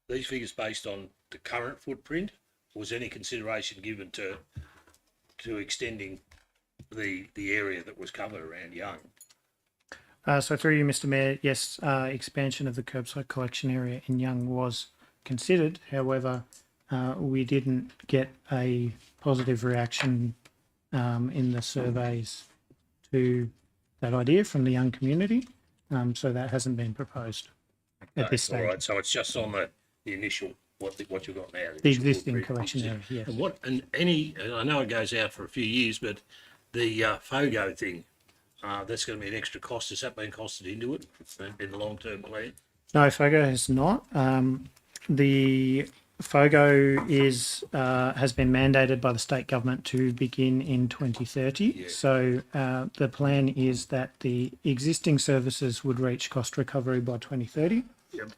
the current footprint? Or was any consideration given to extending the area that was covered around Young? So through you, Mr. Mayor, yes, expansion of the curbside collection area in Young was considered. However, we didn't get a positive reaction in the surveys to that idea from the Young community. So that hasn't been proposed at this stage. All right, so it's just on the initial, what you've got now. The existing collection area, yes. And I know it goes out for a few years, but the FOGO thing, that's going to be an extra cost. Has that been costed into it in the long-term plan? No, FOGO has not. The FOGO has been mandated by the state government to begin in 2030. Yeah. So the plan is that the existing services would reach cost recovery by 2030. Yep.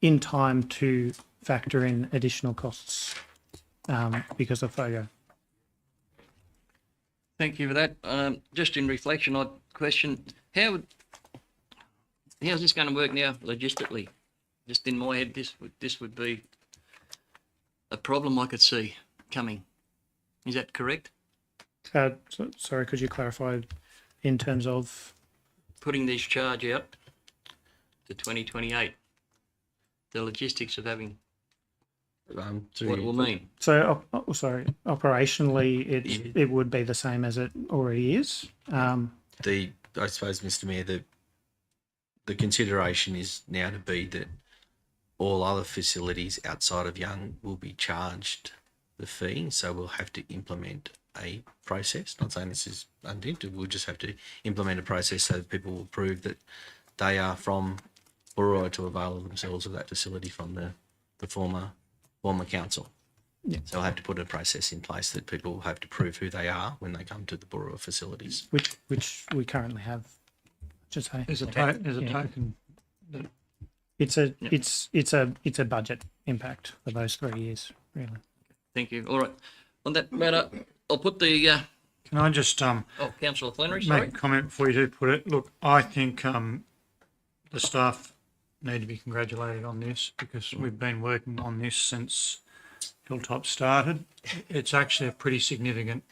In time to factor in additional costs because of FOGO. Thank you for that. Just in reflection, I'd question, how's this going to work now logistically? Just in my head, this would be a problem I could see coming. Is that correct? Sorry, could you clarify in terms of? Putting this charge out to 2028. The logistics of having what it will mean. So, operationally, it would be the same as it already is. I suppose, Mr. Mayor, the consideration is now to be that all other facilities outside of Young will be charged the fee. So we'll have to implement a process. Not saying this is undue. We'll just have to implement a process so that people will prove that they are from Boorowa to avail themselves of that facility from the former council. Yeah. So we'll have to put a process in place that people will have to prove who they are when they come to the Boorowa facilities. Which we currently have. Just say There's a token. It's a budget impact for those 3 years, really. Thank you. All right. On that matter, I'll put the, Can I just Councillor Flannery, make sorry. a comment before you do put it? Look, I think the staff need to be congratulated on this because we've been working on this since Hilltops started. It's actually a pretty significant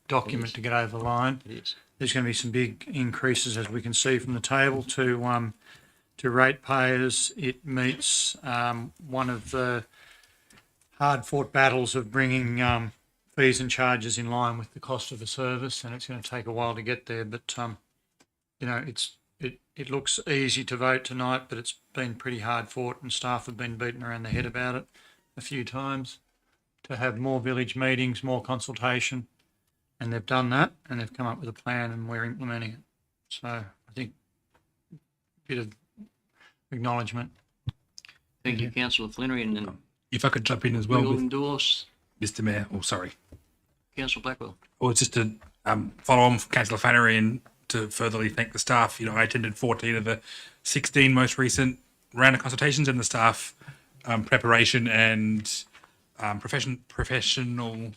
document to get over the line. It is. There's going to be some big increases, as we can see from the table, to ratepayers. It meets one of the hard-fought battles of bringing fees and charges in line with the cost of the service, and it's going to take a while to get there. But you know, it looks easy to vote tonight, but it's been pretty hard fought, and staff have been beaten around the head about it a few times to have more village meetings, more consultation, and they've done that, and they've come up with a plan, and we're implementing it. So I think a bit of acknowledgement. Thank you, Councillor Flannery, and then If I could jump in as well, we'll with endorse Mr. Mayor. Oh, sorry. Councillor Blackwell. Well, it's just to follow on from Councillor Flannery and to furtherly thank the staff. You know, I attended 14 of the 16 most recent round of consultations, and the staff preparation and professionalism,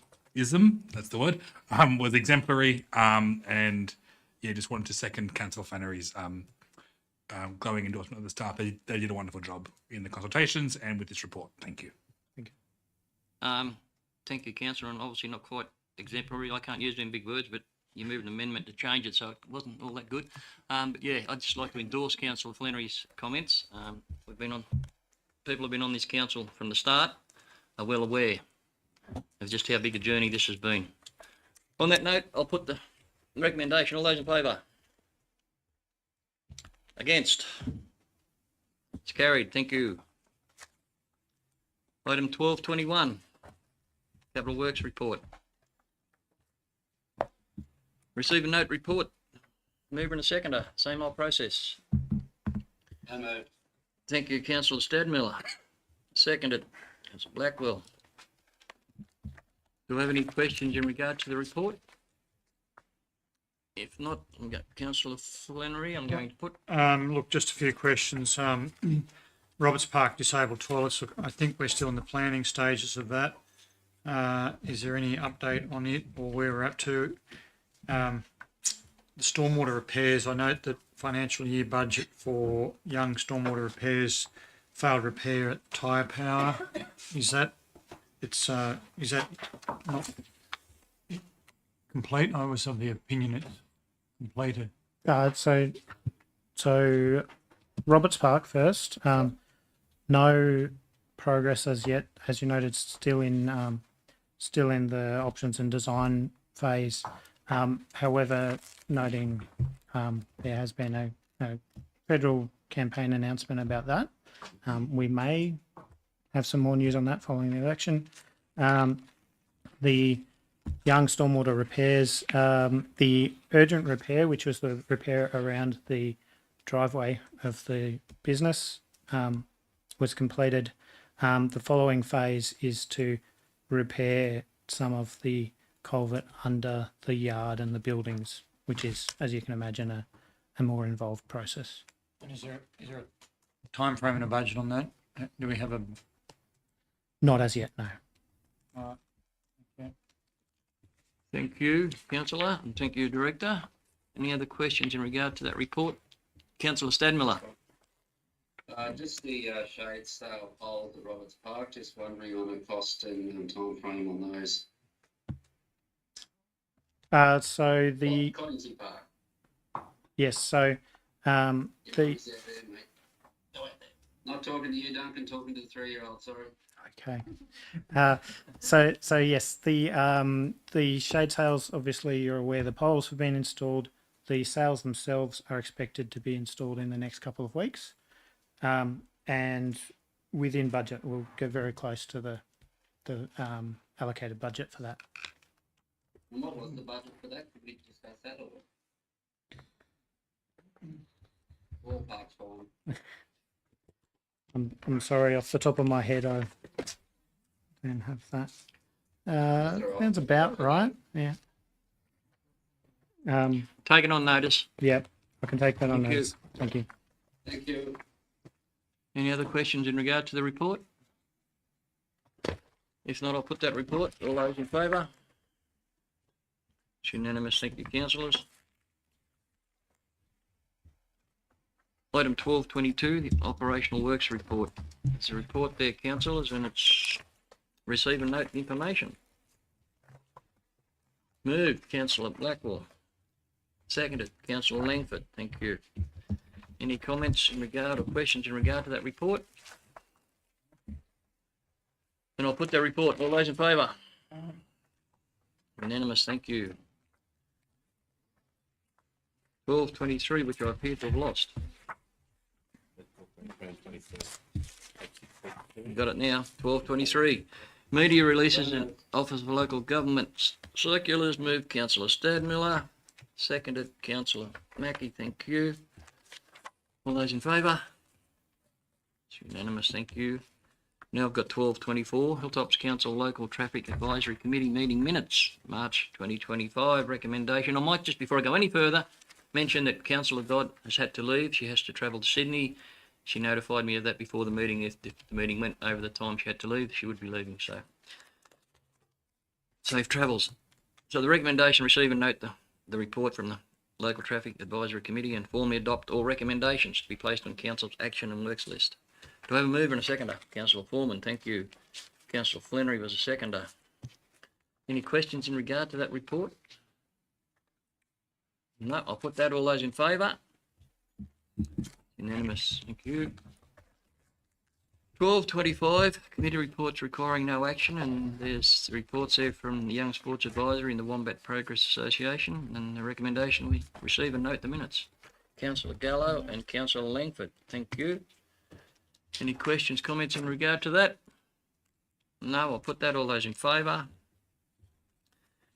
that's the word, was exemplary. And yeah, just wanted to second Councillor Flannery's glowing endorsement of the staff. They did a wonderful job in the consultations and with this report. Thank you. Thank you, Councillor, and obviously not quite exemplary. I can't use them big words, but you moved an amendment to change it, so it wasn't all that good. But yeah, I'd just like to endorse Councillor Flannery's comments. People have been on this council from the start, are well aware of just how big a journey this has been. On that note, I'll put the recommendation. All those in favour? Against? It's carried. Thank you. Item 12.21, Capital Works Report. Receive a note report. Mover and a seconder. Same old process. No moved. Thank you, Councillor Stadmiller. Seconded. Councillor Blackwell. Do we have any questions in regard to the report? If not, I've got Councillor Flannery. I'm going to put. Look, just a few questions. Roberts Park disabled toilets. Look, I think we're still in the planning stages of that. Is there any update on it or where we're up to? The stormwater repairs. I note that financial year budget for young stormwater repairs failed repair at Tyre Power. Is that not complete? I was of the opinion it's completed. So Roberts Park first. No progress as yet, as you noted, still in the options and design phase. However, noting there has been a federal campaign announcement about that. We may have some more news on that following the election. The young stormwater repairs, the urgent repair, which was the repair around the driveway of the business, was completed. The following phase is to repair some of the culvert under the yard and the buildings, which is, as you can imagine, a more involved process. And is there a time frame and a budget on that? Do we have a? Not as yet, no. Okay. Thank you, Councillor, and thank you, Director. Any other questions in regard to that report? Councillor Stadmiller. Just the shade sale poles at Roberts Park, just wondering on the cost and time frame on those. So the Cottonseed Park. yes, so the Not talking to you, Duncan, talking to the 3-year-old, sorry. okay. So yes, the shade sails, obviously you're aware the poles have been installed. The sails themselves are expected to be installed in the next couple of weeks. And within budget, we'll get very close to the allocated budget for that. And what was the budget for that? Could we discuss that or? Ballpark's fine. I'm sorry, off the top of my head, I don't have that. Sounds about right. Yeah. Taken on notice. Yep, I can take that on Thank you. notice. Thank you. Thank you. Any other questions in regard to the report? If not, I'll put that report. All those in favour? It's unanimous. Thank you, councillors. Item 12.22, the operational works report. It's a report there, councillors, and it's receive and note information. Moved, Councillor Blackwell. Seconded, Councillor Langford. Thank you. Any comments in regard or questions in regard to that report? Then I'll put that report. All those in favour? Unanimous, thank you. 12.23, which I appear to have lost. Got it now. 12.23. Media releases and Office of Local Government circulars. Moved, Councillor Stadmiller. Seconded, Councillor Mackie. Thank you. All those in favour? It's unanimous. Thank you. Now I've got 12.24. Hilltops Council Local Traffic Advisory Committee meeting minutes, March 2025. Recommendation. I might just, before I go any further, mention that Councillor Dodd has had to leave. She has to travel to Sydney. She notified me of that before the meeting. If the meeting went over the time she had to leave, she would be leaving. So safe travels. So the recommendation, receive and note the report from the Local Traffic Advisory Committee and formally adopt all recommendations to be placed on Council's action and works list. Do I have a mover and a seconder? Councillor Foreman, thank you. Councillor Flannery was a seconder. Any questions in regard to that report? No, I'll put that. All those in favour? Unanimous, thank you. 12.25, committee reports requiring no action, and there's reports there from the Young Sports Advisory and the Wombat Progress Association, and the recommendation we receive and note the minutes. Councillor Gallo and Councillor Langford, thank you. Any questions, comments in regard to that? No, I'll put that. All those in favour?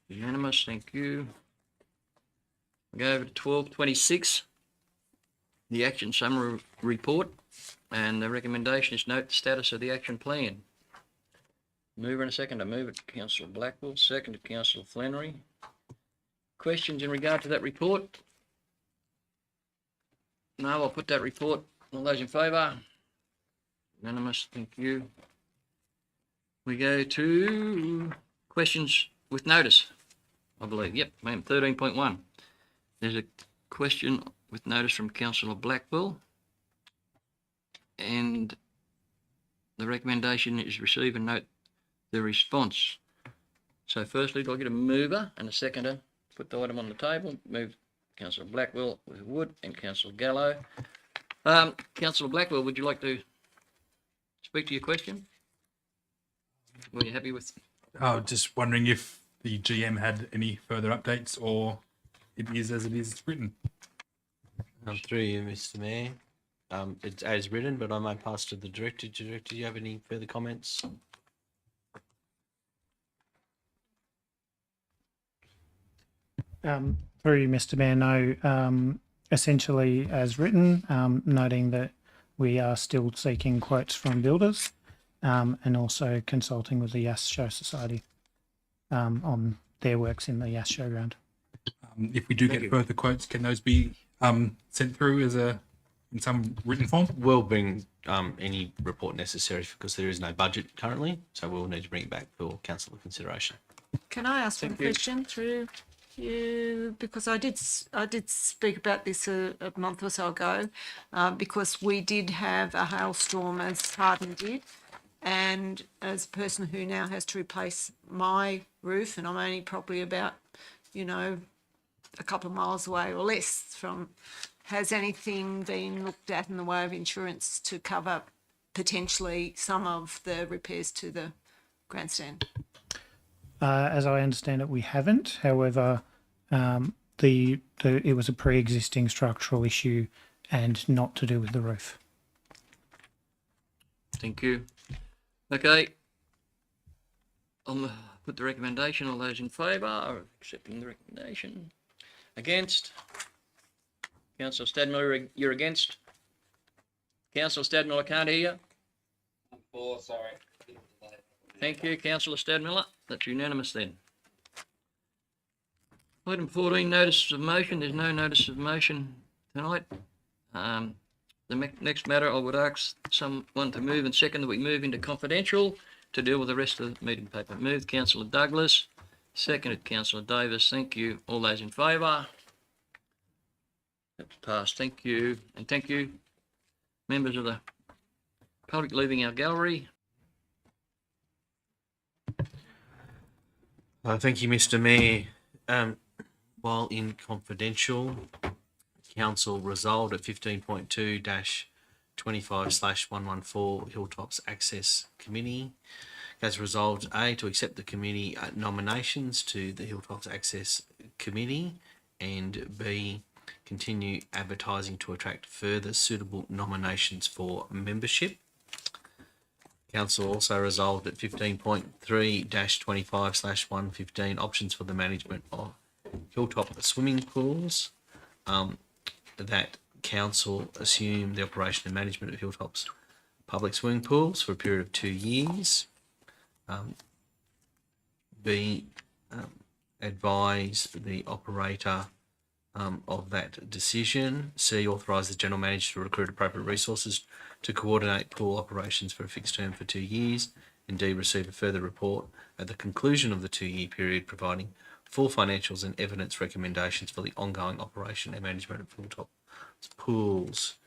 Unanimous, thank you. We go over to 12.26. The action summary report, and the recommendation is note the status of the action plan. Mover and a seconder. Move it, Councillor Blackwell. Seconded, Councillor Flannery. Questions in regard to that report? No, I'll put that report. All those in favour? Unanimous, thank you. We go to questions with notice, I believe. Yep, ma'am, 13.1. There's a question with notice from Councillor Blackwell, and the recommendation is receive and note the response. So firstly, do I get a mover and a seconder? Put the item on the table. Move Councillor Blackwell with Wood and Councillor Gallo. Councillor Blackwell, would you like to speak to your question? Were you happy with? Oh, just wondering if the GM had any further updates, or it is as it is written. Through you, Mr. Mayor. It's as written, but I might pass to the director. Director, do you have any further comments? Through you, Mr. Mayor, no. Essentially as written, noting that we are still seeking quotes from builders and also consulting with the Yass Show Society on their works in the Yass Showground. If we do get further quotes, can those be sent through as in some written form? We'll bring any report necessary because there is no budget currently, so we'll need to bring it back for council consideration. Can I ask one question through you? Because I did speak about this a month or so ago, because we did have a hailstorm as Harden did, and as a person who now has to replace my roof, and I'm only probably about, a couple of miles away or less from, has anything been looked at in the way of insurance to cover potentially some of the repairs to the grandstand? As I understand it, we haven't. However, it was a pre-existing structural issue and not to do with the roof. Thank you. Okay. I'll put the recommendation. All those in favour of accepting the recommendation? Against? Councillor Stadmiller, you're against? Councillor Stadmiller, I can't hear you. I'm for, sorry. Thank you, Councillor Stadmiller. That's unanimous then. Item 14, notice of motion. There's no notice of motion tonight. The next matter, I would ask someone to move and second that we move into confidential. to deal with the rest of the meeting paper. Moved Councillor Douglas, seconded Councillor Davis. Thank you. All those in favour? That's passed. Thank you. And thank you, members of the public leaving our gallery. Thank you, Mr. Mayor. While in confidential, Council resolved at 15.2-25/114 Hilltops Access Committee. Has resolved A, to accept the committee nominations to the Hilltops Access Committee, and B, continue advertising to attract further suitable nominations for membership. Council also resolved at 15.3-25/115 options for the management of Hilltop swimming pools, that Council assume the operation and management of Hilltop's public swimming pools for a period of 2 years. B, advise the operator of that decision. C, authorise the general manager to recruit appropriate resources to coordinate pool operations for a fixed term for 2 years. And D, receive a further report at the conclusion of the 2-year period, providing full financials and evidence recommendations for the ongoing operation and management of Hilltop pools.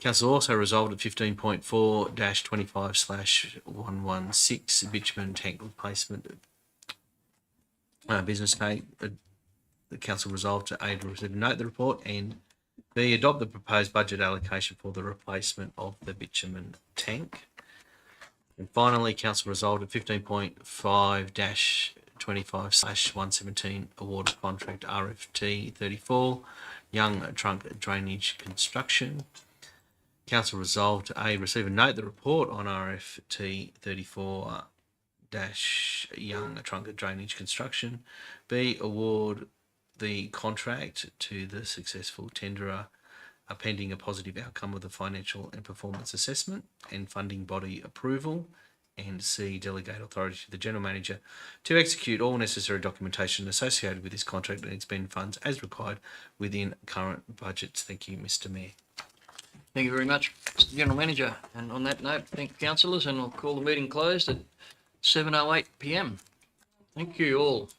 Council also resolved at 15.4-25/116 bitumen tank replacement business case. The Council resolved to A, to receive and note the report, and B, adopt the proposed budget allocation for the replacement of the bitumen tank. And finally, Council resolved at 15.5-25/117 award of contract RFT 34 Young Trunk Drainage Construction. Council resolved to A, receive and note the report on RFT 34 Young Trunk Drainage Construction. B, award the contract to the successful tenderer pending a positive outcome of the financial and performance assessment and funding body approval. And C, delegate authority to the General Manager to execute all necessary documentation associated with this contract and expend funds as required within current budgets. Thank you, Mr. Mayor. Thank you very much, Mr. General Manager. And on that note, thank councillors, and I'll call the meeting closed at 7:08 p.m. Thank you all.